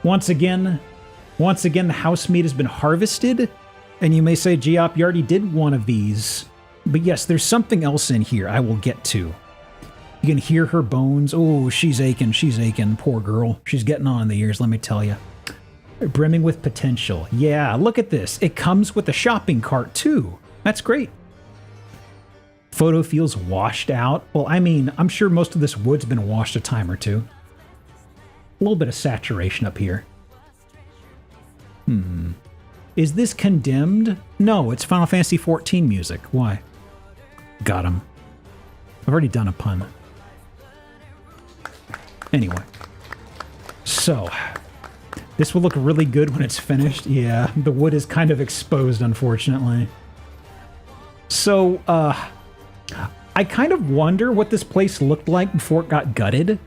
Once again, the house meat has been harvested. And you may say, Geop, you already did one of these. But yes, there's something else in here I will get to. You can hear her bones. Oh, she's aching. Poor girl. She's getting on in the years, let me tell you. Brimming with potential. Yeah, look at this. It comes with a shopping cart, too. That's great. Photo feels washed out. Well, I mean, I'm sure most of this wood's been washed a time or two. A little bit of saturation up here. Is this condemned? No, it's Final Fantasy XIV music. Why? Got him. I've already done a pun. Anyway. So, this will look really good when it's finished. Yeah, the wood is kind of exposed, unfortunately. So, I kind of wonder what this place looked like before it got gutted.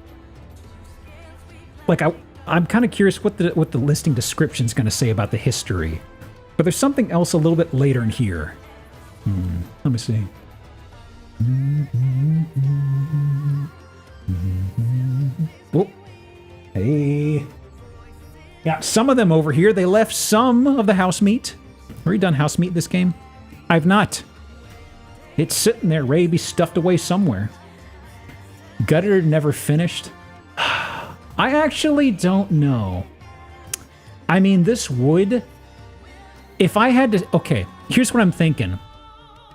Like, I'm kind of curious what the listing description is going to say about the history. But there's something else a little bit later in here. Let me see. Oh, hey. Yeah, some of them over here. They left some of the house meat. Have you done house meat this game? I've not. It's sitting there, ready to be stuffed away somewhere. Gutted or never finished? I actually don't know. I mean, this wood... If I had to... Okay, here's what I'm thinking.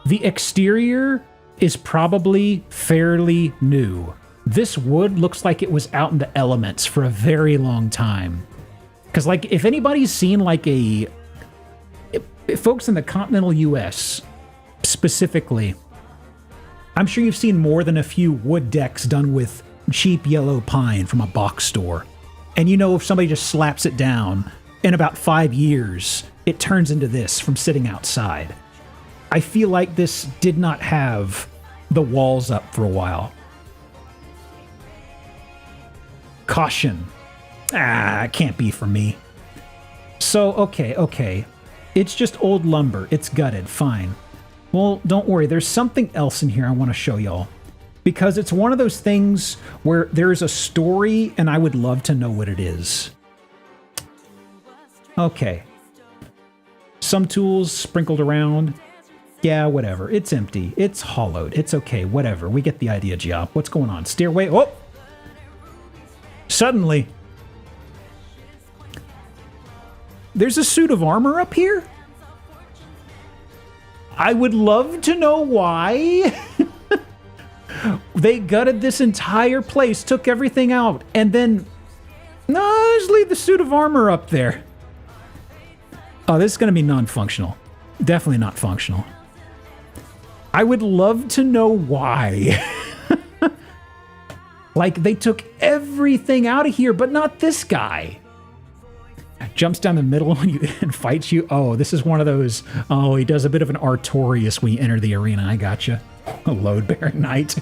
The exterior is probably fairly new. This wood looks like it was out in the elements for a very long time. Because, like, if anybody's seen, like, folks in the continental U.S., specifically, I'm sure you've seen more than a few wood decks done with cheap yellow pine from a box store. And you know if somebody just slaps it down, in about 5 years, it turns into this from sitting outside. I feel like this did not have the walls up for a while. Caution. It can't be for me. So, okay. It's just old lumber. It's gutted. Fine. Well, don't worry. There's something else in here I want to show y'all. Because it's one of those things where there's a story and I would love to know what it is. Okay. Some tools sprinkled around. Yeah, whatever. It's empty. It's hollowed. It's okay. Whatever. We get the idea, Geop. What's going on? Stairway. Oh! Suddenly, there's a suit of armor up here? I would love to know why. They gutted this entire place, took everything out, and then... No, just leave the suit of armor up there. Oh, this is going to be non-functional. Definitely not functional. I would love to know why. Like, they took everything out of here, but not this guy. Jumps down the middle and fights you. Oh, this is one of those... Oh, he does a bit of an Artorias when you enter the arena. I gotcha. A load-bearing knight.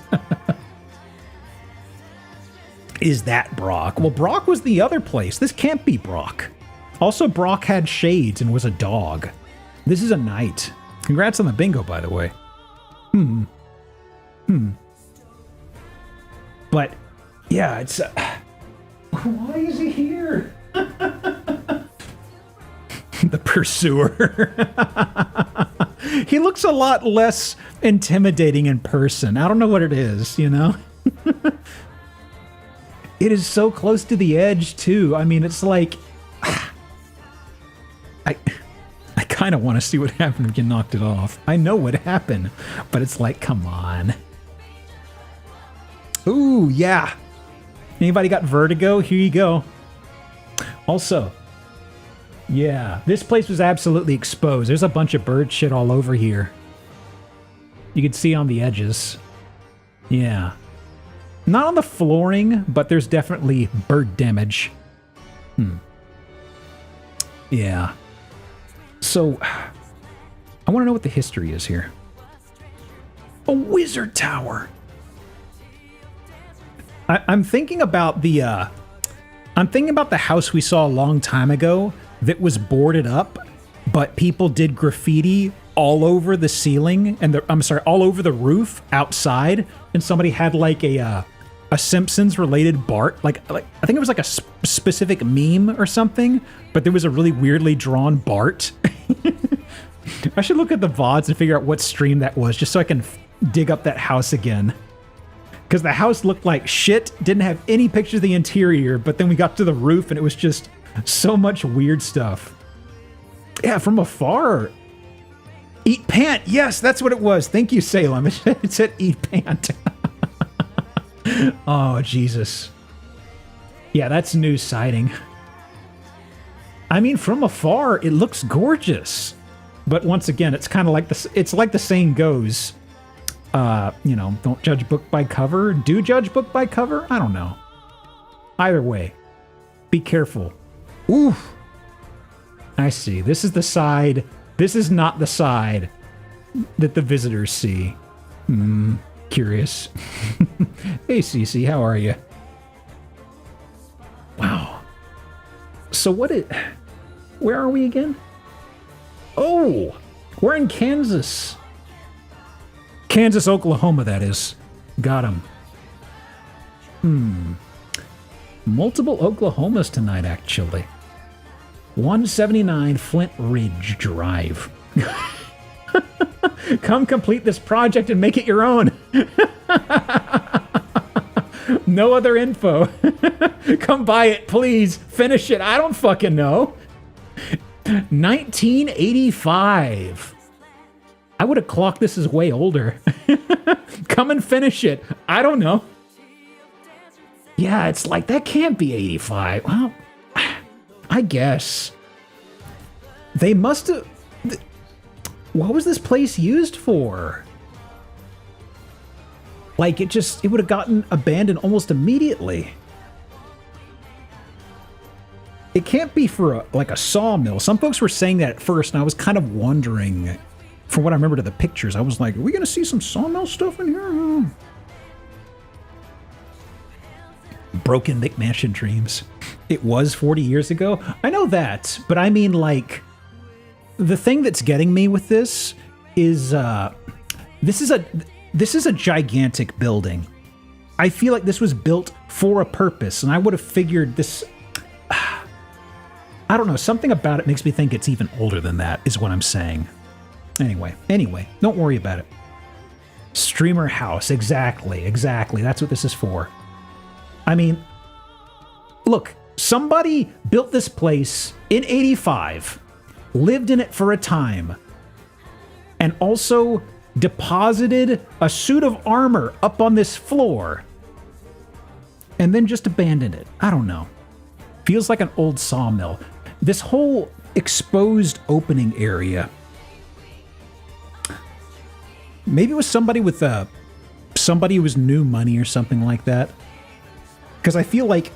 Is that Brock? Well, Brock was the other place. This can't be Brock. Also, Brock had shades and was a dog. This is a knight. Congrats on the bingo, by the way. But, yeah, it's... why is he here? The pursuer. He looks a lot less intimidating in person. I don't know what it is, you know? It is so close to the edge, too. I mean, it's like... I kind of want to see what happened if you knocked it off. I know what happened, but it's like, come on. Ooh, yeah. Anybody got vertigo? Here you go. Also, yeah, this place was absolutely exposed. There's a bunch of bird shit all over here. You can see on the edges. Yeah. Not on the flooring, but there's definitely bird damage. Yeah. So, I want to know what the history is here. A wizard tower. I'm thinking about the I'm thinking about the house we saw a long time ago that was boarded up, but people did graffiti all over the ceiling and all over the roof outside, and somebody had like a Simpsons related Bart, like I think it was like a specific meme or something, but there was a really weirdly drawn Bart. I should look at the VODs and figure out what stream that was, just so I can dig up that house again. Because the house looked like shit, didn't have any pictures of the interior, but then we got to the roof and it was just so much weird stuff. Yeah, from afar. Eat pant. Yes, that's what it was. Thank you, Salem. It said eat pant. Oh, Jesus. Yeah, that's new sighting. I mean, from afar, it looks gorgeous. But once again, it's kind of like it's like the saying goes, don't judge book by cover. Do judge book by cover? I don't know. Either way, be careful. Ooh. I see. This is the side. This is not the side that the visitors see. Curious. Hey, Cece, how are you? Wow. So where are we again? Oh, we're in Kansas. Kansas, Oklahoma, that is. Got him. Multiple Oklahomas tonight, actually. 179 Flint Ridge Drive. Come complete this project and make it your own. No other info. Come buy it, please. Finish it. I don't fucking know. 1985. I would have clocked this as way older. Come and finish it. I don't know. Yeah, it's like, that can't be 85. Well, I guess. They must have... What was this place used for? Like, it would have gotten abandoned almost immediately. It can't be for a sawmill. Some folks were saying that at first, and I was kind of wondering, from what I remember to the pictures, I was like, are we going to see some sawmill stuff in here? Broken McMansion dreams. It was 40 years ago. I know that, but I mean, like, the thing that's getting me with this is this is a gigantic building. I feel like this was built for a purpose, and I would have figured this. I don't know. Something about it makes me think it's even older than that, is what I'm saying. Anyway, don't worry about it. Streamer house, exactly. That's what this is for. I mean, look, somebody built this place in 85, lived in it for a time, and also deposited a suit of armor up on this floor, and then just abandoned it. I don't know. Feels like an old sawmill. This whole exposed opening area. Maybe it was somebody with somebody who was new money or something like that. Because I feel like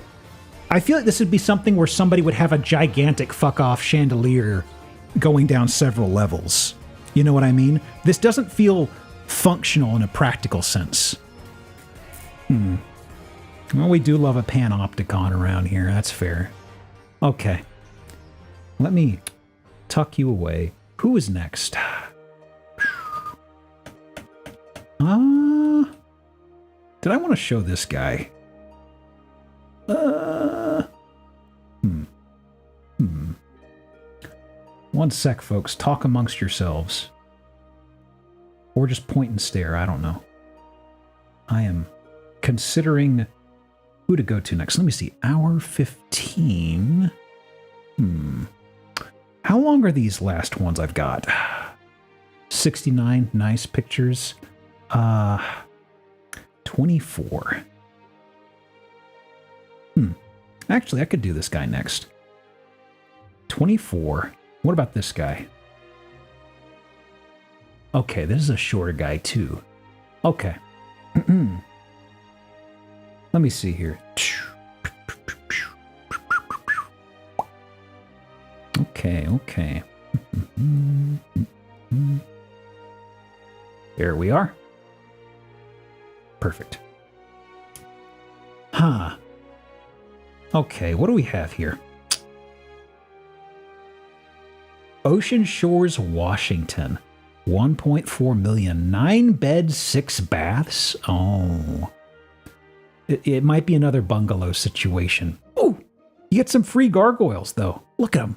this would be something where somebody would have a gigantic fuck-off chandelier going down several levels. You know what I mean? This doesn't feel functional in a practical sense. Well, we do love a panopticon around here. That's fair. Okay. Let me tuck you away. Who is next? Did I want to show this guy? One sec, folks. Talk amongst yourselves. Or just point and stare. I don't know. I am considering who to go to next. Let me see. Hour 15. How long are these last ones I've got? 69 nice pictures. 24. Actually, I could do this guy next. 24. What about this guy? Okay, this is a shorter guy too. Okay. Let me see here. Okay. There we are. Perfect. Okay, what do we have here? Ocean Shores, Washington. 1.4 million. 9 beds, 6 baths. Oh. It might be another bungalow situation. Oh, you get some free gargoyles, though. Look at them.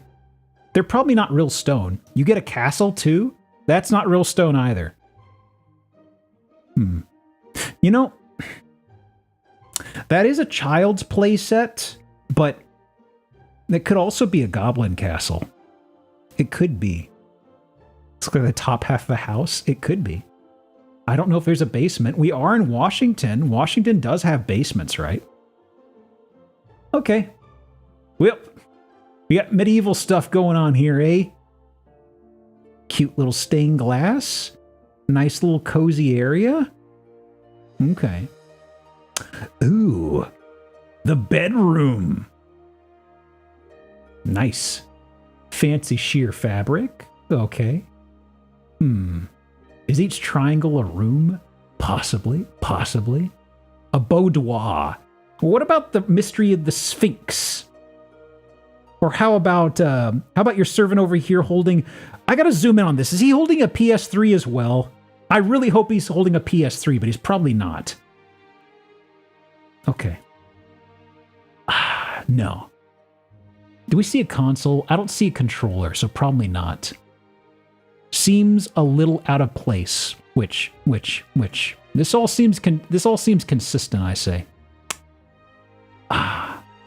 They're probably not real stone. You get a castle, too? That's not real stone either. You know, that is a child's play set, but it could also be a goblin castle. It could be. It's like the top half of the house. It could be. I don't know if there's a basement. We are in Washington. Washington does have basements, right? Okay. Well, we got medieval stuff going on here, eh? Cute little stained glass. Nice little cozy area. Okay. Ooh. The bedroom. Nice. Fancy sheer fabric. Okay. Is each triangle a room? Possibly. Possibly. A boudoir. What about the mystery of the Sphinx? Or how about your servant over here holding... I gotta zoom in on this. Is he holding a PS3 as well? I really hope he's holding a PS3, but he's probably not. Okay. No. Do we see a console? I don't see a controller, so probably not. Seems a little out of place. Which? This all seems consistent, I say.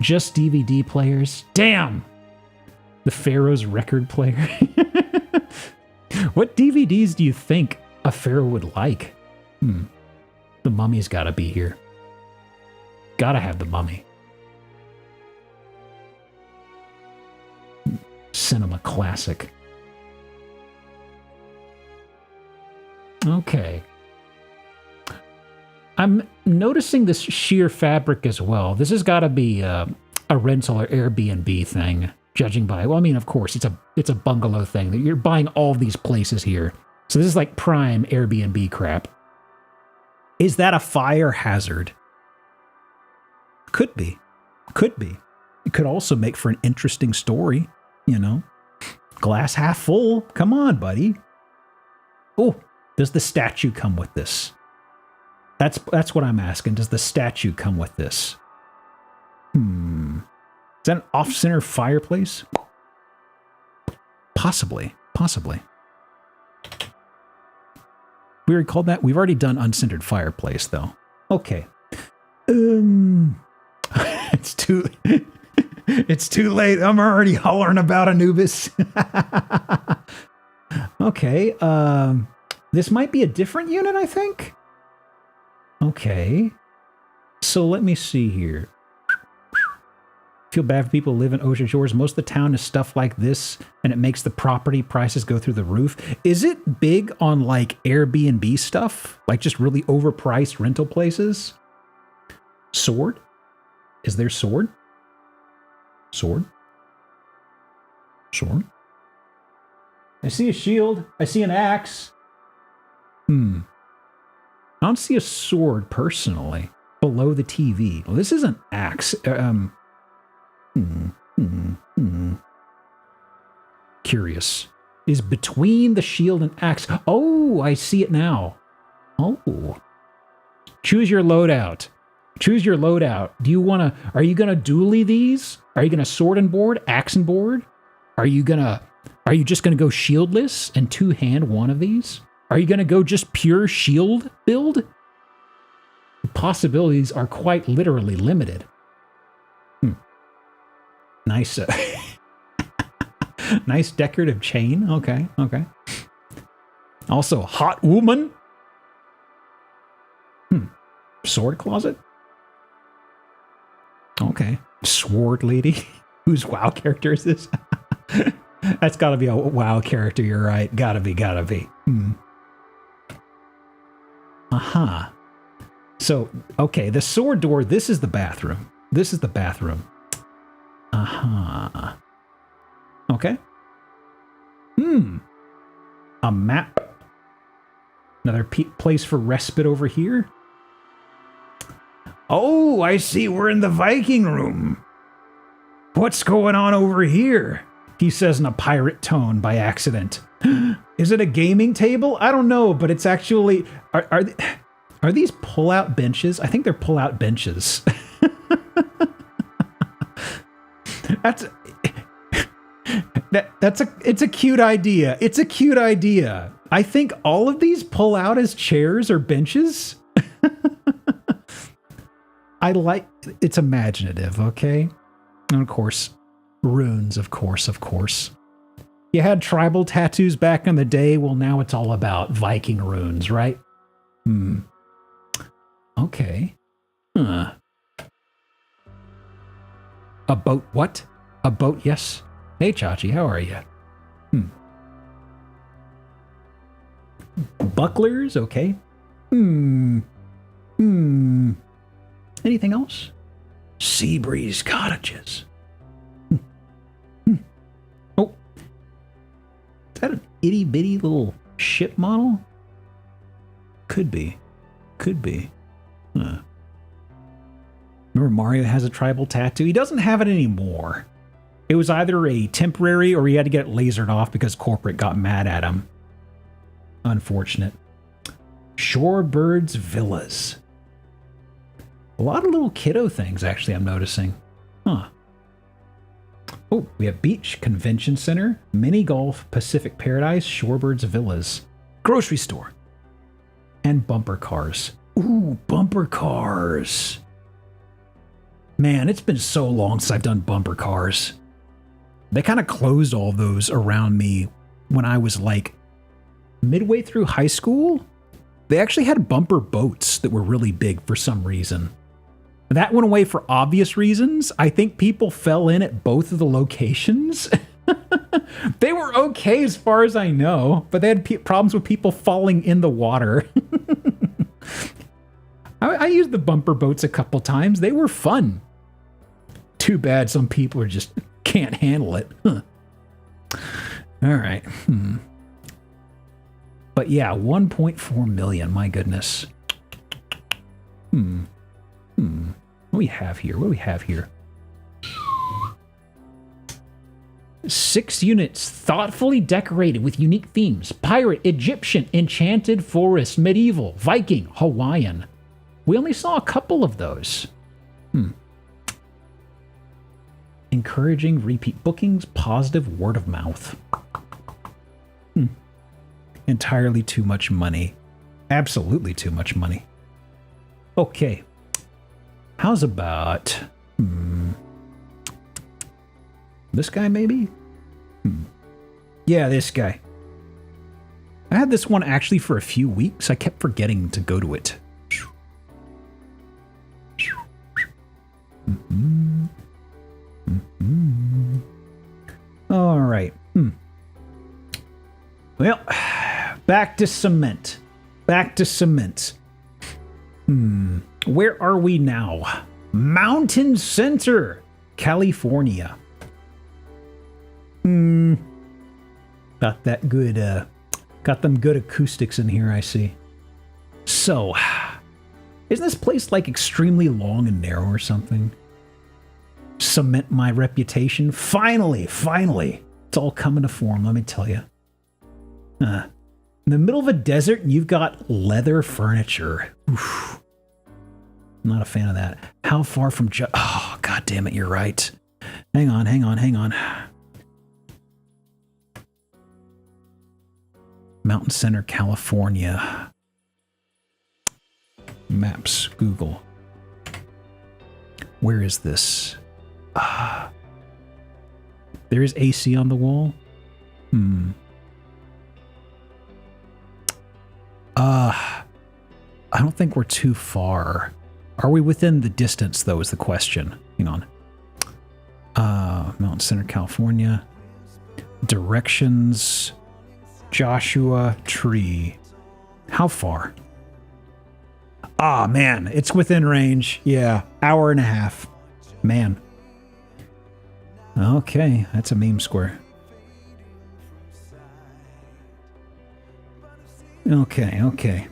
Just DVD players. Damn! The Pharaoh's record player. What DVDs do you think a pharaoh would like? The mummy's gotta be here. Gotta have the mummy. Cinema classic. Okay. I'm noticing this sheer fabric as well. This has got to be a rental or Airbnb thing, judging by... Well, I mean, of course, it's a bungalow thing. You're buying all these places here. So this is like prime Airbnb crap. Is that a fire hazard? Could be. Could be. It could also make for an interesting story, you know? Glass half full. Come on, buddy. Oh, does the statue come with this? That's what I'm asking. Does the statue come with this? Is that an off-center fireplace? Possibly. Possibly. We already called that? We've already done uncentered fireplace, though. Okay. It's too... It's too late. I'm already hollering about Anubis. Okay. This might be a different unit, I think. Okay. So let me see here. Feel bad for people who live in Ocean Shores. Most of the town is stuff like this, and it makes the property prices go through the roof. Is it big on, like, Airbnb stuff? Like, just really overpriced rental places? Sword? Is there sword? Sword? Sword? I see a shield. I see an axe. I don't see a sword, personally, below the TV. Well, this is an axe. Curious. Is between the shield and axe. Oh, I see it now. Oh. Choose your loadout. Choose your loadout. Do you want to... Are you going to dually these? Are you going to sword and board, axe and board? Are you just going to go shieldless and two-hand one of these? Are you going to go just pure shield build? The possibilities are quite literally limited. Nice. Nice decorative chain. Okay, okay. Also, hot woman. Sword closet. Okay. Sword lady. Whose WoW character is this? That's got to be a WoW character, you're right. Gotta be. Aha. So, okay, the sword door, this is the bathroom. This is the bathroom. Aha. Okay. A map. Another place for respite over here. Oh, I see. We're in the Viking room. What's going on over here? He says in a pirate tone by accident. Is it a gaming table? I don't know, but it's actually... Are these pull-out benches? I think they're pull-out benches. It's a cute idea. It's a cute idea. I think all of these pull out as chairs or benches. It's imaginative, okay? And of course, runes, of course. You had tribal tattoos back in the day. Well, now it's all about Viking runes, right? Okay. A boat, what? A boat, yes. Hey, Chachi, how are you? Bucklers, okay. Anything else? Seabreeze cottages. Oh. Is that an itty bitty little ship model? Could be. Remember Mario has a tribal tattoo? He doesn't have it anymore. It was either a temporary or he had to get it lasered off because corporate got mad at him. Unfortunate. Shorebirds Villas. A lot of little kiddo things, actually, I'm noticing. Huh. Oh, we have Beach, Convention Center, Mini Golf, Pacific Paradise, Shorebirds Villas, grocery store, and bumper cars. Ooh, bumper cars. Man, it's been so long since I've done bumper cars. They kind of closed all those around me when I was like midway through high school. They actually had bumper boats that were really big for some reason. That went away for obvious reasons. I think people fell in at both of the locations. They were okay as far as I know, but they had problems with people falling in the water. I used the bumper boats a couple times. They were fun. Too bad some people just can't handle it. Huh. All right. But yeah, 1.4 million. My goodness. What do we have here? 6 units, thoughtfully decorated with unique themes. Pirate, Egyptian, enchanted forest, medieval, Viking, Hawaiian. We only saw a couple of those. Encouraging repeat bookings, positive word of mouth. Entirely too much money. Absolutely too much money. Okay. How's about... this guy, maybe? Yeah, this guy. I had this one actually for a few weeks. I kept forgetting to go to it. All right. Well, back to cement. Where are we now? Mountain Center, California. Got that good, got them good acoustics in here, I see. So, isn't this place like extremely long and narrow or something? Cement my reputation. Finally. It's all coming to form, let me tell you. In the middle of a desert, and you've got leather furniture. Oof. I'm not a fan of that. How far from oh, god damn it, you're right. Hang on. Mountain Center, California. Maps, Google. Where is this? There is AC on the wall? I don't think we're too far. Are we within the distance, though, is the question. Hang on. Mountain Center, California. Directions. Joshua Tree. How far? Ah, man, it's within range. Yeah, hour and a half. Man. Okay, that's a meme square. Okay.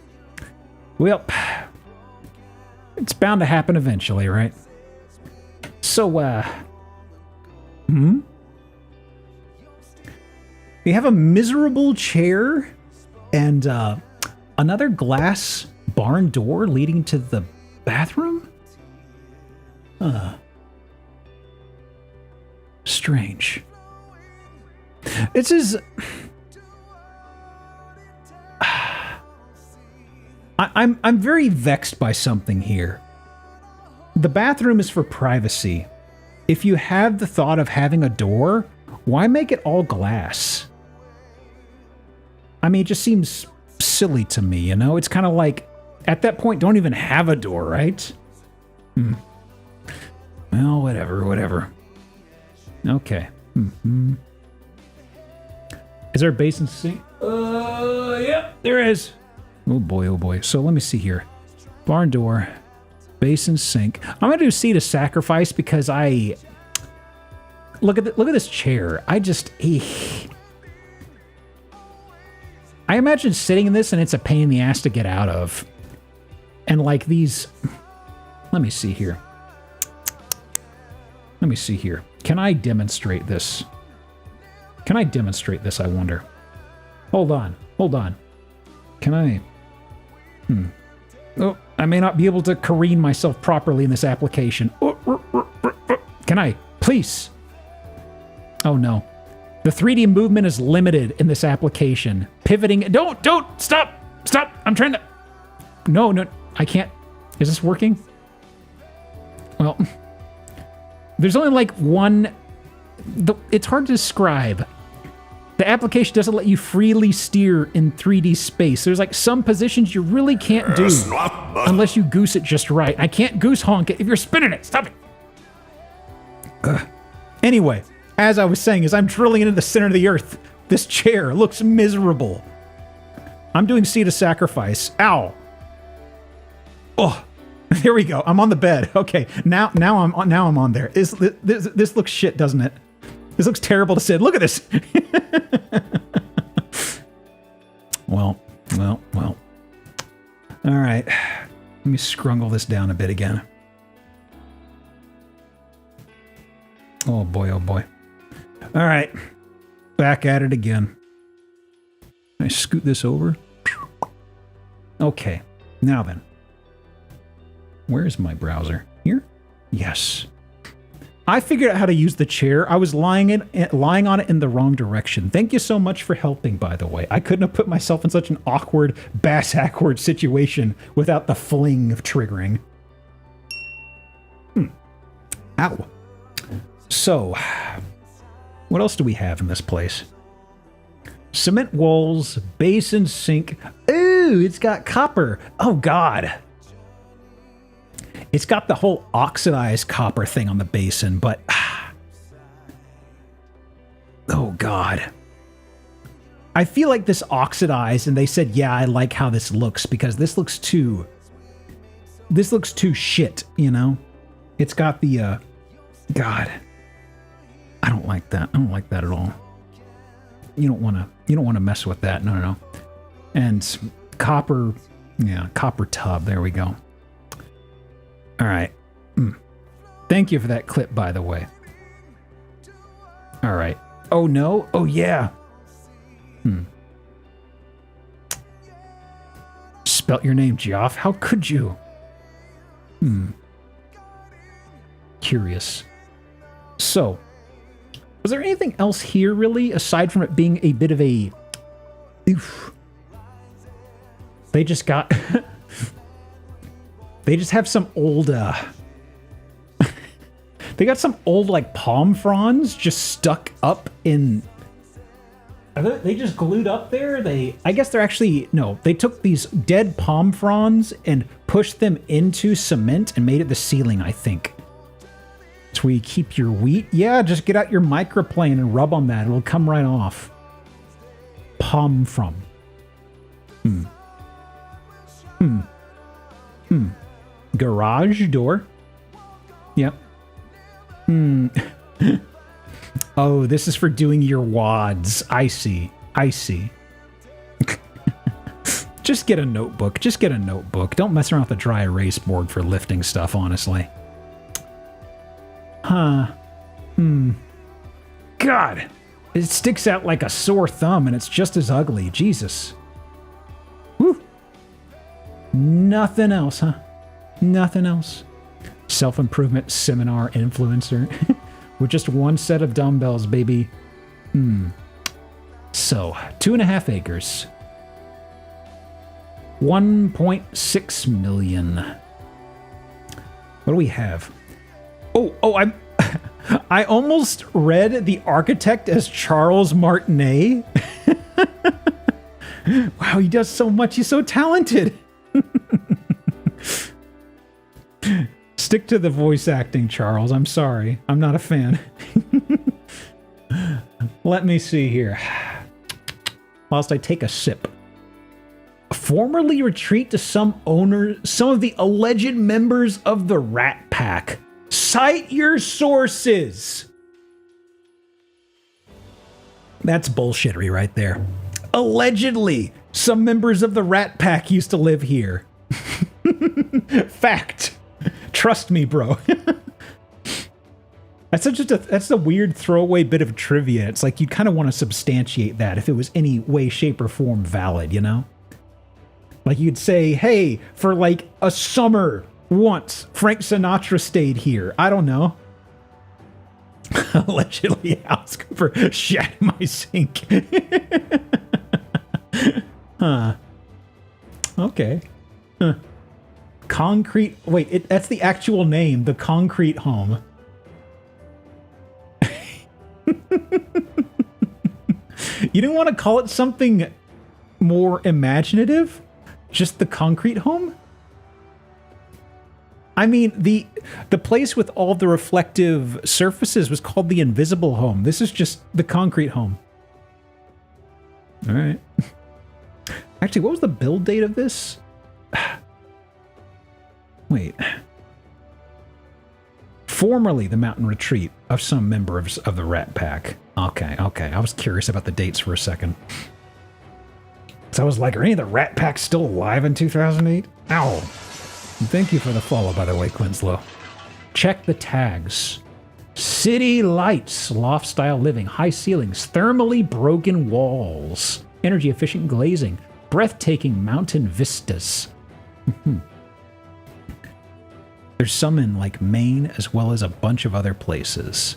Well, it's bound to happen eventually, right? So, We have a miserable chair and another glass barn door leading to the bathroom? Strange. This is... I'm very vexed by something here. The bathroom is for privacy. If you have the thought of having a door, why make it all glass? I mean, it just seems silly to me, you know? It's kind of like, at that point, don't even have a door, right? Well, whatever. Okay. Is there a basin sink? Yeah, there is. Oh boy. So let me see here. Barn door, basin sink. I'm gonna do seat of sacrifice because I look at this chair. I imagine sitting in this and it's a pain in the ass to get out of. And like these, let me see here. Can I demonstrate this? I wonder. Hold on. Can I? Oh, I may not be able to careen myself properly in this application. Can I? Please. Oh no. The 3D movement is limited in this application. Pivoting. Don't, stop. I'm trying to. No, I can't. Is this working? Well, there's only like one. It's hard to describe. The application doesn't let you freely steer in 3D space. There's like some positions you really can't do unless you goose it just right. I can't goose honk it if you're spinning it. Stop it. Anyway, as I was saying, as I'm drilling into the center of the earth, this chair looks miserable. I'm doing seat of sacrifice. Ow. Oh, there we go. I'm on the bed. Okay, now I'm on there. This looks shit, doesn't it? This looks terrible to sit. Look at this. Well. All right. Let me scrungle this down a bit again. Oh boy. All right. Back at it again. Can I scoot this over? Okay. Now then. Where's my browser? Here? Yes. I figured out how to use the chair. I was lying on it in the wrong direction. Thank you so much for helping, by the way. I couldn't have put myself in such an awkward, bass-awkward situation without the fling of triggering. Ow. So, what else do we have in this place? Cement walls, basin sink. Ooh, it's got copper. Oh, God. It's got the whole oxidized copper thing on the basin, but... oh, God. I feel like this oxidized, and they said, yeah, I like how this looks, because this looks too shit, you know? It's got the, God. I don't like that. I don't like that at all. You don't want to mess with that. No. And copper, yeah, copper tub. There we go. All right. Thank you for that clip, by the way. All right. Oh, no. Oh, yeah. Spelt your name, Geop. How could you? Curious. So, was there anything else here, really, aside from it being a bit of a... Oof. They just got... They just have some old, they got some old, like, palm fronds just stuck up in... Are they just glued up there? I guess they're actually... No, they took these dead palm fronds and pushed them into cement and made it the ceiling, I think. That's where you keep your wheat. Yeah, just get out your microplane and rub on that. It'll come right off. Palm from. Garage door. Yep. Oh, this is for doing your wads. I see. Just get a notebook. Don't mess around with a dry erase board for lifting stuff, honestly. Huh. God, it sticks out like a sore thumb, and it's just as ugly. Jesus. Whew. Nothing else, huh? Nothing else. Self-improvement seminar influencer with just one set of dumbbells, baby. So, 2.5 acres. 1.6 million. What do we have? Oh, I almost read the architect as Charles Martinet. Wow, he does so much. He's so talented. Stick to the voice acting, Charles. I'm sorry. I'm not a fan. Let me see here. Whilst I take a sip. Formerly retreat to some of the alleged members of the Rat Pack. Cite your sources. That's bullshittery right there. Allegedly, some members of the Rat Pack used to live here. Fact. Trust me, bro. That's a weird throwaway bit of trivia. It's like you kind of want to substantiate that if it was any way, shape, or form valid, you know? Like you'd say, hey, for like a summer once, Frank Sinatra stayed here. I don't know. Allegedly, Alice Cooper shat in my sink. Huh. Okay. Huh. Concrete. Wait, that's the actual name. The Concrete Home. You didn't want to call it something more imaginative? Just the Concrete Home? I mean, the place with all the reflective surfaces was called the Invisible Home. This is just the Concrete Home. All right. Actually, what was the build date of this? Wait. Formerly the mountain retreat of some members of the Rat Pack. Okay. I was curious about the dates for a second. So I was like, are any of the Rat Packs still alive in 2008? Ow. Thank you for the follow, by the way, Quinslow. Check the tags. City lights, loft-style living, high ceilings, thermally broken walls, energy-efficient glazing, breathtaking mountain vistas. There's some in, like, Maine, as well as a bunch of other places.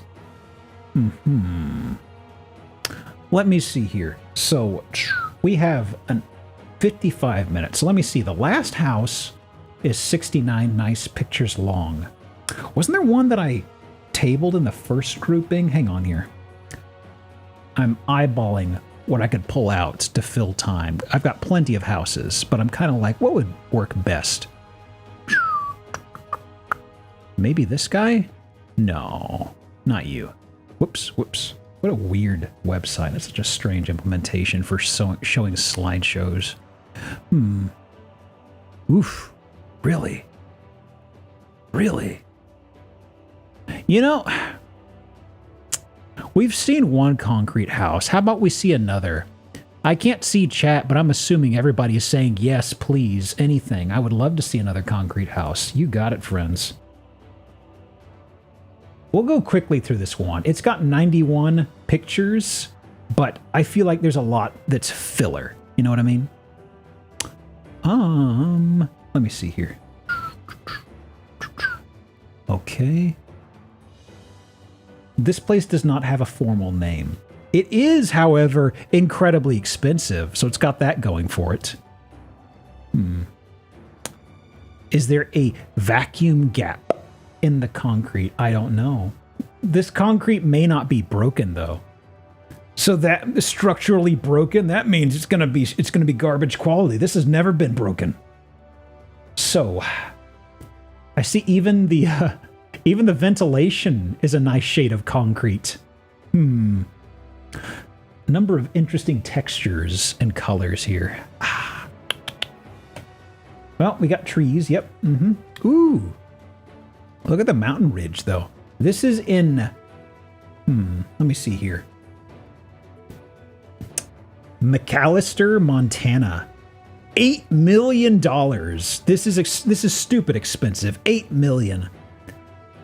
Let me see here. So, we have 55 minutes. So let me see. The last house is 69 nice pictures long. Wasn't there one that I tabled in the first grouping? Hang on here. I'm eyeballing what I could pull out to fill time. I've got plenty of houses, but I'm kind of like, what would work best? Maybe this guy? No, not you. Whoops. What a weird website. That's such a strange implementation for showing slideshows. Oof. Really? You know, we've seen one concrete house. How about we see another? I can't see chat, but I'm assuming everybody is saying yes, please, anything. I would love to see another concrete house. You got it, friends. We'll go quickly through this one. It's got 91 pictures, but I feel like there's a lot that's filler. You know what I mean? Let me see here. Okay. This place does not have a formal name. It is, however, incredibly expensive, so it's got that going for it. Is there a vacuum gap in the concrete? I don't know. This concrete may not be broken though. So that structurally broken, that means it's gonna be garbage quality. This has never been broken. So I see even the ventilation is a nice shade of concrete. A number of interesting textures and colors here. Well, we got trees. Yep. Ooh. Look at the mountain ridge, though. This is in... let me see here. McAllister, Montana. $8 million. This is stupid expensive. $8 million.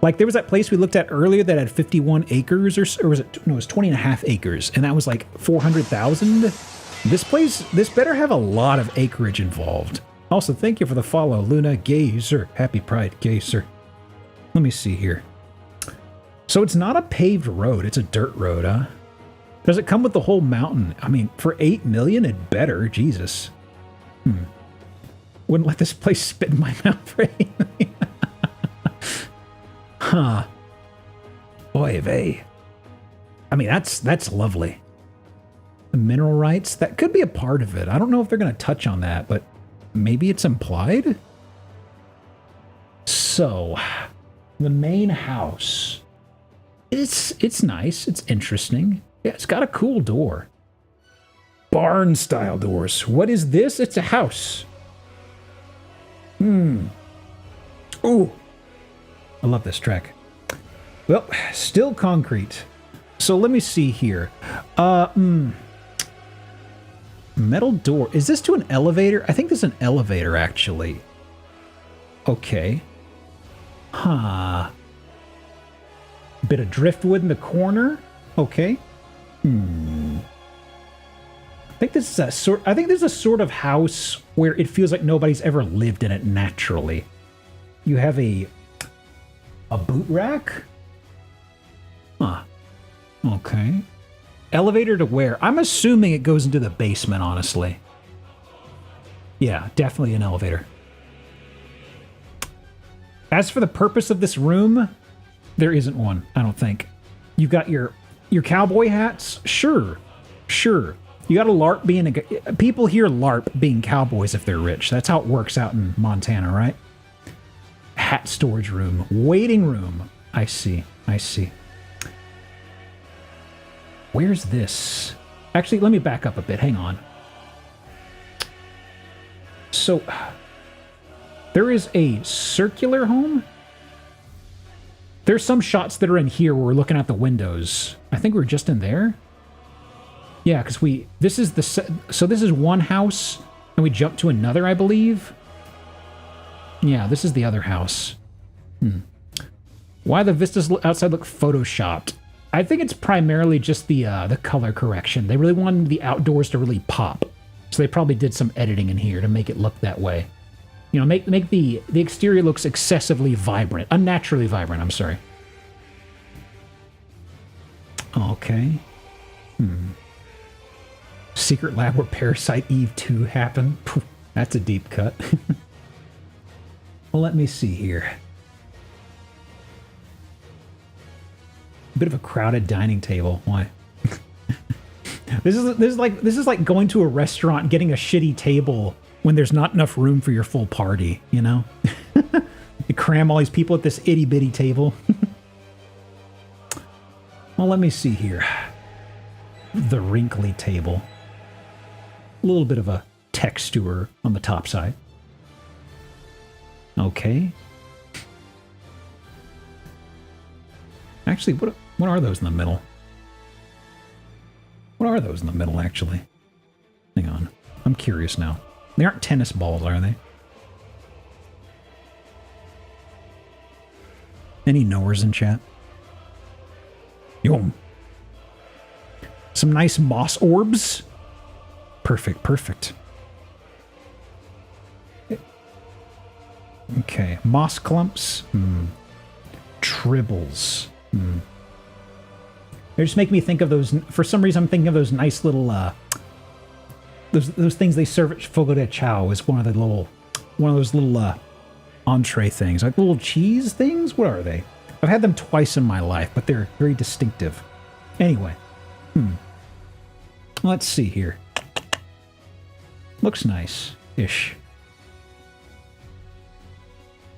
Like, there was that place we looked at earlier that had 51 acres, or was it? No, it was 20 and a half acres, and that was like 400,000. This place, this better have a lot of acreage involved. Also, thank you for the follow, Luna Gazer. Happy Pride, Gazer. Let me see here. So it's not a paved road, it's a dirt road, huh? Does it come with the whole mountain? I mean, for 8 million, it better, Jesus. Wouldn't let this place spit in my mouth for 8 million. Huh. Oy vey. I mean, that's lovely. The mineral rights, that could be a part of it. I don't know if they're going to touch on that, but maybe it's implied? So, the main house. It's nice. It's interesting. Yeah, it's got a cool door. Barn-style doors. What is this? It's a house. Ooh. I love this track. Well, still concrete. So let me see here. Metal door. Is this to an elevator? I think this is an elevator, actually. Okay. Huh. Bit of driftwood in the corner. Okay. I think this is a sort of house where it feels like nobody's ever lived in it naturally. You have a boot rack? Huh. Okay. Elevator to where? I'm assuming it goes into the basement, honestly. Yeah, definitely an elevator. As for the purpose of this room, there isn't one, I don't think. You've got your cowboy hats? Sure. You got a LARP being people here LARP being cowboys if they're rich. That's how it works out in Montana, right? Hat storage room. Waiting room. I see. Where's this? Actually, let me back up a bit. Hang on. So, there is a circular home? There's some shots that are in here where we're looking at the windows. I think we're just in there. Yeah, because this is one house, and we jump to another, I believe. Yeah, this is the other house. Why the vistas outside look photoshopped? I think it's primarily just the color correction. They really wanted the outdoors to really pop, so they probably did some editing in here to make it look that way. You know, make the exterior looks excessively vibrant, unnaturally vibrant. I'm sorry. Okay. Secret lab where Parasite Eve 2 happened. Poof, that's a deep cut. Well, let me see here. A bit of a crowded dining table. Why? This is like going to a restaurant and getting a shitty table when there's not enough room for your full party, you know? You cram all these people at this itty-bitty table. Well, let me see here. The wrinkly table. A little bit of a texture on the top side. Okay. Actually, what are those in the middle? What are those in the middle, actually? Hang on. I'm curious now. They aren't tennis balls, are they? Any knowers in chat? Yo. Some nice moss orbs. Perfect. Okay. Moss clumps. Tribbles. They just make me think of those. For some reason, I'm thinking of those nice little those things they serve at Fogo de Chao is one of those little entree things, like little cheese things. What are they? I've had them twice in my life, but they're very distinctive. Anyway, let's see here. Looks nice-ish.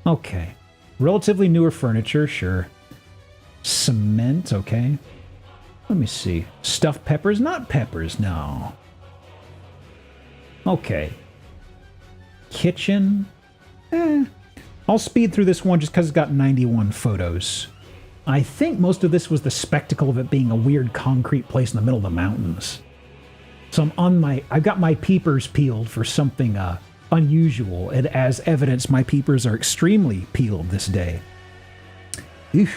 Okay, relatively newer furniture, sure. Cement, okay. Let me see. Stuffed peppers, not peppers, no. Okay. Kitchen. I'll speed through this one just because it's got 91 photos. I think most of this was the spectacle of it being a weird concrete place in the middle of the mountains. So I've got my peepers peeled for something unusual, and as evidence, my peepers are extremely peeled this day. Eesh.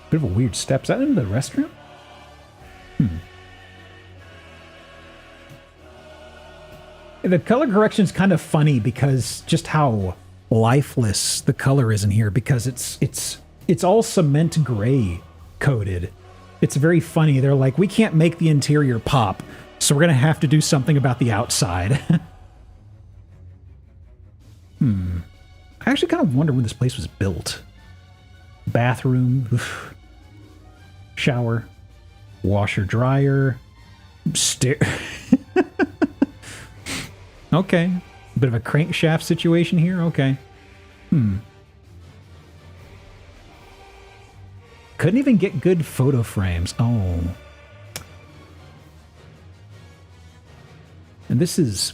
Bit of a weird step. Is that into the restroom? The color correction's kind of funny because just how lifeless the color is in here, because it's all cement gray coated. It's very funny. They're like, we can't make the interior pop, so we're gonna have to do something about the outside. I actually kind of wonder when this place was built. Bathroom, oof. Shower, washer, dryer, stair. Okay, a bit of a crankshaft situation here. Okay, couldn't even get good photo frames. Oh, and this is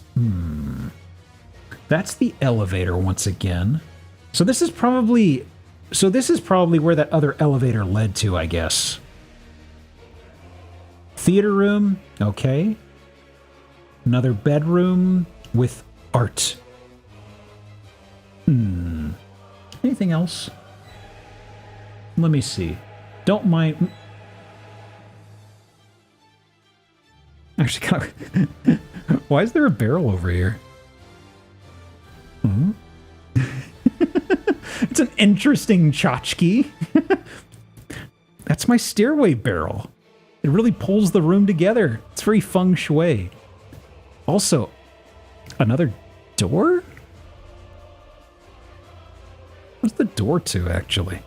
that's the elevator once again. So this is probably where that other elevator led to, I guess. Theater room, okay. Another bedroom with art. Anything else? Let me see. Don't mind. Actually, kind of. Why is there a barrel over here? It's an interesting tchotchke. That's my stairway barrel. It really pulls the room together. It's very feng shui. Also, another door? What's the door to, actually?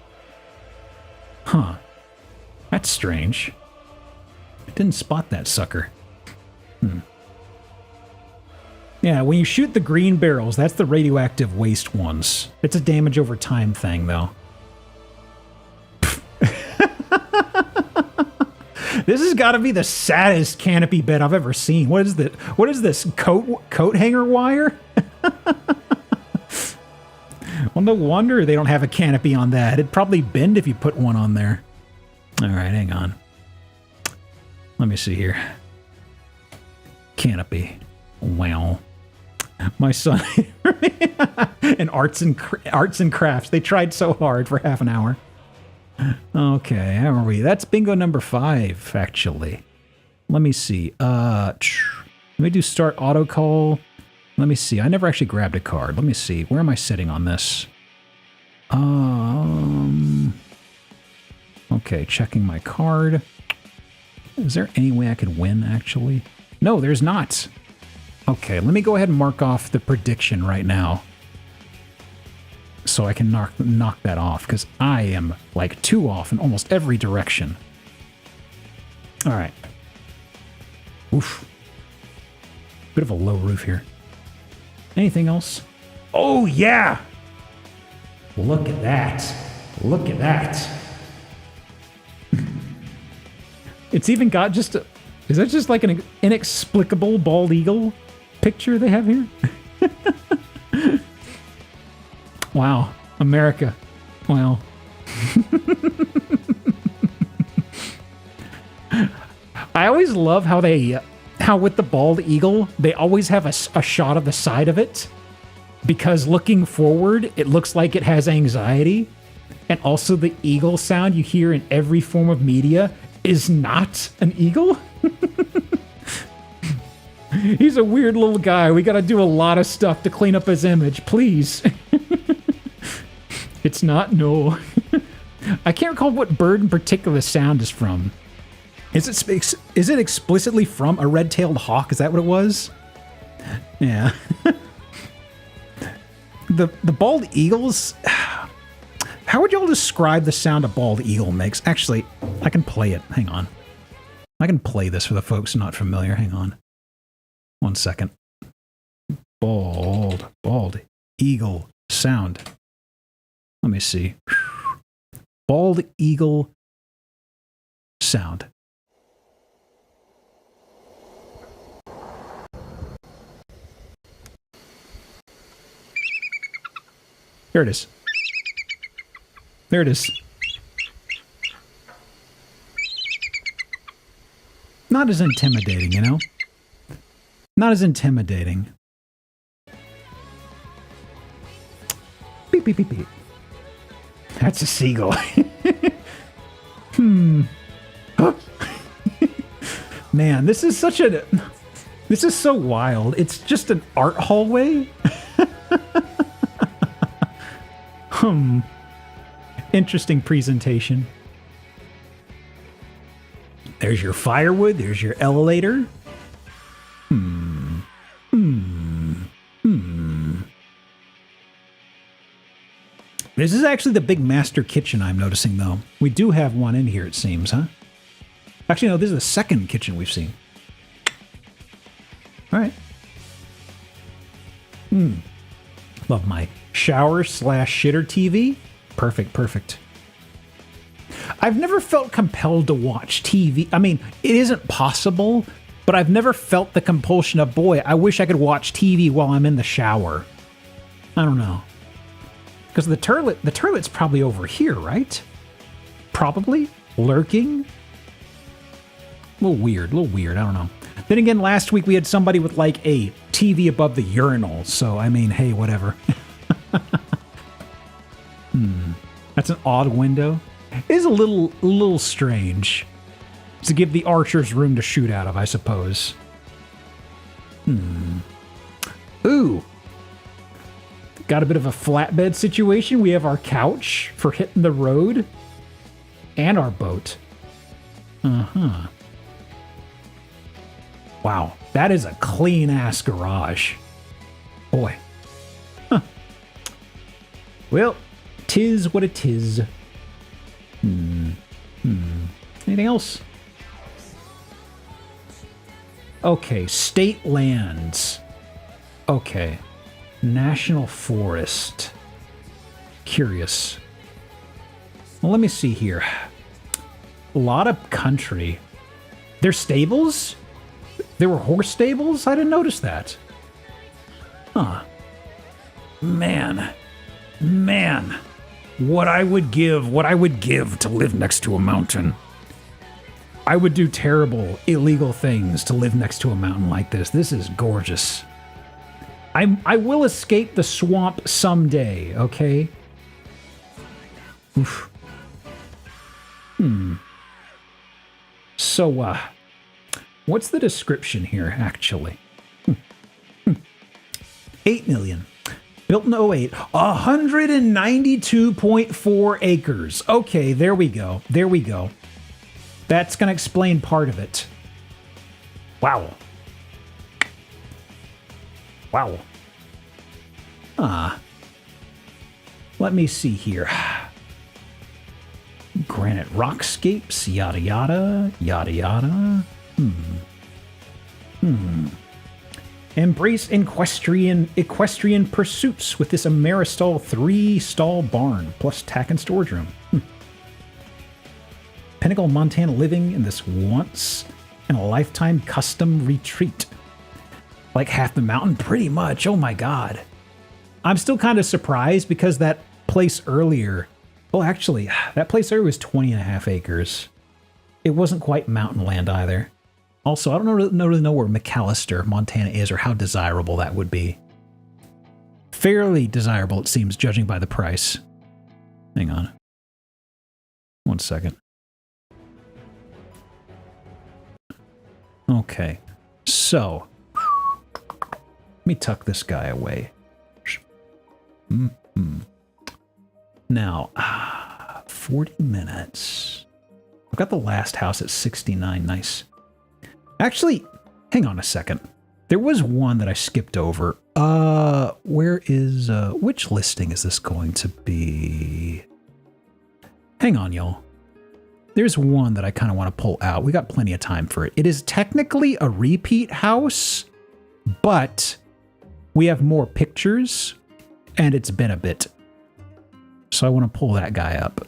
Huh. That's strange. I didn't spot that sucker. Yeah, when you shoot the green barrels, that's the radioactive waste ones. It's a damage over time thing, though. This has got to be the saddest canopy bed I've ever seen. What is this? Coat hanger wire? Well, no wonder they don't have a canopy on that. It'd probably bend if you put one on there. All right, hang on. Let me see here. Canopy. Wow. My son and arts and crafts. They tried so hard for half an hour. Okay, how are we? That's bingo number 5, actually. Let me see. Let me do start auto call. Let me see. I never actually grabbed a card. Let me see. Where am I sitting on this? Okay, checking my card. Is there any way I could win, actually? No, there's not. Okay, let me go ahead and mark off the prediction right now, so I can knock that off, because I am like 2 off in almost every direction. All right. Oof. Bit of a low roof here. Anything else? Oh, yeah! Look at that. Look at that. It's even got just a... Is that just like an inexplicable bald eagle picture they have here? Wow. America. Wow. I always love how with the bald eagle, they always have a shot of the side of it, because looking forward, it looks like it has anxiety. And also the eagle sound you hear in every form of media is not an eagle. He's a weird little guy. We gotta do a lot of stuff to clean up his image, please. It's not, no. I can't recall what bird in particular the sound is from. Is it explicitly from a red-tailed hawk? Is that what it was? Yeah. The bald eagles... How would y'all describe the sound a bald eagle makes? Actually, I can play it. Hang on. I can play this for the folks not familiar. Hang on. 1 second. Bald eagle sound. Let me see. Bald eagle sound. There it is. There it is. Not as intimidating, you know? Not as intimidating. Beep, beep, beep, beep. That's a seagull. Man, this is so wild. It's just an art hallway. Interesting presentation. There's your firewood. There's your elevator. This is actually the big master kitchen I'm noticing, though. We do have one in here, it seems, huh? Actually, no, this is the second kitchen we've seen. All right. Love my shower/shitter TV. Perfect. I've never felt compelled to watch TV. I mean, it isn't possible, but I've never felt the compulsion of, boy, I wish I could watch TV while I'm in the shower. I don't know. Because the toilet's probably over here, right? Probably. Lurking. A little weird, I don't know. Then again, last week we had somebody with like a TV above the urinal, so I mean, hey, whatever. That's an odd window. It is a little strange. To give the archers room to shoot out of, I suppose. Ooh. Got a bit of a flatbed situation. We have our couch for hitting the road. And our boat. Wow, that is a clean-ass garage. Boy. Huh. Well, 'tis what it is. Anything else? Okay, state lands. Okay. National forest. Curious. Well, let me see here. A lot of country. There's stables? There were horse stables? I didn't notice that. Huh. Man. What I would give to live next to a mountain. I would do terrible, illegal things to live next to a mountain like this. This is gorgeous. I will escape the swamp someday, okay? Oof. So, what's the description here, actually? 8 million. Built in 08. 192.4 acres. Okay, there we go. That's going to explain part of it. Wow. Let me see here. Granite rockscapes, yada yada. Embrace equestrian pursuits with this Ameristall 3-stall barn, plus tack and storage room. Pinnacle, Montana living in this once-in-a-lifetime custom retreat. Like half the mountain, pretty much. Oh my god. I'm still kind of surprised because that place earlier... Well, actually, that place earlier was 20.5 acres. It wasn't quite mountain land either. Also, I don't really know where McAllister, Montana is or how desirable that would be. Fairly desirable, it seems, judging by the price. Hang on. 1 second. Okay. So, let me tuck this guy away. Now, 40 minutes. I've got the last house at 69. Nice. Actually, hang on a second. There was one that I skipped over. Where is, which listing is this going to be? Hang on, y'all. There's one that I kind of want to pull out. We got plenty of time for it. It is technically a repeat house, but we have more pictures, and it's been a bit. So I want to pull that guy up.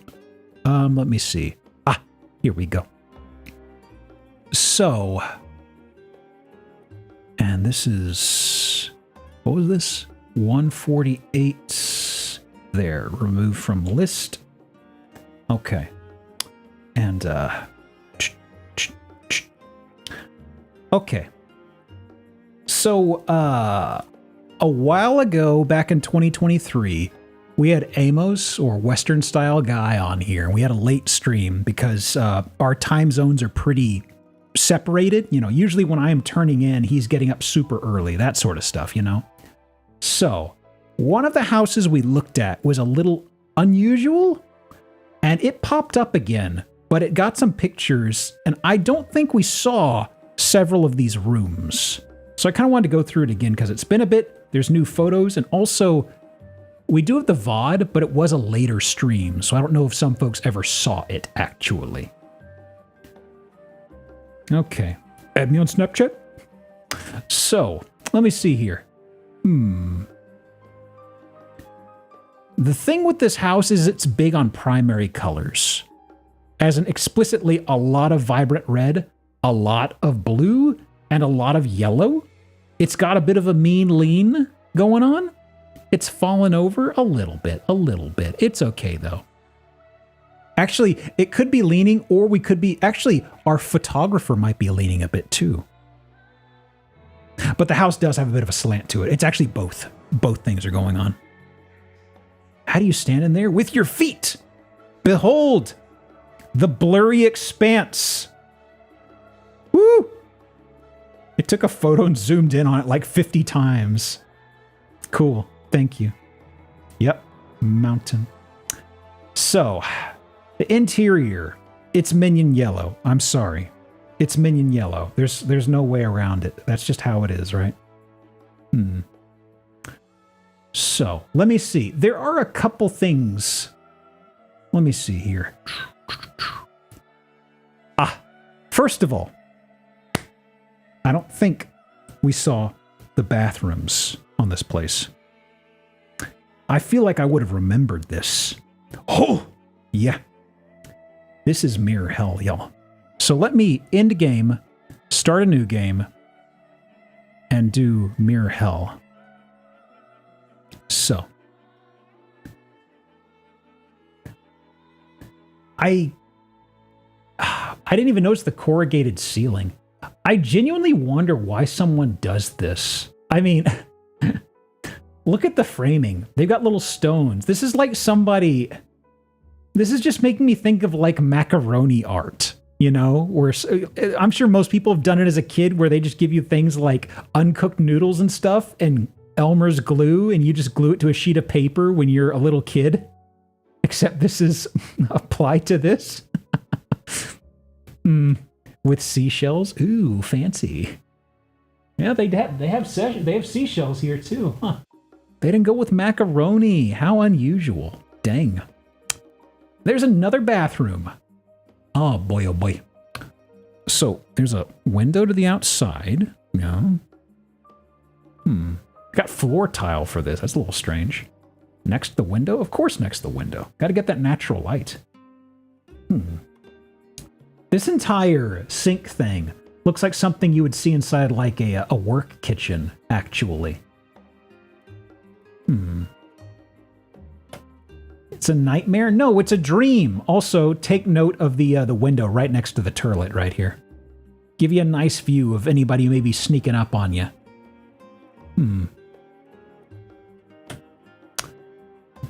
Let me see. Ah, here we go. So, and this is, what was this? 148 there, removed from list. Okay. And, okay. So, a while ago, back in 2023, we had Amos, or Western style guy, on here, and we had a late stream because our time zones are pretty separated. You know, usually when I am turning in, he's getting up super early, that sort of stuff, you know? So, one of the houses we looked at was a little unusual, and it popped up again, but it got some pictures, and I don't think we saw several of these rooms. So I kind of wanted to go through it again because it's been a bit, there's new photos, and also we do have the VOD, but it was a later stream, so I don't know if some folks ever saw it, actually. Okay. Add me on Snapchat? So, let me see here. The thing with this house is it's big on primary colors. As in explicitly a lot of vibrant red, a lot of blue, and a lot of yellow. It's got a bit of a mean lean going on. It's fallen over a little bit. It's okay, though. Actually, it could be leaning, or we could be... Actually, our photographer might be leaning a bit, too. But the house does have a bit of a slant to it. It's actually both. Both things are going on. How do you stand in there? With your feet! Behold! The blurry expanse! Woo! It took a photo and zoomed in on it like 50 times. Cool. Thank you. Yep. Mountain. So, the interior. It's minion yellow. I'm sorry. It's minion yellow. There's no way around it. That's just how it is, right? So, let me see. There are a couple things. Let me see here. First of all, I don't think we saw the bathrooms on this place. I feel like I would have remembered this. Oh, yeah. This is mirror hell, y'all. So let me end game, start a new game, and do mirror hell. So. I didn't even notice the corrugated ceiling. I genuinely wonder why someone does this. I mean, look at the framing. They've got little stones. This is like somebody... This is just making me think of like macaroni art, you know? Where I'm sure most people have done it as a kid where they just give you things like uncooked noodles and stuff and Elmer's glue, and you just glue it to a sheet of paper when you're a little kid. Except this is applied to this. With seashells. Ooh, fancy. Yeah, they have seashells here too. Huh. They didn't go with macaroni. How unusual. Dang. There's another bathroom. Oh boy, oh boy. So there's a window to the outside. Yeah. Got floor tile for this. That's a little strange. Next to the window? Of course next to the window. Got to get that natural light. This entire sink thing looks like something you would see inside like a work kitchen, actually. It's a nightmare? No, it's a dream. Also, take note of the window right next to the turlet right here. Give you a nice view of anybody who may be sneaking up on you.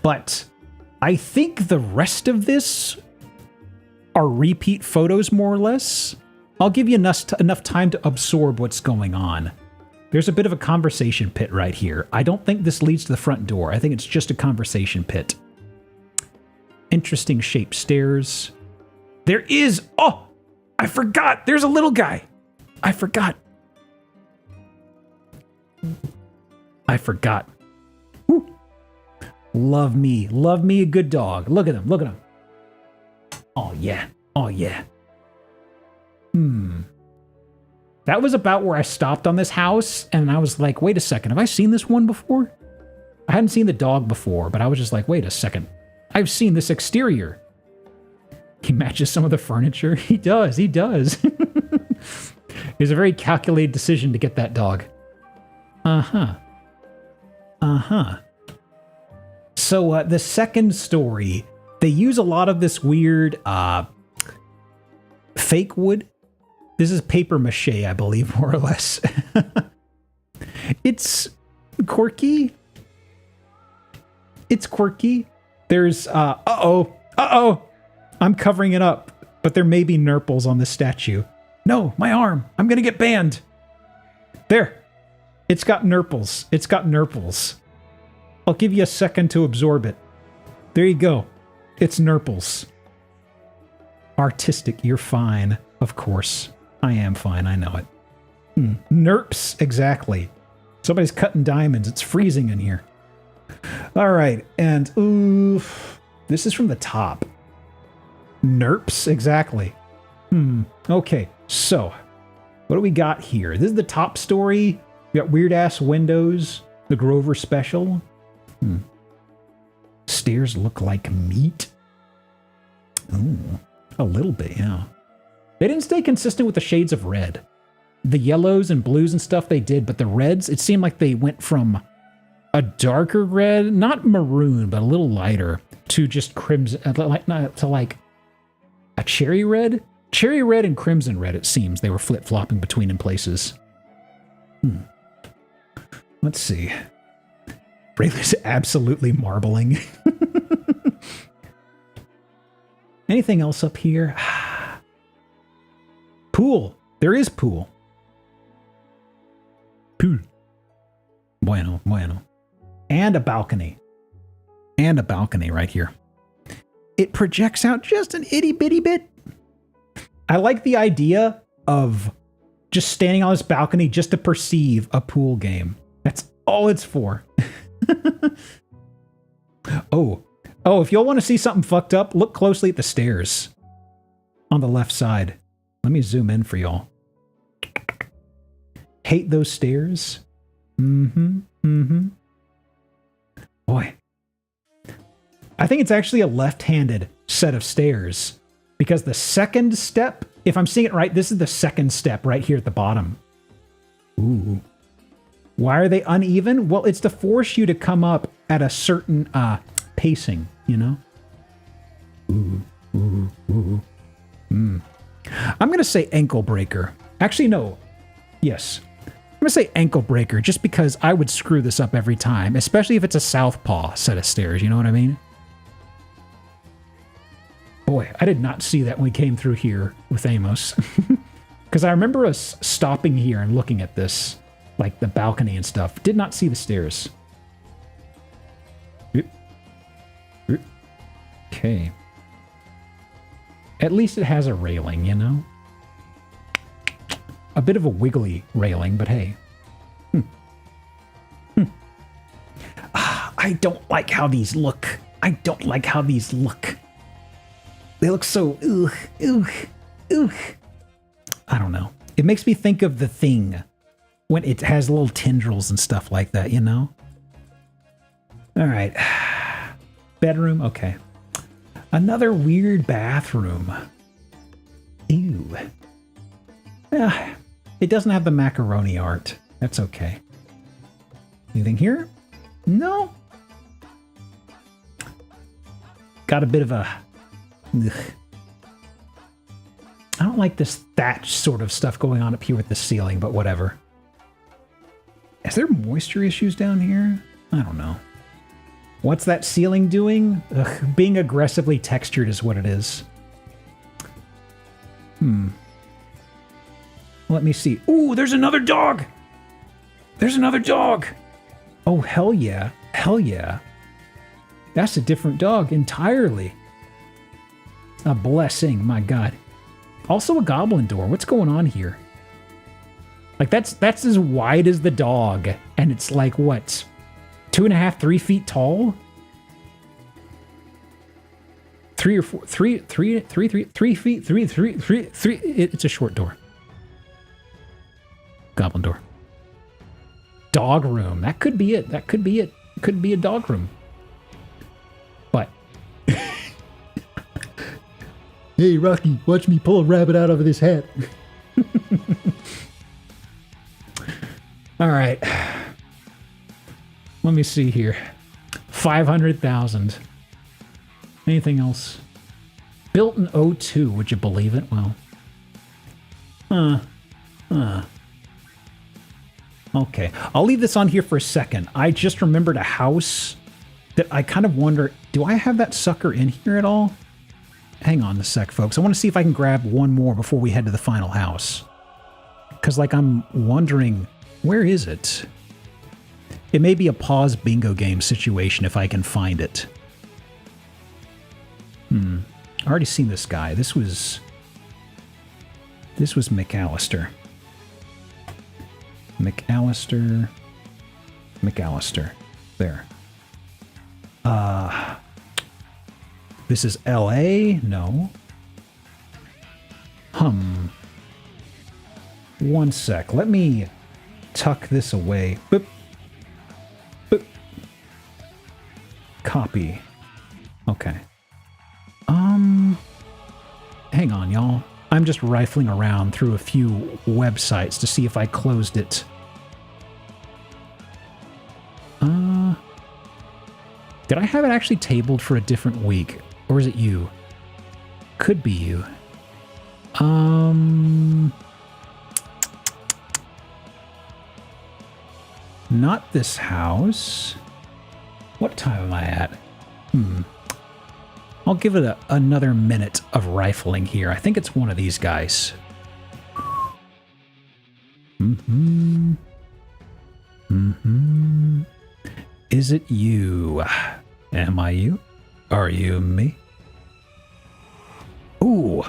But I think the rest of this are repeat photos, more or less. I'll give you enough time to absorb what's going on. There's a bit of a conversation pit right here. I don't think this leads to the front door. I think it's just a conversation pit. Interesting shaped stairs. There is... Oh! I forgot! There's a little guy! I forgot. Woo. Love me a good dog. Look at him. Oh yeah. That was about where I stopped on this house, and I was like, wait a second, have I seen this one before? I hadn't seen the dog before, but I was just like, wait a second. I've seen this exterior. He matches some of the furniture. He does. It was a very calculated decision to get that dog. So the second story, they use a lot of this weird fake wood. This is paper mache, I believe, more or less. It's quirky. It's quirky. There's, uh-oh. I'm covering it up, but there may be nurples on this statue. No, my arm. I'm going to get banned. There. It's got nurples. I'll give you a second to absorb it. There you go. It's nurples. Artistic, you're fine. Of course. I am fine, I know it. Nerps, exactly. Somebody's cutting diamonds. It's freezing in here. All right, and oof. This is from the top. Nerps, exactly. Okay, so what do we got here? This is the top story. We got weird-ass windows. The Grover special. Stairs look like meat. Ooh, a little bit, yeah. They didn't stay consistent with the shades of red. The yellows and blues and stuff they did, but the reds, it seemed like they went from a darker red, not maroon, but a little lighter, to just crimson, to like a cherry red? Cherry red and crimson red, it seems. They were flip-flopping between in places. Let's see. Brayley's absolutely marbling. Anything else up here? Pool. There is pool. Pool. Bueno. And a balcony. And a balcony right here. It projects out just an itty bitty bit. I like the idea of just standing on this balcony just to perceive a pool game. That's all it's for. Oh, if y'all want to see something fucked up, look closely at the stairs on the left side. Let me zoom in for y'all. Hate those stairs? Boy. I think it's actually a left-handed set of stairs because the second step, if I'm seeing it right, this is the second step right here at the bottom. Ooh. Why are they uneven? Well, it's to force you to come up at a certain pacing, you know? I'm going to say ankle breaker. Actually, no. Yes. I'm going to say ankle breaker just because I would screw this up every time, especially if it's a southpaw set of stairs, you know what I mean? Boy, I did not see that when we came through here with Amos. Because I remember us stopping here and looking at this, like the balcony and stuff. Did not see the stairs. Okay. At least it has a railing, you know? A bit of a wiggly railing, but hey. I don't like how these look. They look so, I don't know. It makes me think of The Thing when it has little tendrils and stuff like that, you know? All right. Bedroom, okay. Another weird bathroom. Ew. It doesn't have the macaroni art. That's okay. Anything here? No. Got a bit of a... Ugh. I don't like this thatch sort of stuff going on up here with the ceiling, but whatever. Is there moisture issues down here? I don't know. What's that ceiling doing? Ugh, being aggressively textured is what it is. Let me see. Ooh, there's another dog! There's another dog! Oh, hell yeah. Hell yeah. That's a different dog entirely. A blessing, my God. Also a goblin door. What's going on here? Like, that's as wide as the dog. And it's like, what? 2.5, 3 feet tall? 3 or 4, 3 feet, 3. It's a short door. Goblin door. Dog room. That could be it. That could be it. Could be a dog room. But. Hey, Rocky, watch me pull a rabbit out of this hat. All right. Let me see here. 500,000. Anything else? Built in 02, would you believe it? Well. Okay. I'll leave this on here for a second. I just remembered a house that I kind of wonder, do I have that sucker in here at all? Hang on a sec, folks. I want to see if I can grab one more before we head to the final house. Because, like, I'm wondering, where is it? It may be a pause bingo game situation if I can find it. I already seen this guy. This was McAllister. McAllister. There. This is LA? No. One sec. Let me tuck this away. Boop. Boop. Copy. Okay. Hang on, y'all. I'm just rifling around through a few websites to see if I closed it. Did I have it actually tabled for a different week? Or is it you? Could be you. Not this house. What time am I at? I'll give it another minute of rifling here. I think it's one of these guys. Is it you? Am I you? Are you me? Ooh.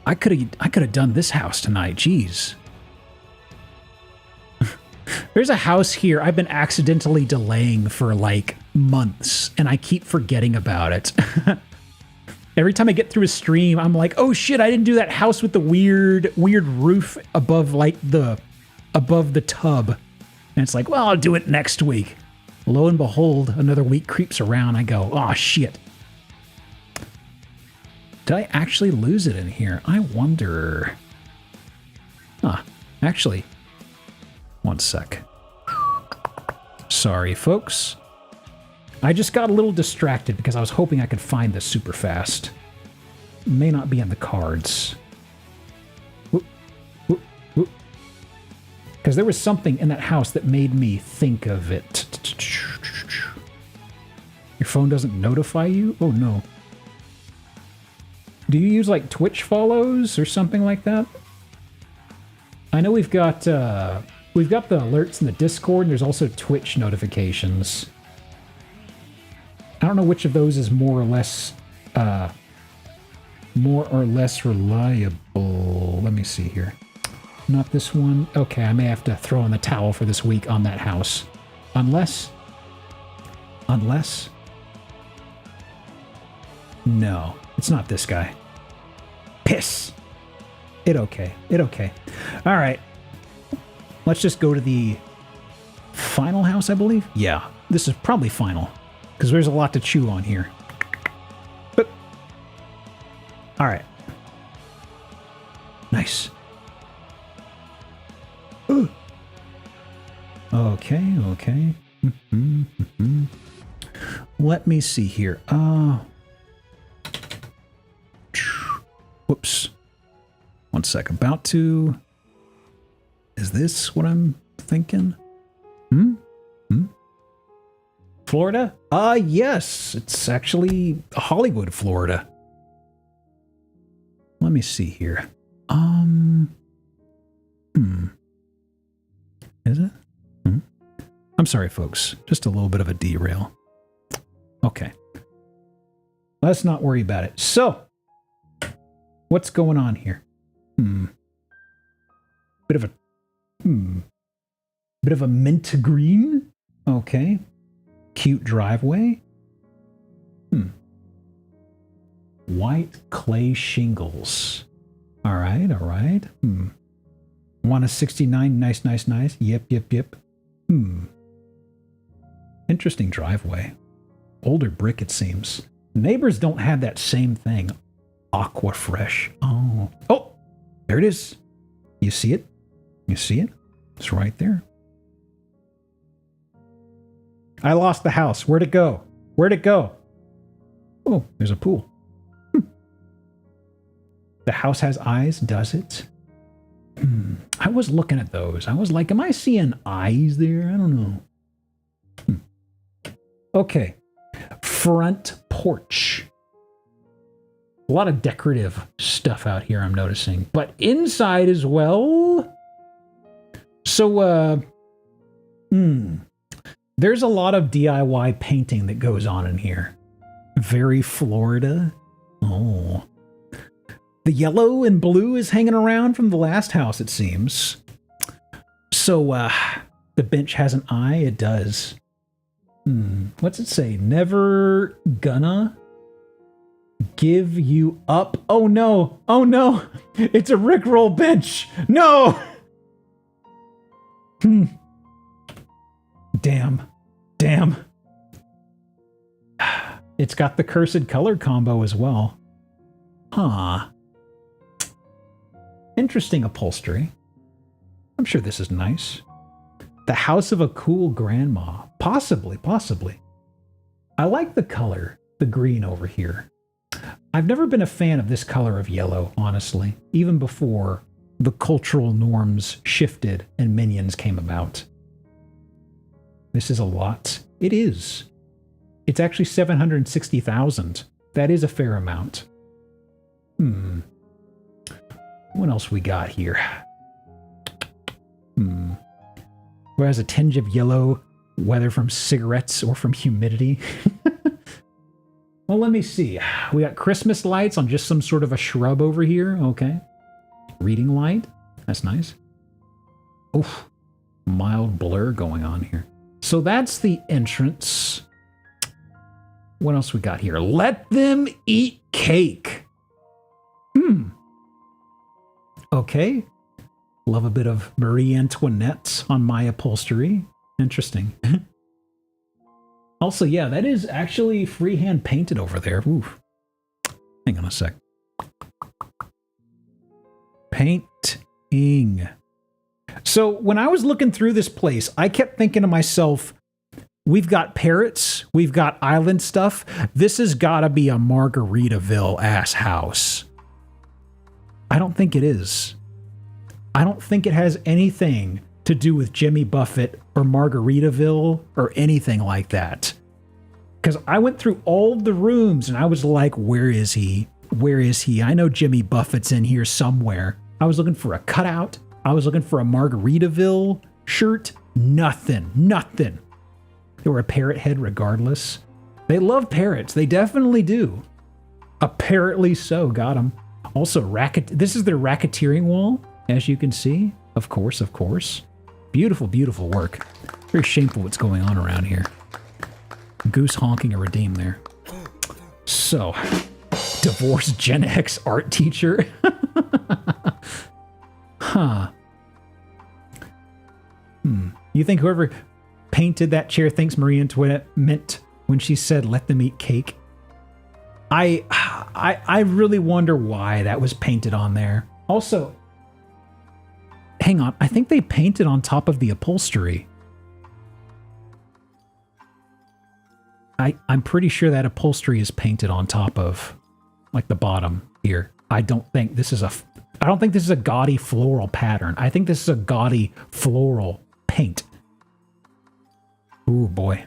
I could have done this house tonight. Jeez. There's a house here I've been accidentally delaying for like months, and I keep forgetting about it. Every time I get through a stream, I'm like, oh shit, I didn't do that house with the weird roof above the tub. And it's like, well, I'll do it next week. Lo and behold, another week creeps around. I go, oh shit. Did I actually lose it in here? I wonder. Actually, one sec. Sorry, folks. I just got a little distracted because I was hoping I could find this super fast. May not be in the cards. Because there was something in that house that made me think of it. Your phone doesn't notify you? Oh no. Do you use like Twitch follows or something like that? I know we've got the alerts in the Discord, and there's also Twitch notifications. I don't know which of those is more or less reliable. Let me see here. Not this one. Okay, I may have to throw in the towel for this week on that house. Unless... No, it's not this guy. Piss! It okay. All right. Let's just go to the final house, I believe? Yeah, this is probably final, because there's a lot to chew on here. But, all right. Nice. Ooh. Okay. Let me see here. Whoops. One sec. About to... Is this what I'm thinking? Florida? Yes. It's actually Hollywood, Florida. Let me see here. Is it? I'm sorry, folks. Just a little bit of a derail. Okay. Let's not worry about it. So, what's going on here? Bit of a mint green. Okay. Cute driveway. White clay shingles. All right. Want a 69. Nice. Yep. Interesting driveway. Older brick, it seems. Neighbors don't have that same thing. Aqua fresh. Oh, there it is. You see it? It's right there. I lost the house. Where'd it go? Oh, there's a pool. The house has eyes, does it? I was looking at those. I was like, am I seeing eyes there? I don't know. Okay, front porch. A lot of decorative stuff out here, I'm noticing. But inside as well. So, there's a lot of DIY painting that goes on in here. Very Florida. Oh. The yellow and blue is hanging around from the last house, it seems. So, the bench has an eye? It does. What's it say? Never gonna give you up. Oh no. Oh no. It's a Rickroll bench. No. Damn. It's got the cursed color combo as well. Huh. Interesting upholstery. I'm sure this is nice. The house of a cool grandma. Possibly. I like the color, the green over here. I've never been a fan of this color of yellow, honestly, even before the cultural norms shifted and minions came about. This is a lot. It is. It's actually 760,000. That is a fair amount. What else we got here? Who has a tinge of yellow, whether from cigarettes or from humidity? Well, let me see. We got Christmas lights on just some sort of a shrub over here. Okay. Reading light. That's nice. Oof. Mild blur going on here. So that's the entrance. What else we got here? Let them eat cake. Okay. Love a bit of Marie Antoinette on my upholstery. Interesting. Also, yeah, that is actually freehand painted over there. Oof. Hang on a sec. Painting. So when I was looking through this place, I kept thinking to myself, we've got parrots, we've got island stuff. This has got to be a Margaritaville-ass house. I don't think it is. I don't think it has anything to do with Jimmy Buffett or Margaritaville or anything like that. Because I went through all the rooms and I was like, where is he? Where is he? I know Jimmy Buffett's in here somewhere. I was looking for a cutout. I was looking for a Margaritaville shirt. Nothing. They were a parrot head regardless. They love parrots. They definitely do. Apparently so. Got them. Also, this is their racketeering wall, as you can see. Of course. Beautiful work. Very shameful what's going on around here. Goose honking a redeem there. So, divorced Gen X art teacher. Huh. You think whoever painted that chair thinks Marie Antoinette meant when she said, let them eat cake? I really wonder why that was painted on there. Also, hang on. I think they painted on top of the upholstery. I'm pretty sure that upholstery is painted on top of, like, the bottom here. I don't think this is a gaudy floral pattern. I think this is a gaudy floral paint. Ooh boy.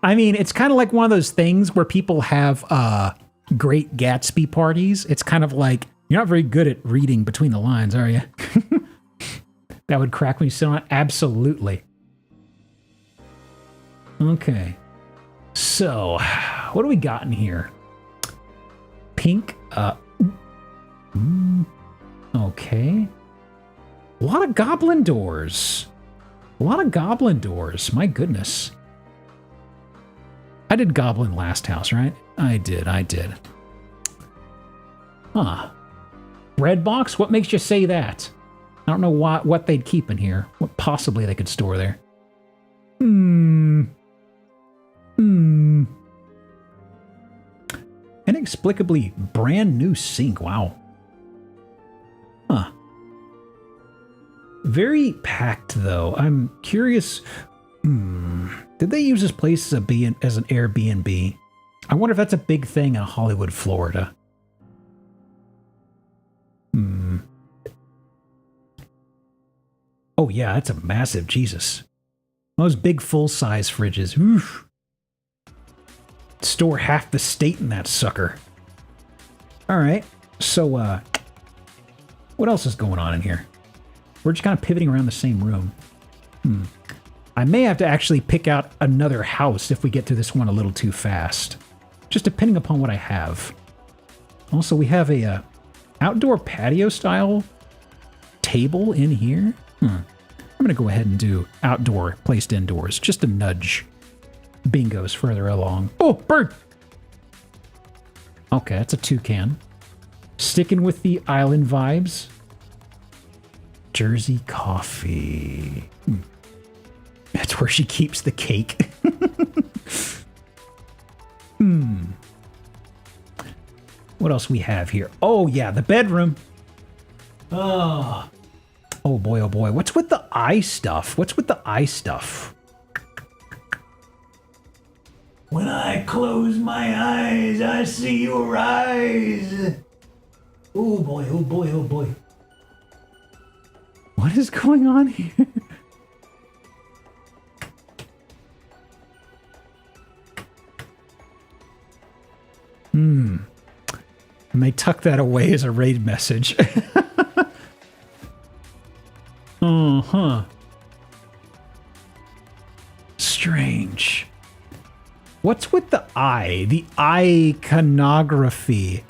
I mean, it's kind of like one of those things where people have Great Gatsby parties. It's kind of like, you're not very good at reading between the lines, are you? That would crack when you sit on it. Absolutely. Okay. So, what do we got in here? Pink. Okay. A lot of goblin doors. My goodness. I did goblin last house, right? I did. Huh. Bread box? What makes you say that? I don't know what they'd keep in here. What possibly they could store there. Inexplicably brand new sink. Wow. Huh. Very packed, though. I'm curious. Did they use this place as an Airbnb? I wonder if that's a big thing in Hollywood, Florida. Oh, yeah, that's a massive Jesus. Those big full-size fridges. Oof. Store half the state in that sucker. All right. So, what else is going on in here? We're just kind of pivoting around the same room. I may have to actually pick out another house if we get through this one a little too fast. Just depending upon what I have. Also, we have a outdoor patio-style table in here. I'm going to go ahead and do outdoor placed indoors. Just a nudge. Bingo's further along. Oh, bird! Okay, that's a toucan. Sticking with the island vibes. Jersey coffee. That's where she keeps the cake. What else we have here? Oh, yeah, the bedroom. Oh boy, oh boy. What's with the eye stuff? What's with the eye stuff? When I close my eyes, I see your eyes. Oh boy, oh boy, oh boy. What is going on here? I may tuck that away as a raid message. Strange. What's with the eye? The iconography.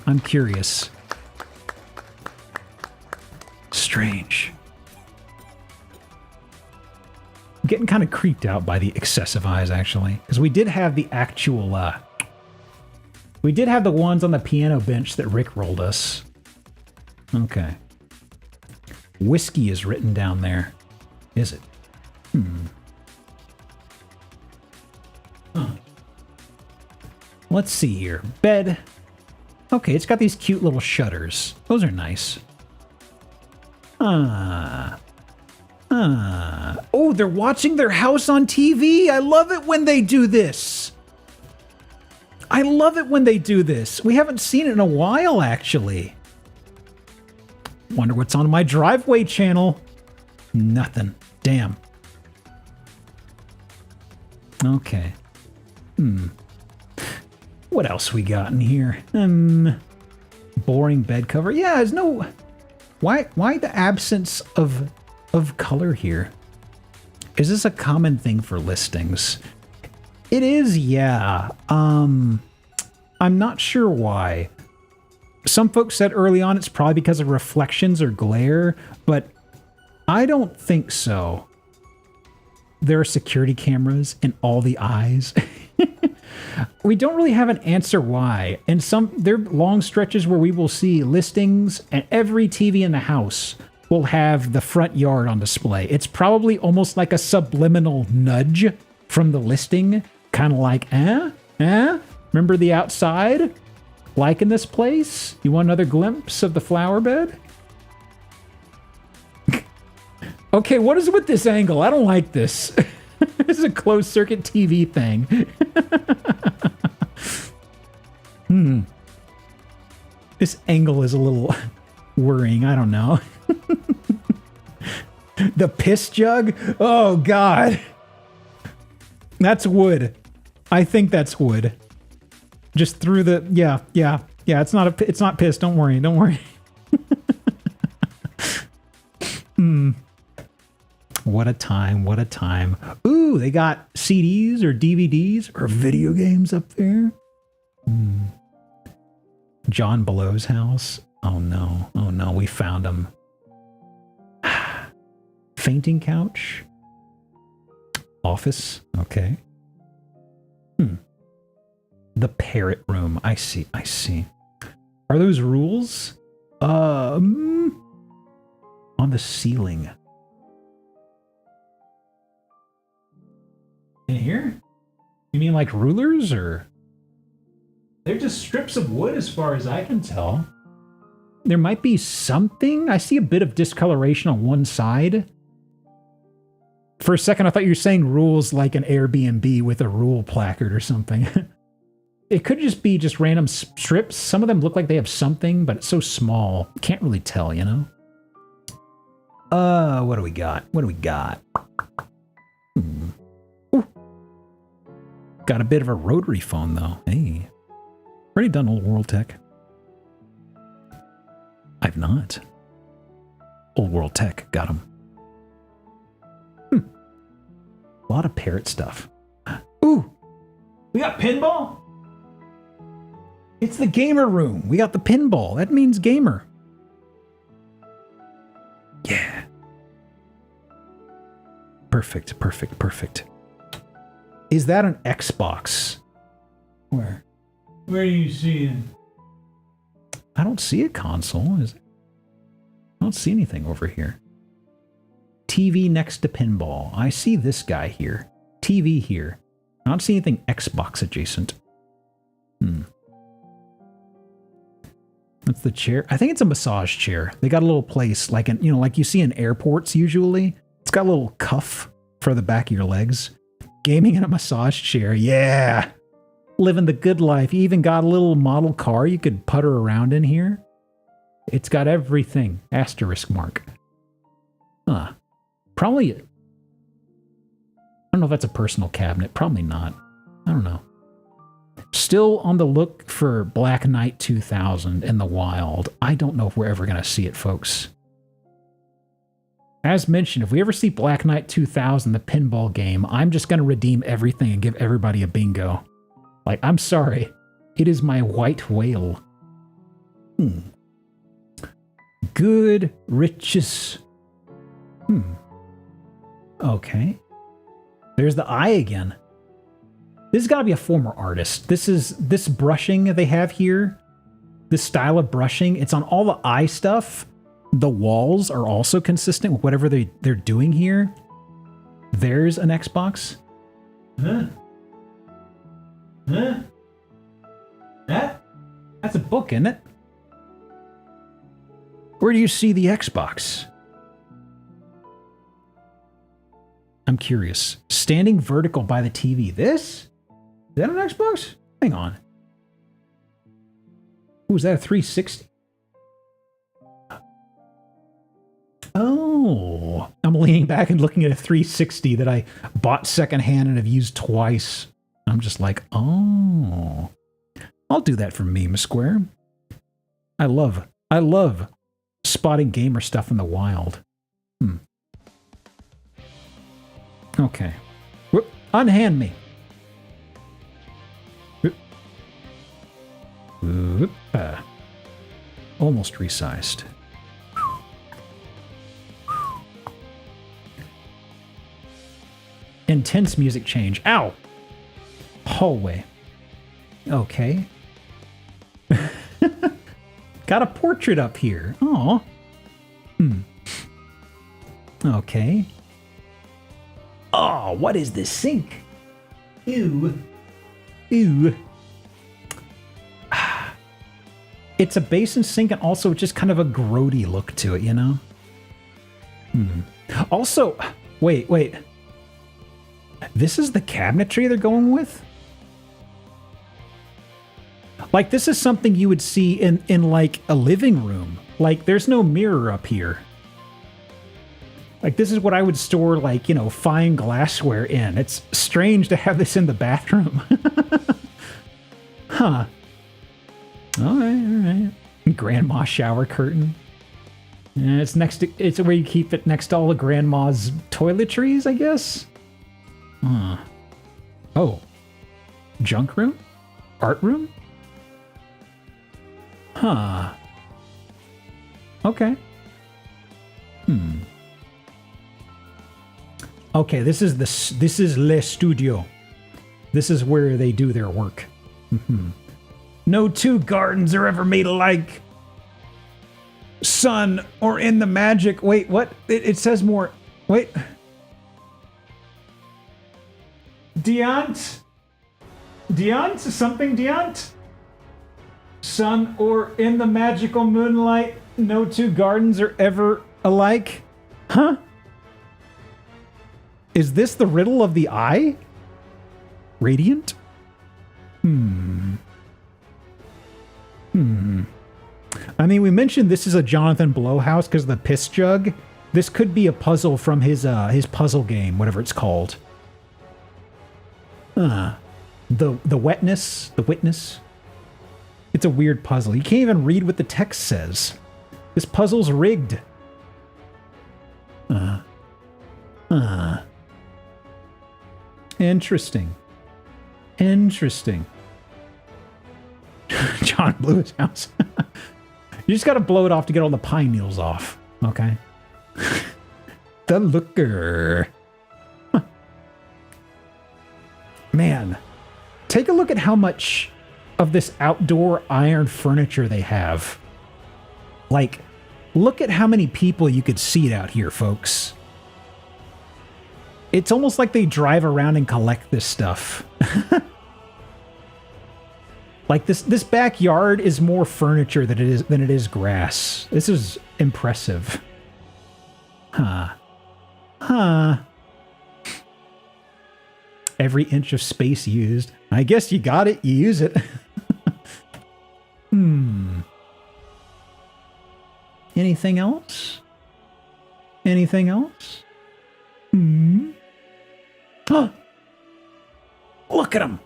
I'm curious. Strange. I'm getting kind of creeped out by the excessive eyes, actually. Because we did have the actual, we did have the ones on the piano bench that Rick rolled us. Okay. Whiskey is written down there. Is it? Let's see here. Bed. Okay, it's got these cute little shutters. Those are nice. Oh, they're watching their house on TV. I love it when they do this. I love it when they do this. We haven't seen it in a while, actually. Wonder what's on my driveway channel. Nothing. Damn. Okay. What else we got in here? Boring bed cover. Yeah, there's no... Why the absence of color here? Is this a common thing for listings? It is, yeah. I'm not sure why. Some folks said early on it's probably because of reflections or glare, but I don't think so. There are security cameras in all the eyes. We don't really have an answer why. And there are long stretches where we will see listings and every TV in the house will have the front yard on display. It's probably almost like a subliminal nudge from the listing. Kind of like, remember the outside? Liking this place? You want another glimpse of the flower bed? Okay, what is with this angle? I don't like this. This is a closed circuit TV thing. This angle is a little worrying. I don't know. The piss jug? Oh, God. That's wood. I think that's wood. Just through the... Yeah. It's not piss. Don't worry. What a time. What a time. Ooh, they got CDs or DVDs or video games up there. John Below's house. Oh no, we found him. Fainting couch. Office. Okay. The parrot room. I see. Are those rules? On the ceiling. In here? You mean like rulers, or? They're just strips of wood as far as I can tell. There might be something. I see a bit of discoloration on one side. For a second, I thought you were saying rules like an Airbnb with a rule placard or something. It could just be just random strips. Some of them look like they have something, but it's so small. Can't really tell, you know? What do we got? What do we got? Ooh. Got a bit of a rotary phone, though. Hey. Already done Old World Tech. I've not. Old World Tech. Got him. A lot of parrot stuff. Ooh! We got pinball? It's the gamer room. We got the pinball. That means gamer. Yeah. Perfect, perfect, perfect. Is that an Xbox? Where? Where are you seeing? I don't see a console. I don't see anything over here. TV next to pinball. I see this guy here. TV here. I don't see anything Xbox adjacent. That's the chair. I think it's a massage chair. They got a little place like like you see in airports usually. It's got a little cuff for the back of your legs. Gaming in a massage chair. Yeah. Living the good life. You even got a little model car you could putter around in here. It's got everything. Asterisk mark. Huh. Probably. I don't know if that's a personal cabinet. Probably not. I don't know. Still on the look for Black Knight 2000 in the wild. I don't know if we're ever going to see it, folks. As mentioned, if we ever see Black Knight 2000, the pinball game, I'm just going to redeem everything and give everybody a bingo. Like, I'm sorry. It is my white whale. Good riches. Okay. There's the eye again. This has got to be a former artist. This brushing they have here, this style of brushing, it's on all the eye stuff. The walls are also consistent with whatever they're doing here. There's an Xbox. That's a book, isn't it? Where do you see the Xbox? I'm curious. Standing vertical by the TV. This? Is that an Xbox? Hang on. Ooh, is that a 360? Oh. I'm leaning back and looking at a 360 that I bought secondhand and have used twice. I'm just like, oh. I'll do that for Meme Square. I love spotting gamer stuff in the wild. Okay. Unhand me. Almost resized. Intense music change. Ow! Hallway. Okay. Got a portrait up here. Aw. Okay. Oh, what is this sink? Ew. Ew. It's a basin sink and also just kind of a grody look to it, you know? Also, wait. This is the cabinetry they're going with? Like, this is something you would see in like a living room. Like, there's no mirror up here. Like, this is what I would store, like, fine glassware in. It's strange to have this in the bathroom. Huh. All right. Grandma shower curtain. Yeah, it's where you keep it next to all the grandma's toiletries, I guess. Oh. Junk room? Art room? Huh. Okay. Okay, this is Le Studio. This is where they do their work. No two gardens are ever made alike. Sun or in the magic. Wait, what? It says more. Wait. Deant? Something Deant? Sun or in the magical moonlight, no two gardens are ever alike? Huh? Is this the riddle of the eye? Radiant? I mean, we mentioned this is a Jonathan Blow house because of the piss jug. This could be a puzzle from his puzzle game, whatever it's called. The witness. It's a weird puzzle. You can't even read what the text says. This puzzle's rigged. Interesting. John blew his house. You just got to blow it off to get all the pine needles off. Okay. The looker. Huh. Man, take a look at how much of this outdoor iron furniture they have. Like, look at how many people you could seat out here, folks. It's almost like they drive around and collect this stuff. Like this backyard is more furniture than it is grass. This is impressive. Huh. Every inch of space used. I guess you got it, you use it. Anything else? Oh, look at him.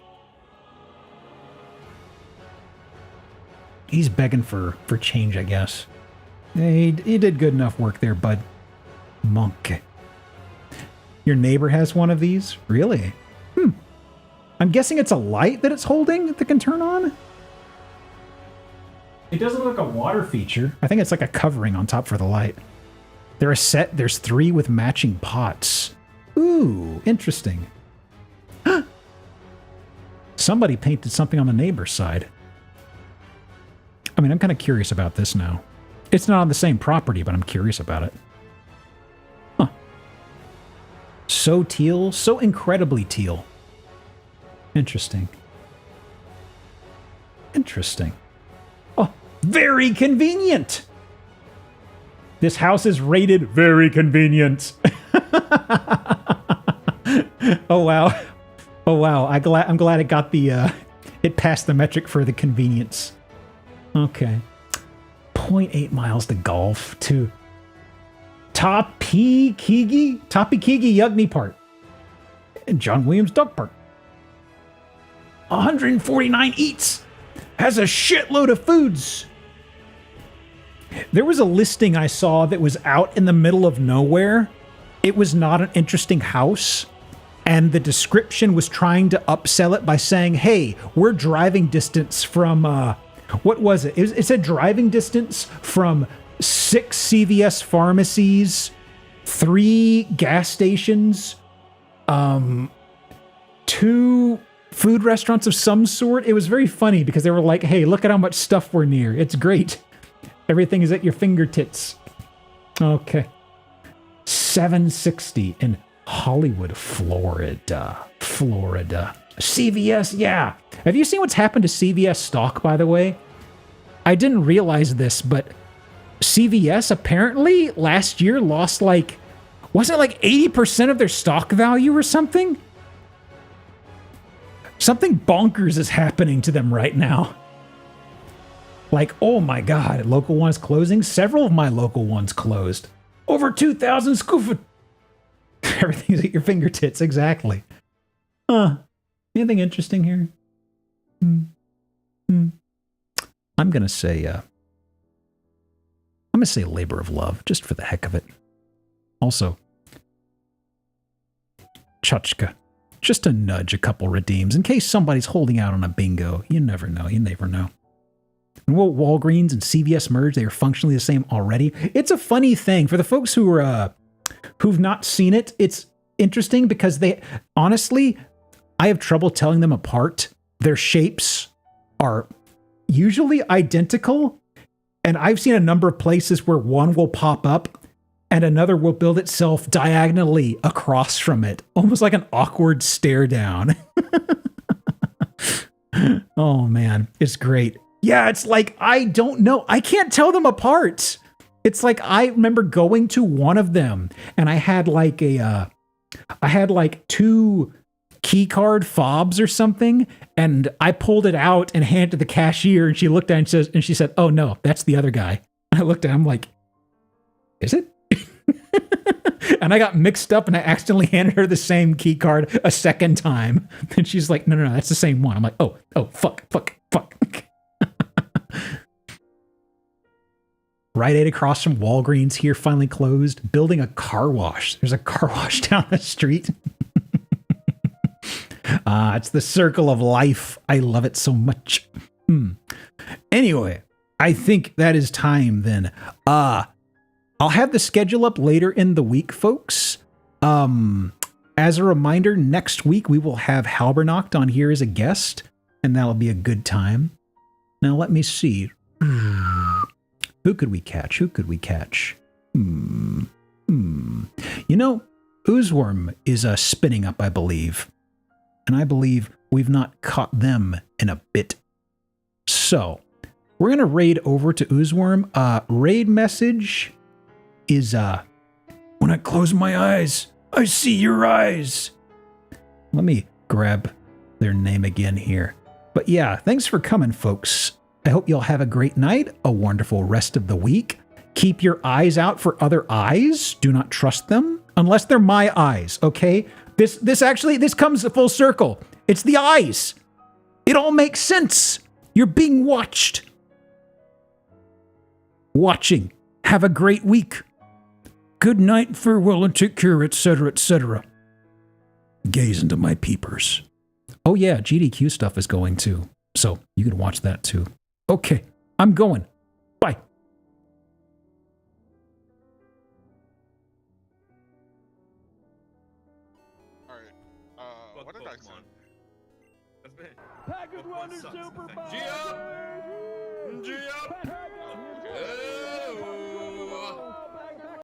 He's begging for change, I guess. He did good enough work there, bud. Monk. Your neighbor has one of these? Really? I'm guessing it's a light that it's holding that can turn on? It doesn't look like a water feature. I think it's like a covering on top for the light. There's 3 with matching pots. Ooh, interesting. Somebody painted something on the neighbor's side. I mean, I'm kind of curious about this now. It's not on the same property, but I'm curious about it. Huh. So teal, so incredibly teal. Interesting. Oh, very convenient. This house is rated very convenient. Oh wow. I'm glad it got the it passed the metric for the convenience. Okay. 0.8 miles to golf to Topekegi Yugni Park and John Williams Duck Park. 149 eats. Has a shitload of foods. There was a listing I saw that was out in the middle of nowhere. It was not an interesting house. And the description was trying to upsell it by saying, hey, we're driving distance from, what was it? It said driving distance from 6 CVS pharmacies, 3 gas stations, 2 food restaurants of some sort. It was very funny because they were like, hey, look at how much stuff we're near. It's great. Everything is at your fingertips. Okay. 760 in Hollywood, Florida. CVS, yeah. Have you seen what's happened to CVS stock, by the way? I didn't realize this, but CVS apparently last year lost wasn't it like 80% of their stock value or something? Something bonkers is happening to them right now. Like, oh my God, local ones closing? Several of my local ones closed. Over 2,000 square foot. Everything's at your fingertips, exactly. Anything interesting here? I'm gonna say labor of love, just for the heck of it. Also, Chachka, just to nudge a couple redeems in case somebody's holding out on a bingo. You never know. And will Walgreens and CVS merge? They are functionally the same already. It's a funny thing for the folks who are who've not seen it. It's interesting because honestly, I have trouble telling them apart. Their shapes are usually identical, and I've seen a number of places where one will pop up and another will build itself diagonally across from it, almost like an awkward stare down. Oh man, it's great. Yeah, it's like, I don't know. I can't tell them apart. It's like, I remember going to one of them and I had like 2 key card fobs or something. And I pulled it out and handed it to the cashier and she looked at it and she said, oh no, that's the other guy. And I looked at him like, is it? And I got mixed up and I accidentally handed her the same key card a second time. And she's like, no, that's the same one. I'm like, oh, fuck. Rite Aid across from Walgreens here finally closed. Building a car wash. There's a car wash down the street. It's the circle of life. I love it so much. Anyway, I think that is time then. I'll have the schedule up later in the week, folks. As a reminder, next week we will have Halbernacht on here as a guest, and that'll be a good time. Now let me see. Who could we catch? You know, Oozworm is spinning up, I believe. And I believe we've not caught them in a bit. So, we're going to raid over to Oozworm. Raid message is, when I close my eyes, I see your eyes. Let me grab their name again here. But yeah, thanks for coming, folks. I hope you'll have a great night, a wonderful rest of the week. Keep your eyes out for other eyes. Do not trust them unless they're my eyes, okay? This comes full circle. It's the eyes. It all makes sense. You're being watched. Watching. Have a great week. Good night, farewell, and take care, etc., etc. Gaze into my peepers. Oh yeah, GDQ stuff is going too. So you can watch that too. Okay, I'm going. Bye. Alright, what did I say? Packard Wonder Super Geop!